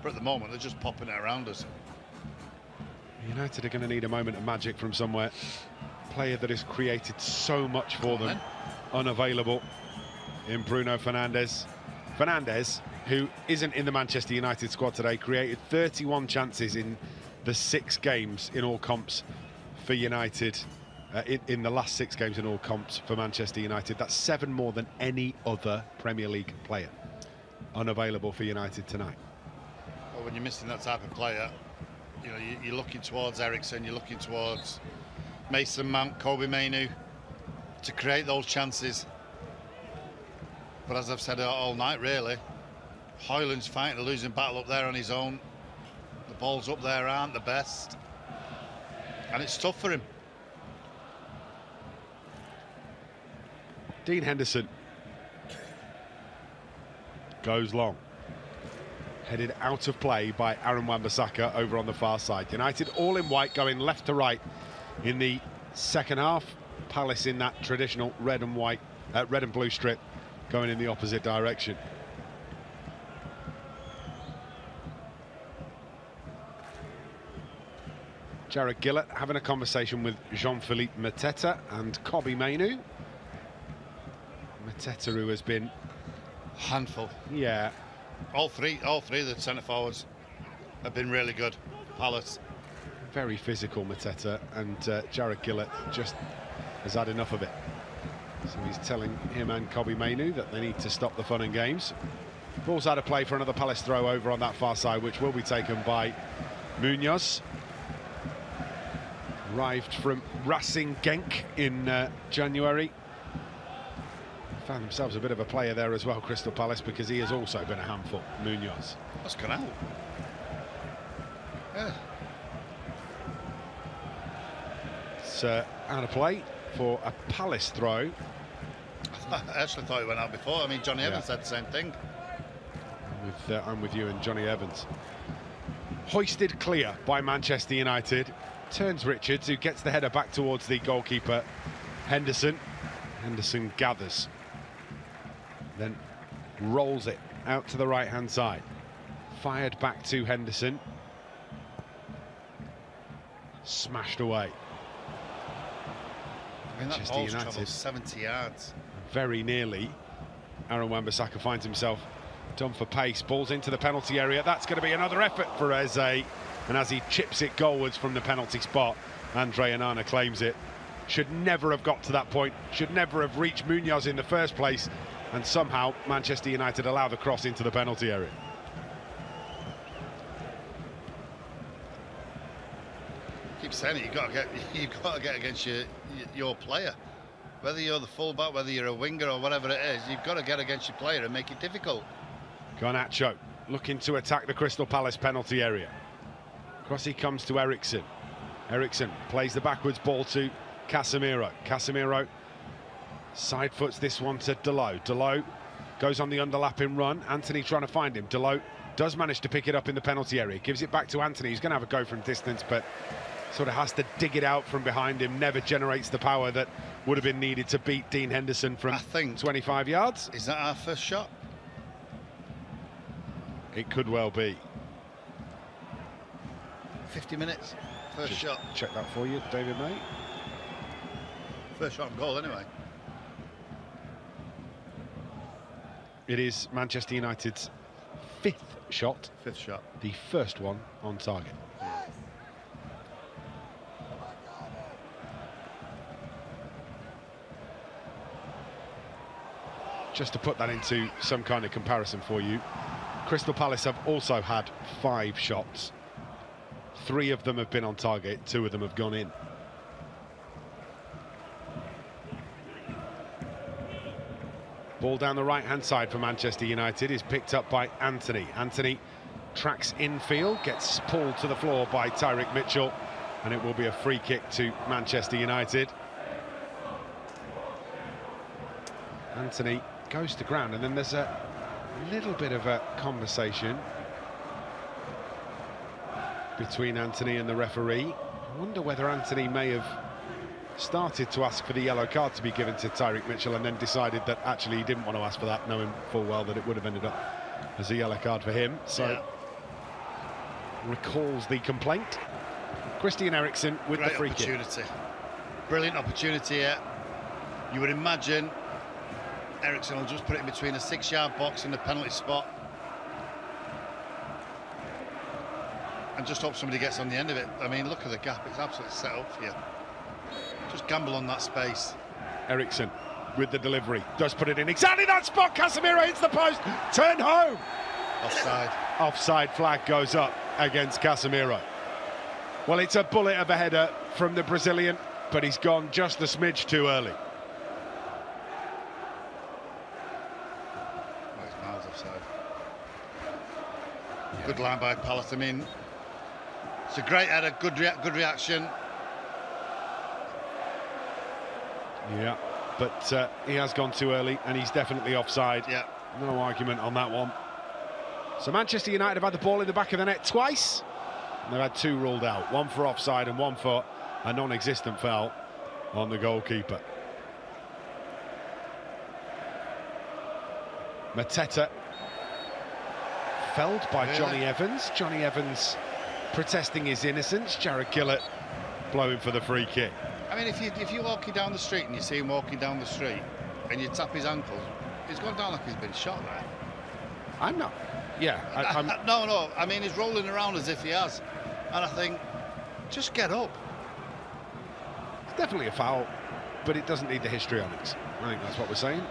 but at the moment they're just popping it around us. United are going to need a moment of magic from somewhere. Player that has created so much for them, unavailable in Bruno Fernandes. Fernandes, who isn't in the Manchester United squad today, created 31 chances in the 6 games in all comps for United, in the last 6 games in all comps for Manchester United. That's 7 more than any other Premier League player. Unavailable for United tonight. Well, when you're missing that type of player, you know, you're looking towards Eriksen, you're looking towards Mason Mount, Kobbie Mainoo to create those chances. But as I've said all night, really, Højlund's fighting a losing battle up there on his own. The balls up there aren't the best, and it's tough for him. Dean Henderson goes long. Headed out of play by Aaron Wan-Bissaka over on the far side. United all in white, going left to right in the second half. Palace in that traditional red and white, red and blue strip, going in the opposite direction. Jared Gillett having a conversation with Jean-Philippe Mateta and Kobbie Mainoo. Mateta, who has been handful. Yeah. All three of the centre forwards have been really good. Palace. Very physical, Mateta, and Jared Gillett just has had enough of it. So he's telling him and Kobbie Mainoo that they need to stop the fun and games. Ball's out of play for another Palace throw over on that far side, which will be taken by Munoz. Arrived from Racing Genk in January. Found themselves a bit of a player there as well, Crystal Palace, because he has also been a handful, Munoz. That's gone out. Yeah. It's out of play for a Palace throw. I actually thought it went out before. I mean, Johnny Evans said the same thing. I'm with you and Johnny Evans. Hoisted clear by Manchester United. Turns Richards, who gets the header back towards the goalkeeper, Henderson. Henderson gathers. Then rolls it out to the right-hand side. Fired back to Henderson. Smashed away. I mean, that ball's travelled 70 yards. Very nearly. Aaron Wan-Bissaka finds himself done for pace. Ball's into the penalty area. That's going to be another effort for Eze. And as he chips it goalwards from the penalty spot, Andre Onana claims it. Should never have got to that point. Should never have reached Munoz in the first place. And somehow Manchester United allow the cross into the penalty area. I keep saying it. You've got to get against your player. Whether you're the fullback, whether you're a winger or whatever it is, you've got to get against your player and make it difficult. Garnacho looking to attack the Crystal Palace penalty area. Across he comes to Eriksson. Eriksson plays the backwards ball to Casemiro. Casemiro side foots this one to Dalot. Dalot goes on the underlapping run. Anthony trying to find him. Dalot does manage to pick it up in the penalty area. Gives it back to Anthony. He's going to have a go from distance, but sort of has to dig it out from behind him. Never generates the power that would have been needed to beat Dean Henderson from 25 yards. Is that our first shot? It could well be. 50 minutes, first shot. Check that for you, David May. First shot on goal, anyway. It is Manchester United's 5th shot. 5th shot. The first one on target. Just to put that into some kind of comparison for you, Crystal Palace have also had 5 shots. 3 of them have been on target, 2 of them have gone in. Ball down the right-hand side for Manchester United is picked up by Anthony. Anthony tracks infield, gets pulled to the floor by Tyrick Mitchell, and it will be a free kick to Manchester United. Anthony goes to ground, and then there's a little bit of a conversation between Anthony and the referee. I wonder whether Anthony may have started to ask for the yellow card to be given to Tyrick Mitchell and then decided that actually he didn't want to ask for that, knowing full well that it would have ended up as a yellow card for him. So recalls the complaint. Christian Eriksen with Great the free opportunity. kick. Brilliant opportunity here. You would imagine Eriksen will just put it in between a 6-yard box in the penalty spot and just hope somebody gets on the end of it. I mean, look at the gap, it's absolutely set up for you. Just gamble on that space. Eriksen with the delivery, does put it in exactly that spot. Casemiro hits the post, turned home. Offside. Offside flag goes up against Casemiro. Well, it's a bullet of a header from the Brazilian, but he's gone just a smidge too early. Oh, he's miles offside. Good line by Palace. I mean, it's a great header, good reaction. Yeah, but he has gone too early, and he's definitely offside. Yeah. No argument on that one. So Manchester United have had the ball in the back of the net twice. And they've had 2 ruled out, 1 for offside and 1 for a non-existent foul on the goalkeeper. Mateta felled by Johnny Evans. Johnny Evans protesting his innocence. Jared Gillett blowing for the free kick. I mean, if you're walking down the street and you see him walking down the street and you tap his ankles, he's gone down like he's been shot there. I'm not. Yeah. I'm No. I mean, he's rolling around as if he has. And I think, just get up. It's definitely a foul, but it doesn't need the history on it. I think that's what we're saying.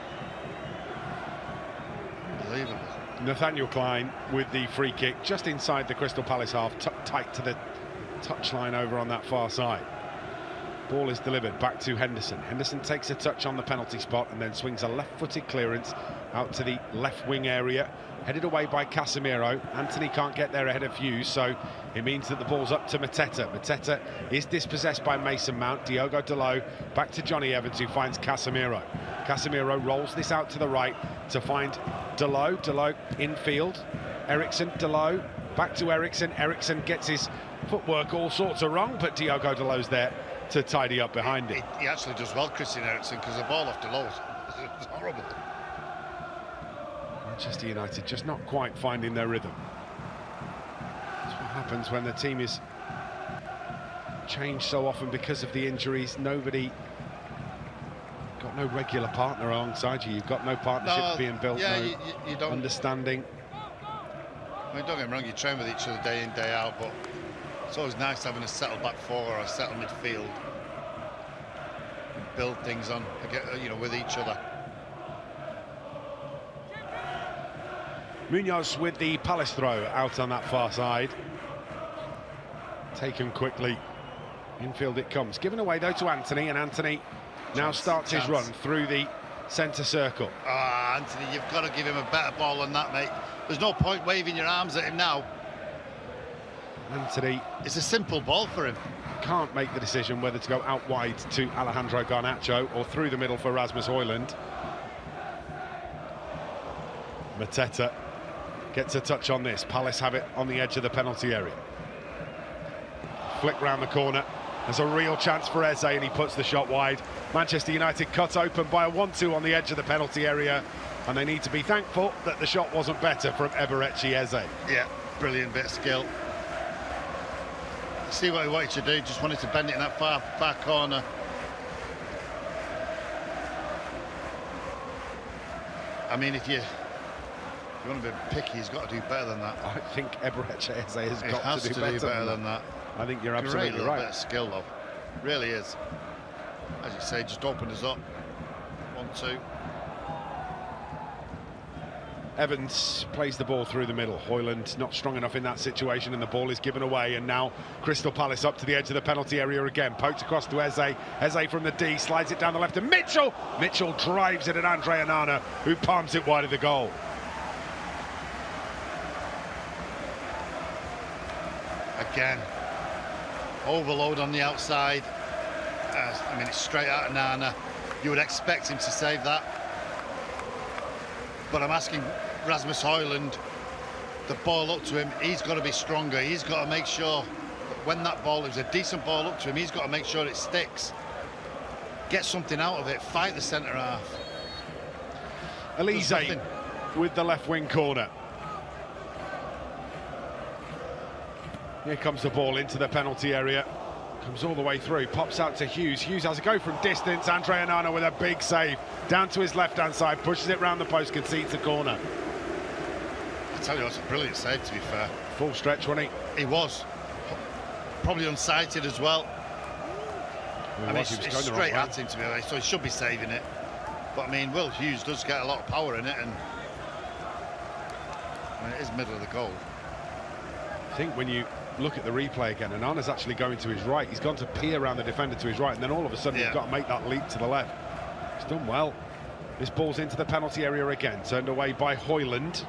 Unbelievable. Nathaniel Klein with the free kick just inside the Crystal Palace half, tucked tight to the touchline over on that far side. Ball is delivered back to Henderson. Henderson takes a touch on the penalty spot and then swings a left-footed clearance out to the left wing area, headed away by Casemiro. Anthony can't get there ahead of Hughes, so it means that the ball's up to Mateta. Mateta is dispossessed by Mason Mount. Diogo Dalot back to Johnny Evans, who finds Casemiro. Casemiro rolls this out to the right to find Dalot. Dalot infield. Eriksen, Dalot back to Eriksen. Eriksen gets his footwork all sorts of wrong, but Diogo Dalot's there to tidy up behind him. He actually does well, Christian Eriksen, because the ball off Dalot was horrible. Manchester United just not quite finding their rhythm. That's what happens when the team is changed so often because of the injuries. Nobody got no regular partner alongside you. You've got no partnership being built, yeah, no you don't understanding. I mean, don't get me wrong, you train with each other day in, day out, but it's always nice having a settled back four or a settled midfield. Build things on, you know, with each other. Munoz with the Palace throw out on that far side. Taken quickly. Infield it comes. Given away though to Anthony, and Anthony now starts his run through the centre circle. Ah, Anthony, you've got to give him a better ball than that, mate. There's no point waving your arms at him now. Anthony. It's a simple ball for him. Can't make the decision whether to go out wide to Alejandro Garnacho or through the middle for Rasmus Højlund. Mateta gets a touch on this. Palace have it on the edge of the penalty area. Flick round the corner. There's a real chance for Eze, and he puts the shot wide. Manchester United cut open by a 1-2 on the edge of the penalty area, and they need to be thankful that the shot wasn't better from Eberechi Eze. Yeah, brilliant bit of skill. See what he wanted to do, just wanted to bend it in that far corner. I mean, if you want to be picky, he's got to do better than that. I think Eberechi Eze has He got has to do better than that. I think you're absolutely Great right. bit of skill, though. Really is. As you say, just opened us up. 1-2. Evans plays the ball through the middle. Højlund not strong enough in that situation, and the ball is given away. And now Crystal Palace up to the edge of the penalty area again. Poked across to Eze. Eze from the D slides it down the left to Mitchell. Mitchell drives it at Andre Onana, who palms it wide of the goal. Again, overload on the outside. I mean, it's straight out of Nana. You would expect him to save that. But I'm asking Rasmus Højlund, the ball up to him, he's got to be stronger. He's got to make sure that when that ball is a decent ball up to him, he's got to make sure it sticks. Get something out of it, fight the centre half. Elise with the left wing corner. Here comes the ball into the penalty area. Comes all the way through, pops out to Hughes. Hughes has a go from distance. Andre Onana with a big save. Down to his left-hand side, pushes it round the post, concedes the corner. I tell you, it's a brilliant save, to be fair. Full stretch, wasn't he? He was. Probably unsighted as well. I mean, it's straight at him, to be honest, so he should be saving it. But, I mean, Will Hughes does get a lot of power in it, and I mean, it is middle of the goal. I think when you look at the replay again, and Onana's actually going to his right. He's gone to peer around the defender to his right, and then all of a sudden you've got to make that leap to the left. He's done well. This ball's into the penalty area again, turned away by Højlund.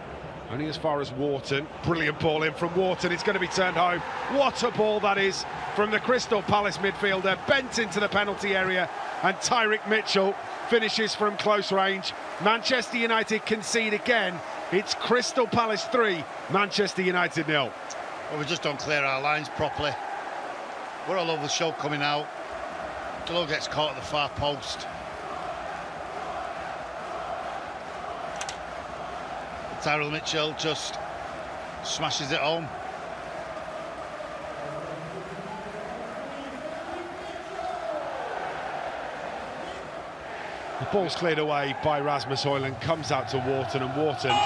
Only as far as Wharton. Brilliant ball in from Wharton. It's going to be turned home. What a ball that is from the Crystal Palace midfielder. Bent into the penalty area, and Tyrick Mitchell finishes from close range. Manchester United concede again. It's Crystal Palace 3, Manchester United 0. Well, we just don't clear our lines properly. We're all over the show coming out. Delo gets caught at the far post. Tyrell Mitchell just smashes it home. The ball's cleared away by Rasmus Højlund, comes out to Wharton, and Wharton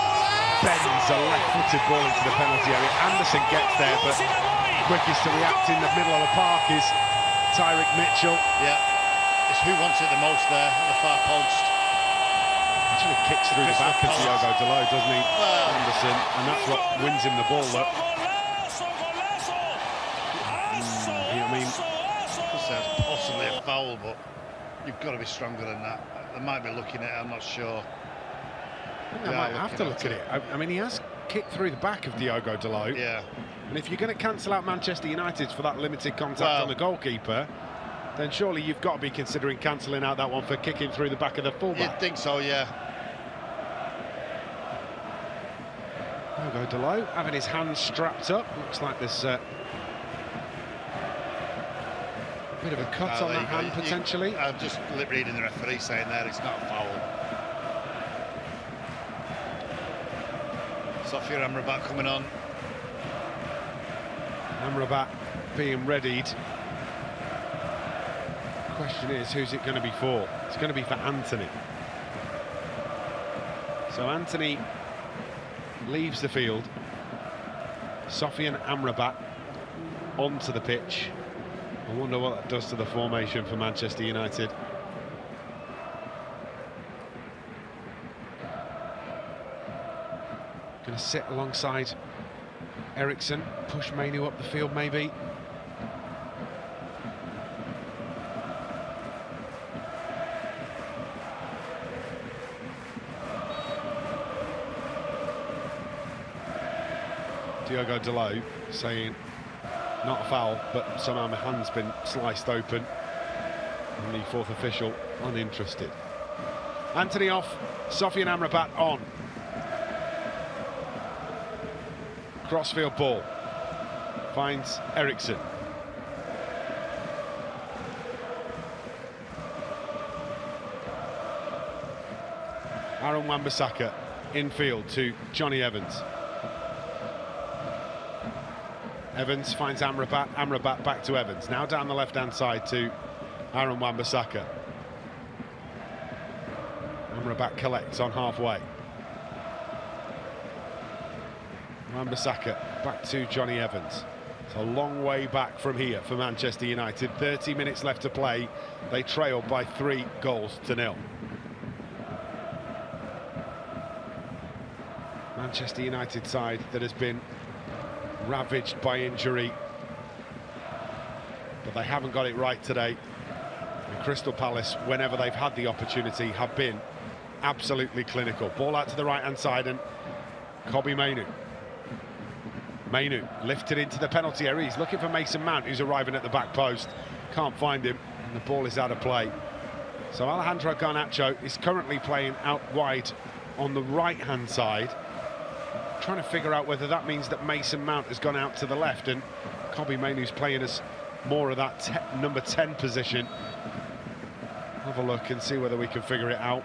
bends a left-footed ball into the penalty area. Anderson gets there, but quickest to react in the middle of the park is Tyrick Mitchell. Yeah, it's who wants it the most there at the far post. Actually kicks through the back of Diogo Delo, doesn't he, Anderson? And that's what wins him the ball, look. I mean, that's possibly a foul, but you've got to be stronger than that. They might be looking at it, I'm not sure. I might have to look at it. I mean, he has kicked through the back of Diogo Delo. Yeah. And if you're going to cancel out Manchester United for that limited contact on the goalkeeper, then surely you've got to be considering cancelling out that one for kicking through the back of the fullback. You'd think so, yeah. Diogo Delo having his hands strapped up. Looks like there's a bit of a cut on that hand, potentially. I'm just lip reading the referee saying there it's not a foul. Sofia Amrabat coming on. Amrabat being readied. The question is, who's it going to be for? It's going to be for Anthony. So Anthony leaves the field. Sofian Amrabat onto the pitch. I wonder what that does to the formation for Manchester United. Going to sit alongside Eriksson, push Mainu up the field maybe. Diogo Dalot saying not a foul, but somehow my hand's been sliced open. And the fourth official uninterested. Anthony off, Sofian Amrabat on. Crossfield ball. Finds Eriksson. Aaron Wan-Bissaka infield to Johnny Evans. Evans finds Amrabat, Amrabat back to Evans. Now down the left-hand side to Aaron Wan-Bissaka. Amrabat collects on halfway. Wan-Bissaka back to Johnny Evans. It's a long way back from here for Manchester United. 30 minutes left to play. They trail by 3-0. Manchester United side that has been ravaged by injury, but they haven't got it right today. And Crystal Palace, whenever they've had the opportunity, have been absolutely clinical. Ball out to the right-hand side, and Kobbie Mainoo. Mainoo lifted into the penalty area. He's looking for Mason Mount, who's arriving at the back post. Can't find him, and the ball is out of play. So Alejandro Garnacho is currently playing out wide on the right-hand side, trying to figure out whether that means that Mason Mount has gone out to the left, and Kobbie Mainoo's playing as more of that number 10 position. Have a look and see whether we can figure it out.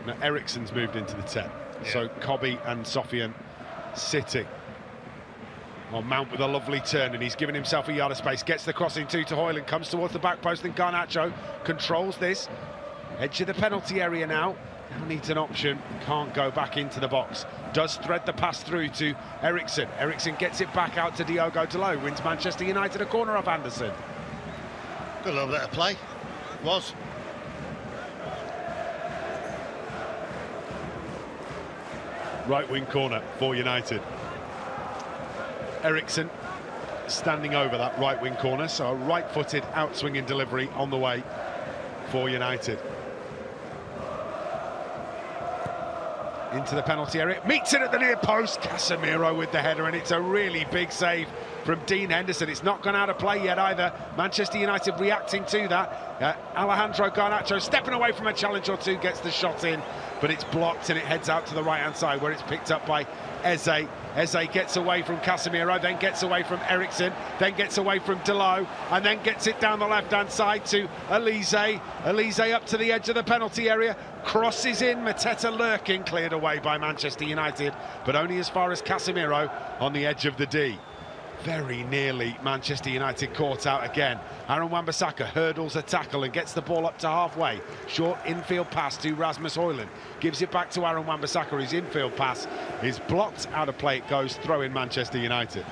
Now Eriksson's moved into the 10, so Kobbie and Sofian sitting. Well, Mount with a lovely turn, and he's given himself a yard of space, gets the crossing to Højlund, comes towards the back post, and Garnacho controls this. Edge of the penalty area now. Now needs an option, can't go back into the box. Does thread the pass through to Eriksson. Eriksson gets it back out to Diogo Dalot. Wins Manchester United a corner off Anderson. Got a little bit of play. Was. Right wing corner for United. Eriksson standing over that right wing corner, so a right-footed out-swinging delivery on the way for United. Into the penalty area, meets it at the near post. Casemiro with the header, and it's a really big save from Dean Henderson. It's not gone out of play yet either. Manchester United reacting to that. Alejandro Garnacho stepping away from a challenge or two, gets the shot in, but it's blocked and it heads out to the right-hand side where it's picked up by Eze. Eze gets away from Casemiro, then gets away from Eriksson, then gets away from Dalot, and then gets it down the left-hand side to Elise. Elise up to the edge of the penalty area, crosses in, Mateta lurking, cleared away by Manchester United, but only as far as Casemiro on the edge of the D. Very nearly Manchester United caught out again. Aaron Wan-Bissaka hurdles a tackle and gets the ball up to halfway. Short infield pass to Rasmus Højlund. Gives it back to Aaron Wan-Bissaka. His infield pass is blocked, out of play it goes, throw in Manchester United.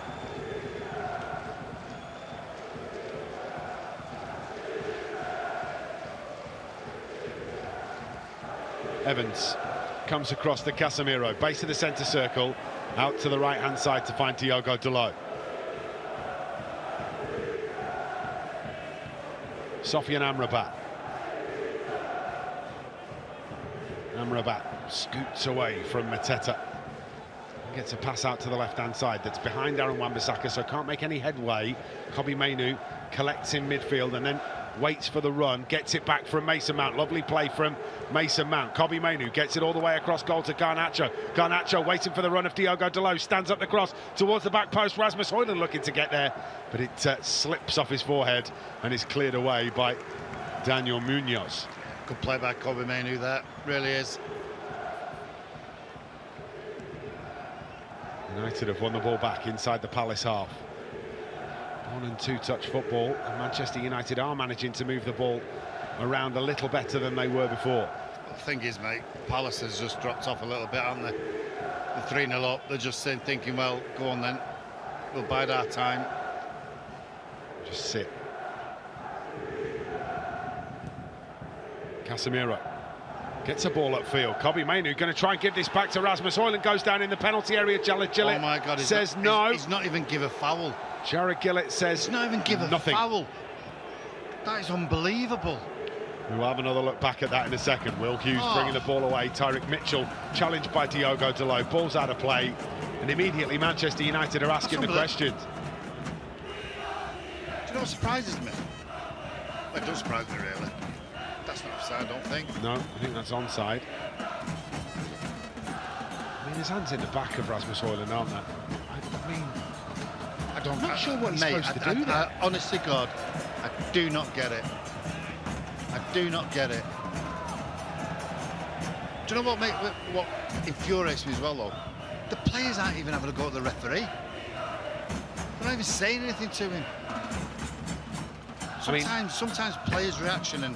Evans comes across to Casemiro, base of the centre circle, out to the right-hand side to find Diogo Dalot. Sofian Amrabat. Amrabat scoots away from Mateta. Gets a pass out to the left-hand side that's behind Aaron Wan-Bissaka, so can't make any headway. Kobbie Mainoo collects in midfield and then waits for the run, gets it back from Mason Mount. Lovely play from Mason Mount. Kobbie Mainoo gets it all the way across goal to Garnacho. Garnacho waiting for the run of Diogo Dalot, stands up the cross towards the back post. Rasmus Højlund looking to get there, but it slips off his forehead and is cleared away by Daniel Munoz. Good play by Kobbie Mainoo there, really is. United have won the ball back inside the Palace half. 1- and 2-touch football, and Manchester United are managing to move the ball around a little better than they were before. The thing is, mate, Palace has just dropped off a little bit, haven't they? They're 3-0 up, they're just thinking, well, go on then, we'll bide our time. Just sit. Casemiro gets a ball upfield. Kobbie Mainoo going to try and give this back to Rasmus Højlund, goes down in the penalty area. Jared Gillett, oh my God, says no. He's not even give a foul. Jared Gillett says he's not even give nothing. a foul. That is unbelievable. We'll have another look back at that in a second. Will Hughes bringing the ball away. Tyrick Mitchell challenged by Diogo Dalot. Ball's out of play. And immediately Manchester United are asking the questions. Do you know what surprises me? Well, it does surprise me, really. That's not offside, I don't think. No, I think that's onside. I mean, his hands in the back of Rasmus Højlund, aren't they? I'm not sure what he's supposed to do there. Honestly, God, I do not get it. I do not get it. Do you know what infuriates me as well, though? The players aren't even having a go at the referee. They're not even saying anything to him. Sometimes players' reaction and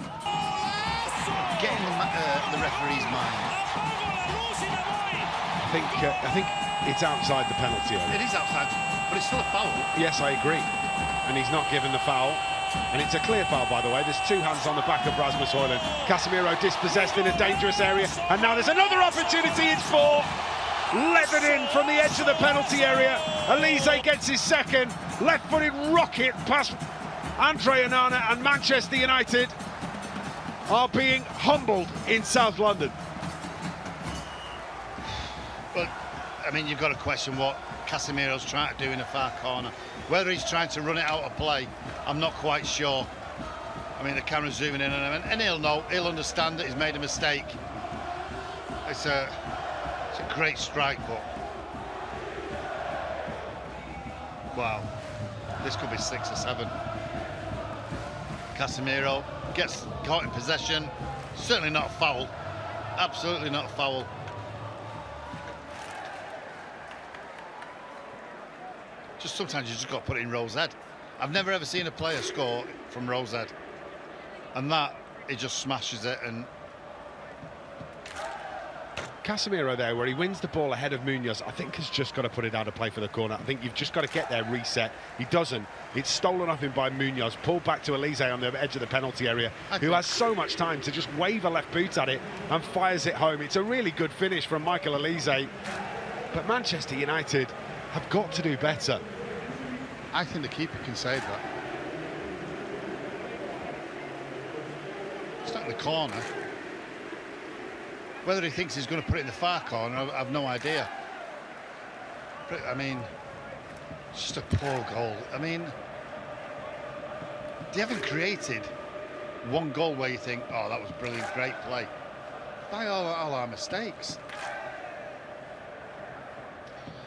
getting the referee's mind. I think it's outside the penalty area. It is outside, but it's still a foul. Yes, I agree. And he's not given the foul. And it's a clear foul, by the way. There's two hands on the back of Rasmus Højlund. Casemiro dispossessed in a dangerous area. And now there's another opportunity. It's four. Levered in from the edge of the penalty area. Elise gets his second. Left-footed rocket past Andre Onana, and Manchester United are being humbled in South London. But, I mean, you've got to question what Casemiro's trying to do in the far corner. Whether he's trying to run it out of play, I'm not quite sure. I mean, the camera's zooming in on him, and he'll know, he'll understand that he's made a mistake. It's a great strike, but wow, this could be 6 or 7. Casemiro gets caught in possession. Certainly not a foul. Absolutely not a foul. Just sometimes you just got to put it in Rose head. I've never ever seen a player score from Rose head, and that he just smashes it. And Casemiro there, where he wins the ball ahead of Munoz, I think has just got to put it out of play for the corner. I think you've just got to get there, reset. He doesn't. It's stolen off him by Munoz, pulled back to Elise on the edge of the penalty area, who has so much time to just wave a left boot at it and fires it home. It's a really good finish from Michael Elise, but Manchester United have got to do better. I think the keeper can save that. It's not in the corner. Whether he thinks he's going to put it in the far corner, I've no idea. But, I mean, it's just a poor goal. I mean, they haven't created one goal where you think, oh, that was brilliant, great play. By all our mistakes.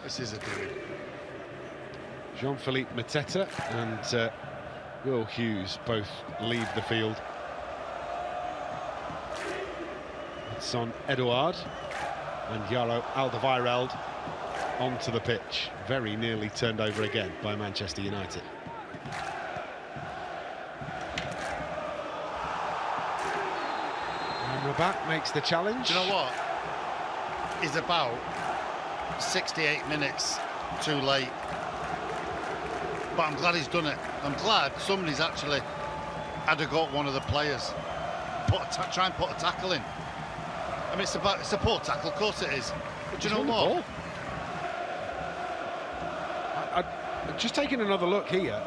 This is a doing. Jean-Philippe Mateta and Will Hughes both leave the field. It's on Eduard and Yaro Alderweireld onto the pitch. Very nearly turned over again by Manchester United. And Rabat makes the challenge. Do you know what? He's about 68 minutes too late. But I'm glad he's done it. I'm glad somebody's actually had a go at one of the players. Try and put a tackle in. I mean, it's a poor tackle, of course it is. But do you know what? I'm just taking another look here.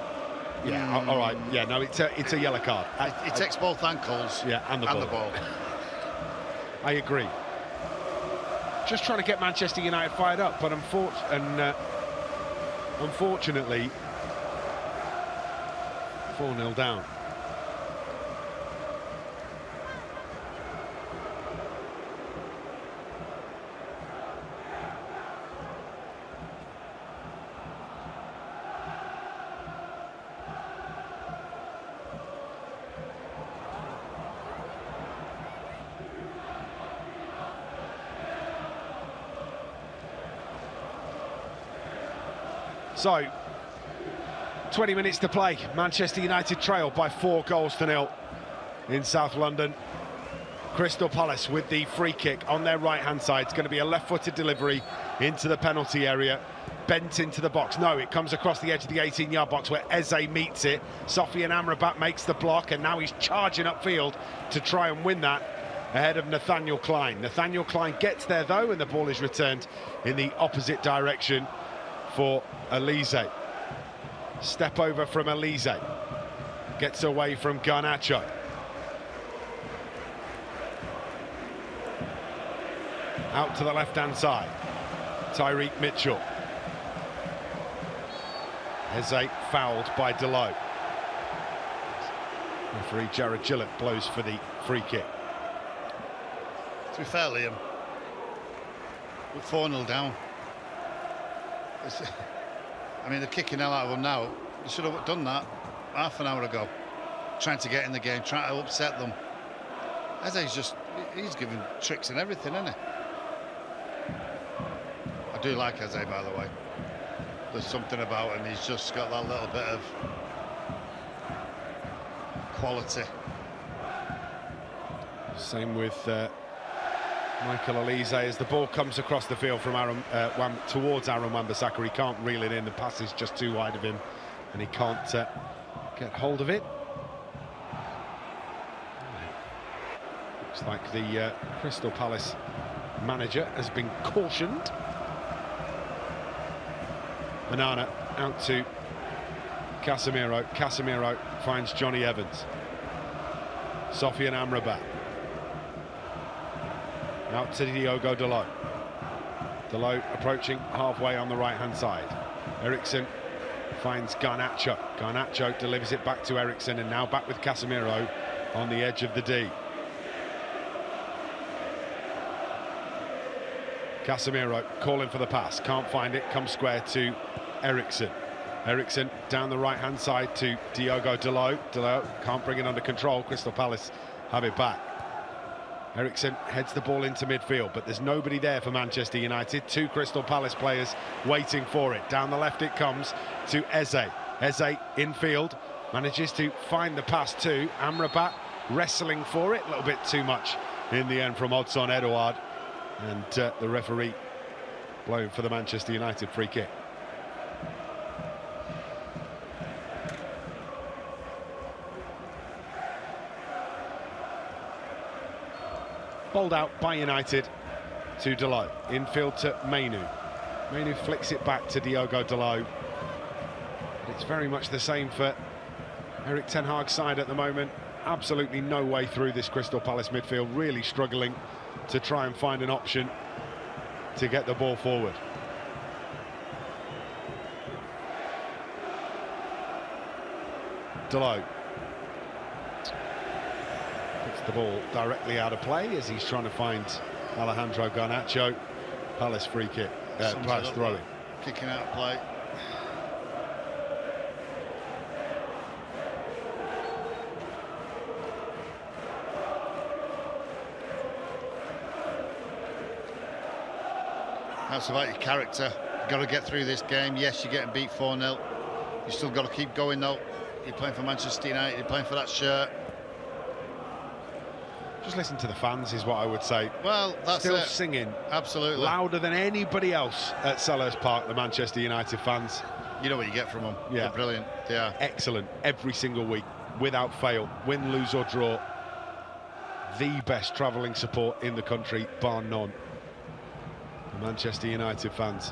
Yeah, all right. Yeah, no, it's a yellow card. It takes both ankles. Yeah, and the ball. I agree. Just trying to get Manchester United fired up, but unfortunately, 4-0 down. So, 20 minutes to play. Manchester United trail by 4-0 in South London. Crystal Palace with the free kick on their right-hand side. It's going to be a left-footed delivery into the penalty area. Bent into the box. No, it comes across the edge of the 18-yard box where Eze meets it. Sofian Amrabat makes the block, and now he's charging upfield to try and win that ahead of Nathaniel Klein. Nathaniel Klein gets there, though, and the ball is returned in the opposite direction for Elise. Step over from Elise. Gets away from Garnacho. Out to the left-hand side. Tyreek Mitchell. Eze fouled by Delow. Referee Jared Gillett blows for the free kick. To be fair, Liam, we're 4-0 down. I mean, they're kicking hell out of them now. They should have done that half an hour ago. Trying to get in the game, trying to upset them. Eze's he's giving tricks and everything, isn't he? I do like Eze, by the way. There's something about him, he's just got that little bit of quality. Same with Michael Olise as the ball comes across the field from towards Aaron Wan-Bissaka. He can't reel it in, the pass is just too wide of him and he can't get hold of it. Looks like the Crystal Palace manager has been cautioned. Manana out to Casemiro. Casemiro finds Johnny Evans. Sofian Amrabat. Out to Diogo Dalot. Dalot approaching halfway on the right-hand side. Eriksen finds Garnacho. Garnacho delivers it back to Eriksen, and now back with Casemiro on the edge of the D. Casemiro calling for the pass, can't find it, comes square to Eriksen. Eriksen down the right-hand side to Diogo Dalot. Dalot can't bring it under control. Crystal Palace have it back. Eriksen heads the ball into midfield, but there's nobody there for Manchester United. Two Crystal Palace players waiting for it. Down the left it comes to Eze. Eze infield, manages to find the pass to Amrabat, wrestling for it. A little bit too much in the end from Odsonne Edouard. And the referee blowing for the Manchester United free kick. Bowled out by United to Dalot. Infield to Mainu. Mainu flicks it back to Diogo Dalot. It's very much the same for Erik ten Hag's side at the moment. Absolutely no way through this Crystal Palace midfield. Really struggling to try and find an option to get the ball forward. Dalot puts the ball directly out of play as he's trying to find Alejandro Garnacho. Palace free kick, Palace throwing. Kicking out of play. That's about your character. You've got to get through this game. Yes, you're getting beat 4-0. You still got to keep going though. You're playing for Manchester United, you're playing for that shirt. Just listen to the fans is what I would say. Well, that's still it. Singing absolutely louder than anybody else at Selhurst Park, the Manchester United fans. You know what you get from them. Yeah, they're brilliant. They are excellent every single week, without fail, win, lose or draw. The best travelling support in the country, bar none. The Manchester United fans.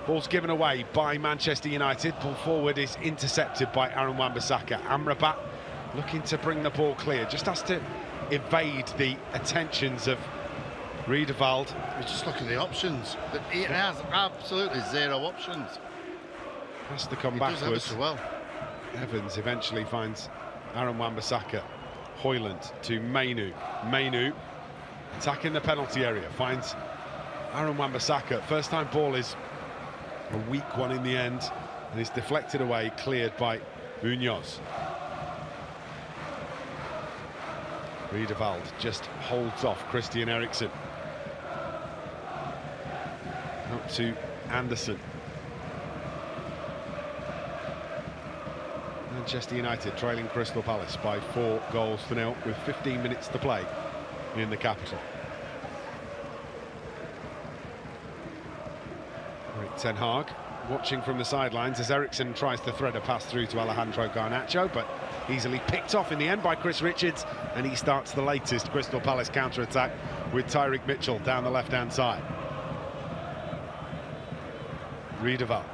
Ball's given away by Manchester United. Ball forward is intercepted by Aaron Wan-Bissaka. Amrabat looking to bring the ball clear. Just has to evade the attentions of Riedewald. Just look at the options. He has absolutely zero options. Has to come he backwards. Does ever so well. Evans eventually finds Aaron Wan-Bissaka. Højlund to Mainu. Mainu attacking the penalty area. Finds Aaron Wan-Bissaka. First time ball is a weak one in the end, and it's deflected away, cleared by Munoz. Riedewald just holds off Christian Eriksen. Up to Anderson. Manchester United trailing Crystal Palace by 4-0 with 15 minutes to play in the capital. Erik ten Hag watching from the sidelines as Eriksen tries to thread a pass through to Alejandro Garnacho, but easily picked off in the end by Chris Richards, and he starts the latest Crystal Palace counter-attack with Tyreek Mitchell down the left-hand side. Riedewald.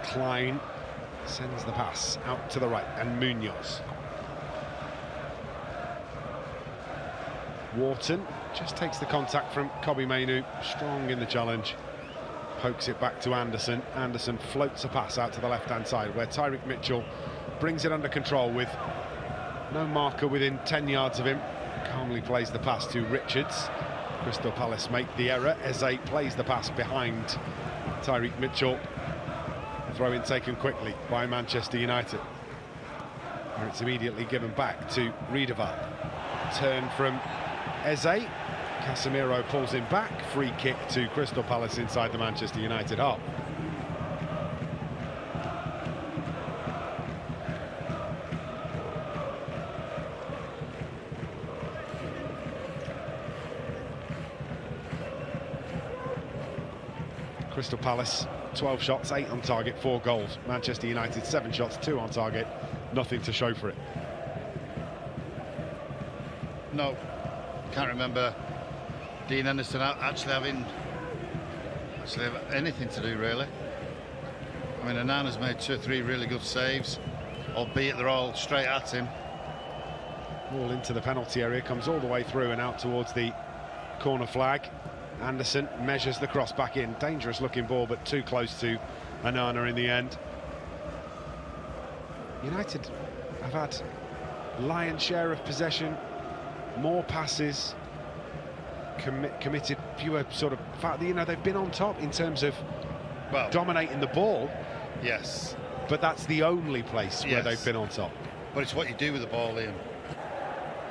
Klein sends the pass out to the right, and Munoz. Wharton just takes the contact from Kobbie Mainoo, strong in the challenge, pokes it back to Anderson. Anderson floats a pass out to the left-hand side where Tyreek Mitchell brings it under control with no marker within 10 yards of him. Calmly plays the pass to Richards. Crystal Palace make the error. Eze plays the pass behind Tyreek Mitchell. Throw-in taken quickly by Manchester United, where it's immediately given back to Riedewald. Turn from Eze. Casemiro pulls him back. Free kick to Crystal Palace inside the Manchester United half. Crystal Palace, 12 shots, 8 on target, 4 goals. Manchester United, 7 shots, 2 on target, nothing to show for it. No, can't remember Dean Henderson actually having anything to do, really. I mean, Onana's made 2 or 3 really good saves, albeit they're all straight at him. Ball into the penalty area, comes all the way through and out towards the corner flag. Anderson measures the cross back in. Dangerous looking ball, but too close to Onana in the end. United have had lion's share of possession, more passes, committed fewer sort of, you know, they've been on top in terms of dominating the ball. Yes. But that's the only place where they've been on top. But it's what you do with the ball, Liam.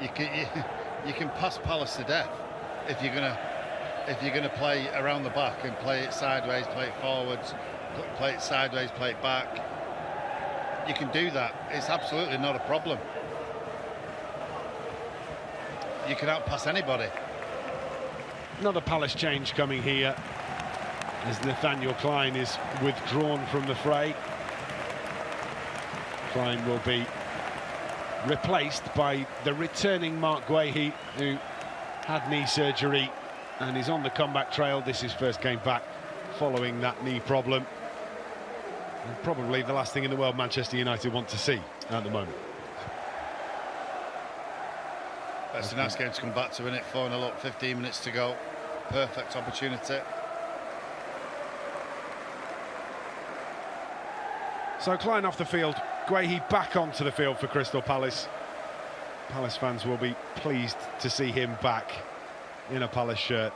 You can pass Palace to death if you're gonna play around the back and play it sideways, play it forwards, play it sideways, play it back. You can do that. It's absolutely not a problem. You can outpass anybody. Another Palace change coming here as Nathaniel Klein is withdrawn from the fray. Klein will be replaced by the returning Mark Guehi, who had knee surgery and is on the comeback trail. This is first game back following that knee problem. And probably the last thing in the world Manchester United want to see at the moment. That's a nice game to come back to, isn't it? 4-0 up, 15 minutes to go. Perfect opportunity. So Klein off the field, Guehi back onto the field for Crystal Palace. Palace fans will be pleased to see him back in a Palace shirt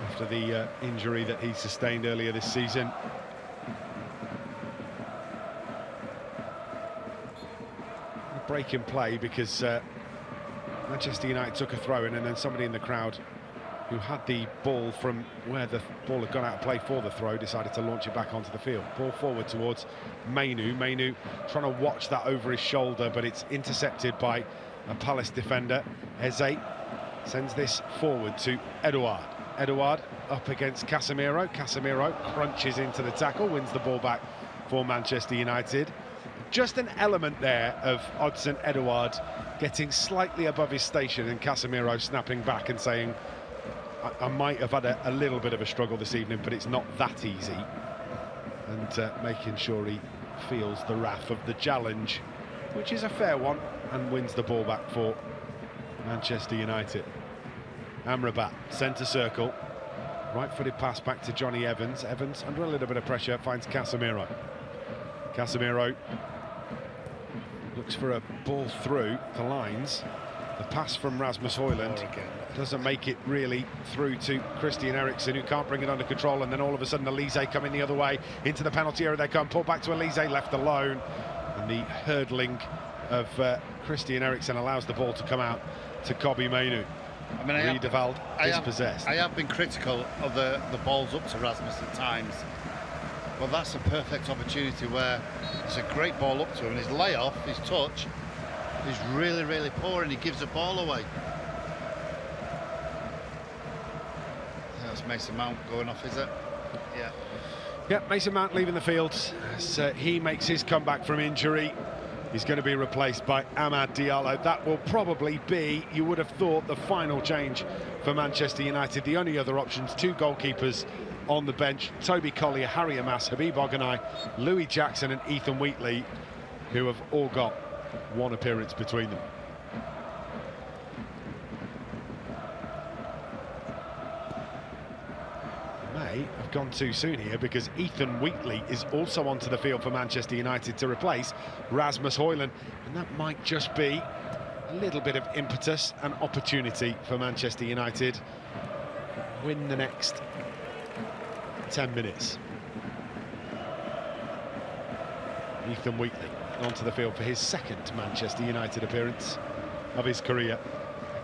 after the injury that he sustained earlier this season. A break in play because Manchester United took a throw in, and then somebody in the crowd who had the ball from where the ball had gone out of play for the throw decided to launch it back onto the field. Ball forward towards Mainoo. Mainoo trying to watch that over his shoulder, but it's intercepted by a Palace defender. Eze sends this forward to Edouard. Edouard up against Casemiro. Casemiro crunches into the tackle, wins the ball back for Manchester United. Just an element there of Odsonne Edouard getting slightly above his station and Casemiro snapping back and saying, I might have had a little bit of a struggle this evening, but it's not that easy. And making sure he feels the wrath of the challenge, which is a fair one, and wins the ball back for Manchester United. Amrabat, centre circle. Right-footed pass back to Johnny Evans. Evans, under a little bit of pressure, finds Casemiro. Casemiro looks for a ball through the lines. The pass from Rasmus Højlund doesn't make it really through to Christian Eriksen, who can't bring it under control, and then all of a sudden Elise coming the other way into the penalty area. They come, pull back to Elise, left alone, and the hurdling of Christian Eriksen allows the ball to come out to Kobbie Mainoo. I mean, Riedewald is possessed. I have been critical of the balls up to Rasmus at times. Well, that's a perfect opportunity where it's a great ball up to him, and his layoff, his touch, is really, really poor, and he gives the ball away. That's Mason Mount going off, is it? Yeah. Yep, Mason Mount leaving the field as he makes his comeback from injury. He's going to be replaced by Amad Diallo. That will probably be, you would have thought, the final change for Manchester United. The only other options, 2 goalkeepers on the bench: Toby Collier, Harry Amas, Habib Ogunai, Louis Jackson and Ethan Wheatley, who have all got 1 appearance between them. may have gone too soon here, because Ethan Wheatley is also onto the field for Manchester United to replace Rasmus Højlund, and that might just be a little bit of impetus and opportunity for Manchester United. Win the next 10 minutes. Ethan Wheatley onto the field for his second Manchester United appearance of his career.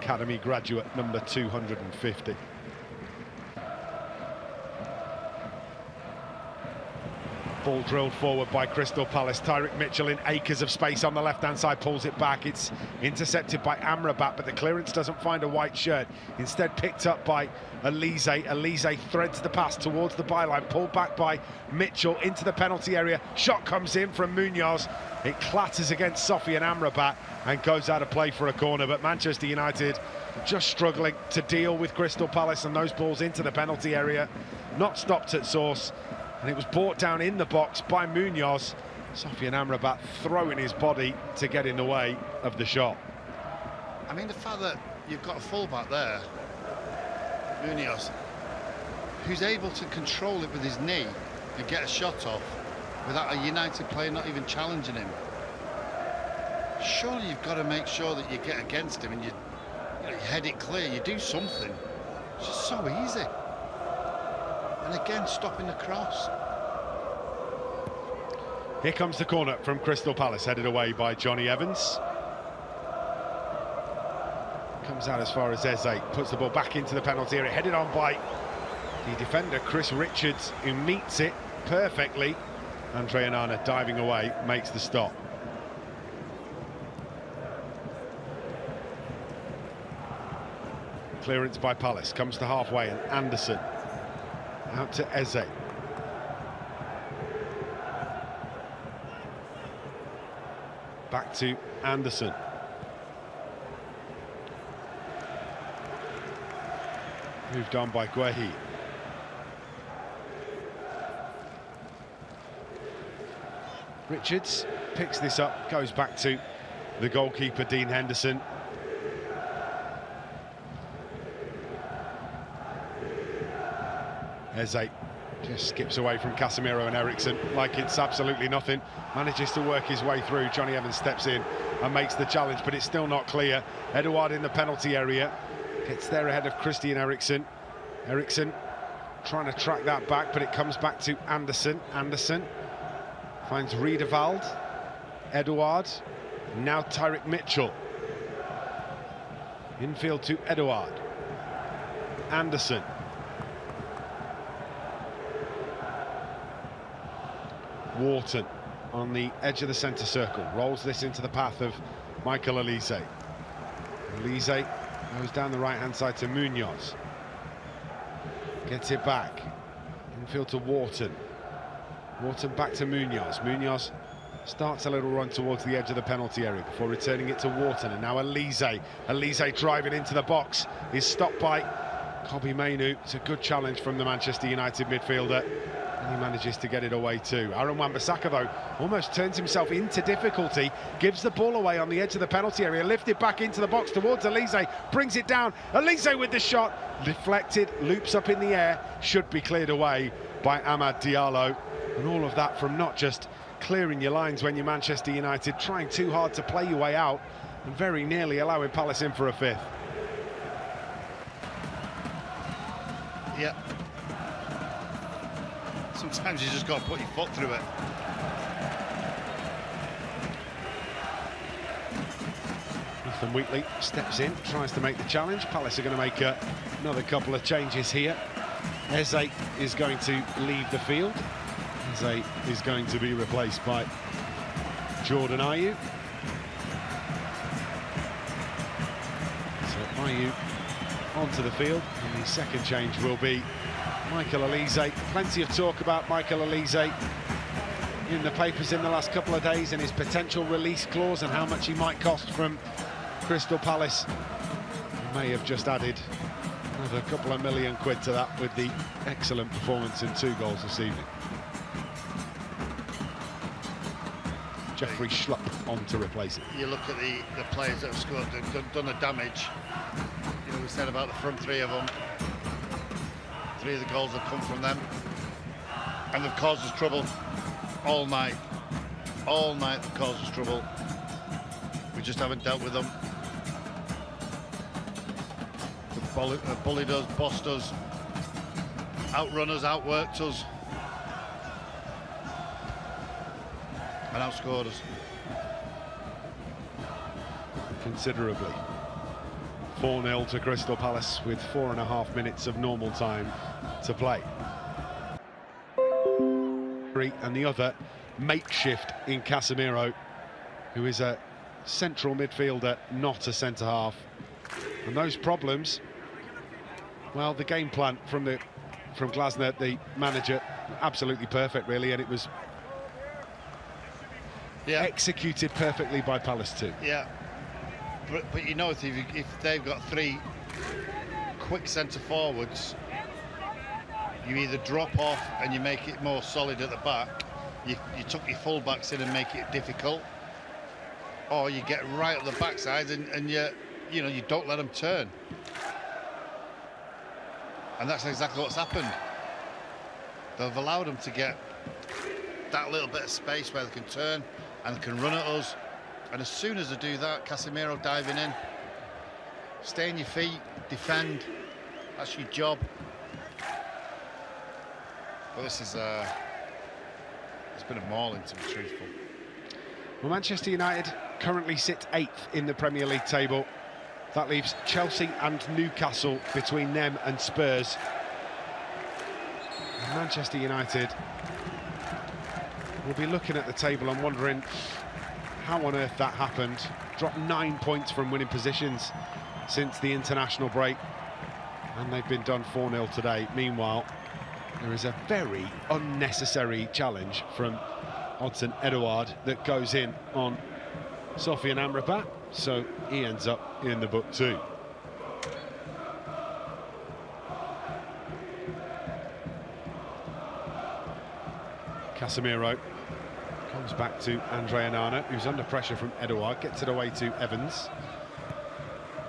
Academy graduate number 250. Ball drilled forward by Crystal Palace. Tyrick Mitchell in acres of space on the left-hand side, pulls it back. It's intercepted by Amrabat, but the clearance doesn't find a white shirt. Instead picked up by Elise. Elise threads the pass towards the byline, pulled back by Mitchell into the penalty area. Shot comes in from Munoz. It clatters against Sophie and Amrabat and goes out of play for a corner, but Manchester United just struggling to deal with Crystal Palace and those balls into the penalty area. Not stopped at source. And it was brought down in the box by Munoz. Sofian Amrabat throwing his body to get in the way of the shot. I mean, the fact that you've got a fullback there, Munoz, who's able to control it with his knee and get a shot off without a United player not even challenging him. Surely you've got to make sure that you get against him and you head it clear, you do something. It's just so easy. And again, stopping the cross. Here comes the corner from Crystal Palace, headed away by Johnny Evans. Comes out as far as Eze, puts the ball back into the penalty area, headed on by the defender Chris Richards, who meets it perfectly. Andre Onana diving away, makes the stop. Clearance by Palace, comes to halfway, and Anderson out to Eze. Back to Anderson. Moved on by Guehi. Richards picks this up, goes back to the goalkeeper, Dean Henderson. Eze just skips away from Casemiro and Eriksson like it's absolutely nothing. Manages to work his way through. Johnny Evans steps in and makes the challenge, but it's still not clear. Edouard in the penalty area. Gets there ahead of Christian Eriksen. Eriksen trying to track that back, but it comes back to Anderson. Anderson finds Riedewald. Edouard. Now Tyrick Mitchell. Infield to Edouard. Anderson. Wharton on the edge of the centre circle, rolls this into the path of Michael Elise. Elise goes down the right-hand side to Munoz. Gets it back. Infield to Wharton. Wharton back to Munoz. Munoz starts a little run towards the edge of the penalty area before returning it to Wharton. And now Elise. Elise driving into the box is stopped by Kobbie Mainoo. It's a good challenge from the Manchester United midfielder. And he manages to get it away too. Aaron Wan-Bissaka, though, almost turns himself into difficulty, gives the ball away on the edge of the penalty area, lifted back into the box towards Elise, brings it down. Elise with the shot, deflected, loops up in the air, should be cleared away by Amad Diallo. And all of that from not just clearing your lines when you're Manchester United, trying too hard to play your way out, and very nearly allowing Palace in for a fifth. Yeah. Sometimes you just got to put your foot through it. Ethan Wheatley steps in, tries to make the challenge. Palace are going to make another couple of changes here. Eze is going to leave the field. Eze is going to be replaced by Jordan Ayew. So Ayew onto the field, and the second change will be Michael Elise. Plenty of talk about Michael Elise in the papers in the last couple of days, and his potential release clause and how much he might cost from Crystal Palace. He may have just added another couple of £1 million to that with the excellent performance and 2 goals this evening. Jeffrey Schlupp on to replace it. You look at the players that have scored, they've done the damage. You know, we said about the front three of them. 3 of the goals have come from them. And they've caused us trouble all night. All night they've caused us trouble. We just haven't dealt with them. They've bullied us, bossed us, outrun us, outworked us, and outscored us. Considerably. 4-0 to Crystal Palace with 4.5 minutes of normal time to play. And the other makeshift in Casemiro, who is a central midfielder, not a centre-half. And those problems, well, the game plan from Glasner, the manager, absolutely perfect, really, and it was executed perfectly by Palace too. Yeah, but you know, if they've got 3 quick centre forwards, you either drop off and you make it more solid at the back, you tuck your full backs in and make it difficult, or you get right up the backside and you don't let them turn. And that's exactly what's happened. They've allowed them to get that little bit of space where they can turn and they can run at us. And as soon as they do that, Casemiro diving in, stay on your feet, defend. That's your job. But this is it's been a mauling, to be truthful. Well, Manchester United currently sit 8th in the Premier League table. That leaves Chelsea and Newcastle between them and Spurs. And Manchester United will be looking at the table and wondering how on earth that happened. Dropped 9 points from winning positions since the international break, and they've been done 4-0 today. Meanwhile, there is a very unnecessary challenge from Odsonne Edouard that goes in on Sofiane Amrabat, so he ends up in the book too. Casemiro comes back to Andre Onana, who's under pressure from Edouard, gets it away to Evans.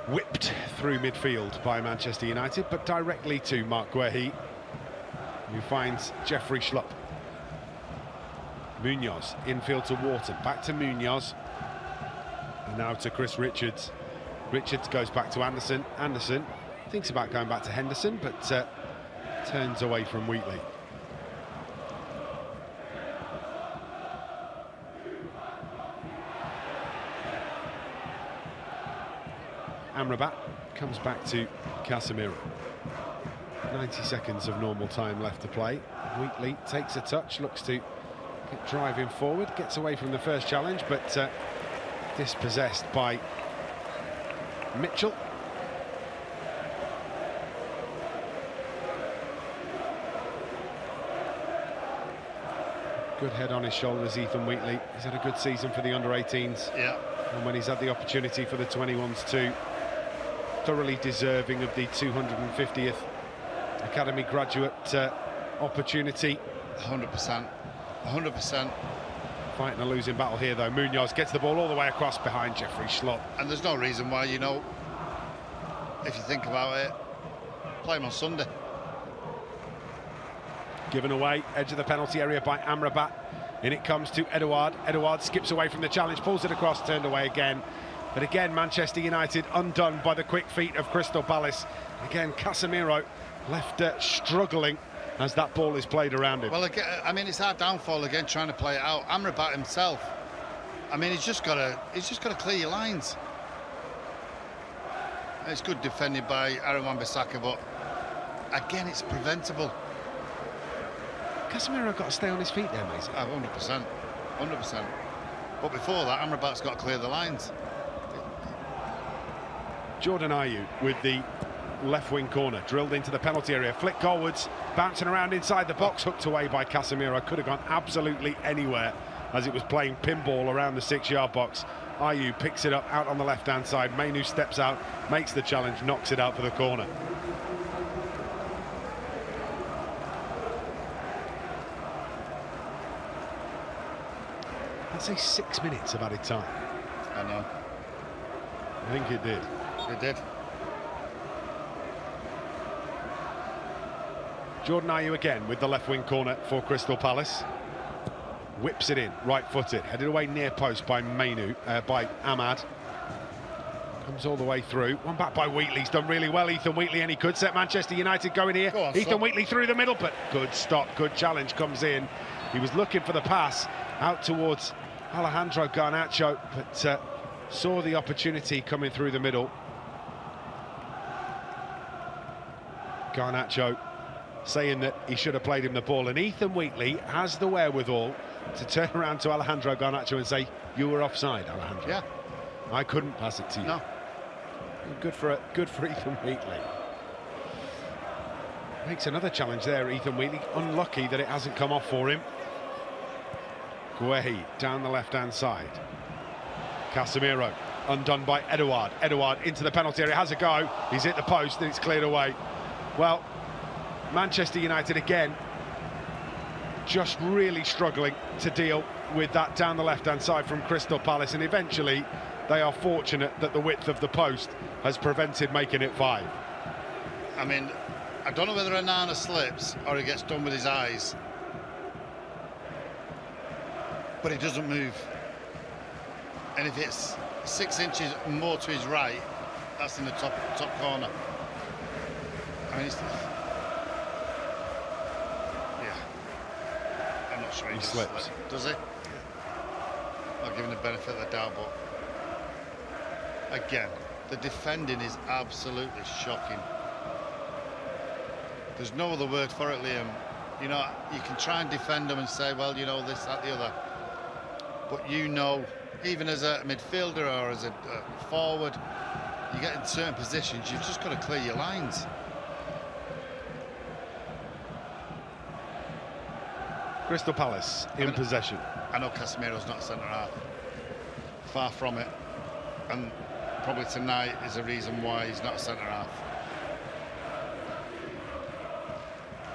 Whipped through midfield by Manchester United, but directly to Marc Guehi, who finds Jeffrey Schlupp. Munoz, infield to Wharton, back to Munoz. And now to Chris Richards. Richards goes back to Anderson. Anderson thinks about going back to Henderson, but turns away from Wheatley. Amrabat comes back to Casemiro. 90 seconds of normal time left to play. Wheatley takes a touch, looks to get driving forward, gets away from the first challenge, but dispossessed by Mitchell. Good head on his shoulders, Ethan Wheatley. He's had a good season for the under-18s. Yeah. And when he's had the opportunity for the 21s too, thoroughly deserving of the 250th Academy graduate opportunity. 100%. 100%. Fighting a losing battle here though. Munoz gets the ball all the way across behind Jeffrey Schlupp. And there's no reason why, you know, if you think about it, play him on Sunday. Given away, edge of the penalty area by Amrabat. In it comes to Edouard. Edouard skips away from the challenge, pulls it across, turned away again. But again, Manchester United undone by the quick feet of Crystal Palace. Again, Casemiro left struggling as that ball is played around him. Well, again, I mean, it's our downfall again, trying to play it out. Amrabat himself, I mean, he's just got to clear your lines. It's good defended by Aaron Wan-Bissaka, but again, it's preventable. Casemiro got to stay on his feet there, mate. 100%, 100%. But before that, Amrabat's got to clear the lines. Jordan Ayew with the left wing corner, drilled into the penalty area, flick goalwards, bouncing around inside the box, hooked away by Casemiro. Could have gone absolutely anywhere as it was playing pinball around the 6-yard box. Ayew picks it up out on the left-hand side. Mainu steps out, makes the challenge, knocks it out for the corner. I'd say 6 minutes of added time. I know. I think it did. It did. Jordan Ayew again with the left wing corner for Crystal Palace. Whips it in, right-footed, headed away near post by by Ahmad. Comes all the way through. One back by Wheatley. He's done really well, Ethan Wheatley, and he could set Manchester United going here. Go on, Ethan son. Wheatley through the middle, but good stop, good challenge comes in. He was looking for the pass out towards Alejandro Garnacho, but saw the opportunity coming through the middle. Garnacho saying that he should have played him the ball, and Ethan Wheatley has the wherewithal to turn around to Alejandro Garnacho and say, "You were offside, Alejandro. Yeah, I couldn't pass it to you." No. Good for Ethan Wheatley. Makes another challenge there, Ethan Wheatley. Unlucky that it hasn't come off for him. Guehi down the left-hand side. Casemiro undone by Edouard. Edouard into the penalty area, has a go. He's hit the post and it's cleared away. Well, Manchester United again just really struggling to deal with that down the left-hand side from Crystal Palace, and eventually they are fortunate that the width of the post has prevented making it 5. I mean, I don't know whether Onana slips or he gets done with his eyes, but he doesn't move. And if it's 6 inches more to his right, that's in the top corner. I mean, yeah, I'm not sure he slips. Does he? I'll give him the benefit of the doubt, but again, the defending is absolutely shocking. There's no other word for it, Liam. You know, you can try and defend them and say, well, you know, this, that, the other. But you know, even as a midfielder or as a forward, you get in certain positions, you've just got to clear your lines. Crystal Palace in possession. I know Casemiro's not a centre-half. Far from it. And probably tonight is a reason why he's not a centre-half.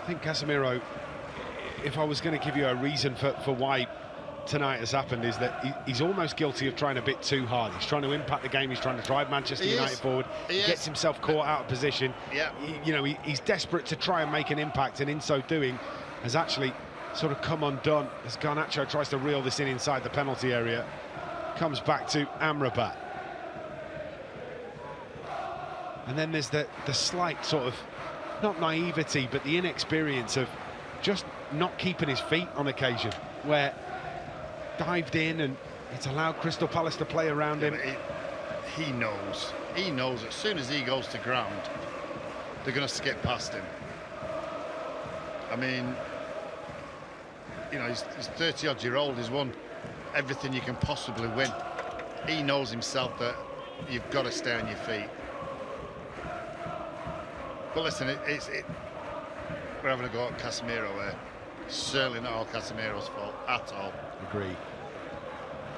I think Casemiro, if I was going to give you a reason for why tonight has happened, is that he's almost guilty of trying a bit too hard. He's trying to impact the game, he's trying to drive Manchester United forward. He gets himself caught out of position. Yeah. He's desperate to try and make an impact, and in so doing has actually sort of come undone as Garnacho tries to reel this in inside the penalty area. Comes back to Amrabat. And then there's the slight sort of, not naivety, but the inexperience of just not keeping his feet on occasion, where dived in and it's allowed Crystal Palace to play around him. He knows as soon as he goes to ground, they're going to skip past him. I mean, you know, he's 30-odd-year-old, he's won everything you can possibly win. He knows himself that you've got to stay on your feet. But listen, we're having a go at Casemiro here. Certainly not all Casemiro's fault at all. Agree.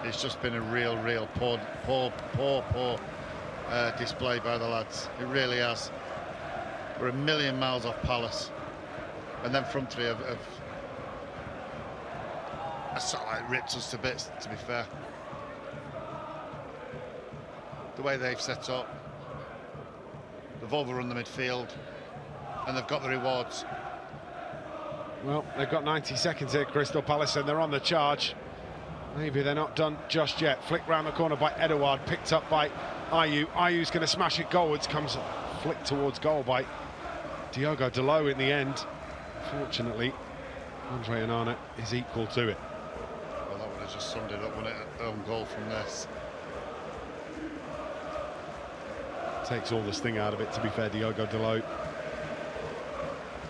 It's just been a real poor display by the lads. It really has. We're a million miles off Palace, and then front three have sort of like ripped us to bits, to be fair. The way they've set up, they've overrun the midfield, and they've got the rewards. Well, they've got 90 seconds here, Crystal Palace, and they're on the charge. Maybe they're not done just yet. Flick round the corner by Edouard, picked up by Ayew. Ayew's going to smash it goalwards, comes flick towards goal by Diogo Dalot in the end. Fortunately, Andre Onana is equal to it. Well, that would have just summed it up, wouldn't it? Own goal from this. Takes all the sting out of it, to be fair, Diogo Dalot.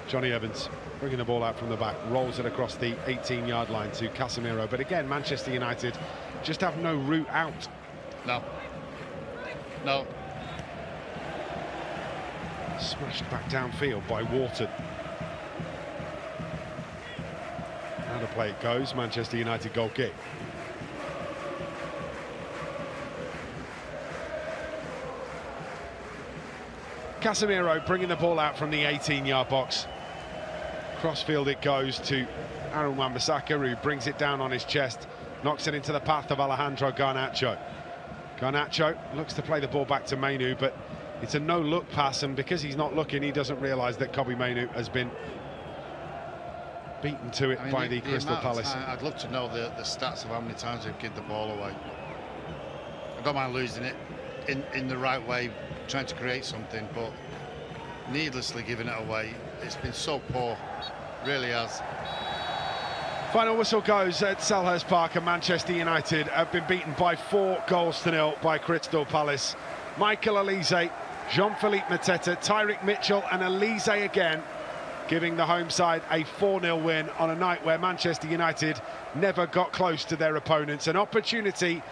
Johnny Evans bringing the ball out from the back, rolls it across the 18-yard line to Casemiro. But again, Manchester United just have no route out. No. Smashed back downfield by Wharton. How the play it goes, Manchester United goal kick. Casemiro bringing the ball out from the 18-yard box. Crossfield it goes to Aaron Wan-Bissaka, who brings it down on his chest, knocks it into the path of Alejandro Garnacho. Garnacho looks to play the ball back to Mainoo, but it's a no-look pass, and because he's not looking, he doesn't realise that Kobbie Mainoo has been beaten to it by the Crystal amount of Palace. time, I'd love to know the stats of how many times they've given the ball away. I don't mind losing it in the right way, trying to create something, but needlessly giving it away. It's been so poor, really has. Final whistle goes at Selhurst Park, and Manchester United have been beaten by 4-0 by Crystal Palace. Michael Olise, Jean-Philippe Mateta, Tyrick Mitchell and Olise again, giving the home side a 4-0 win on a night where Manchester United never got close to their opponents. An opportunity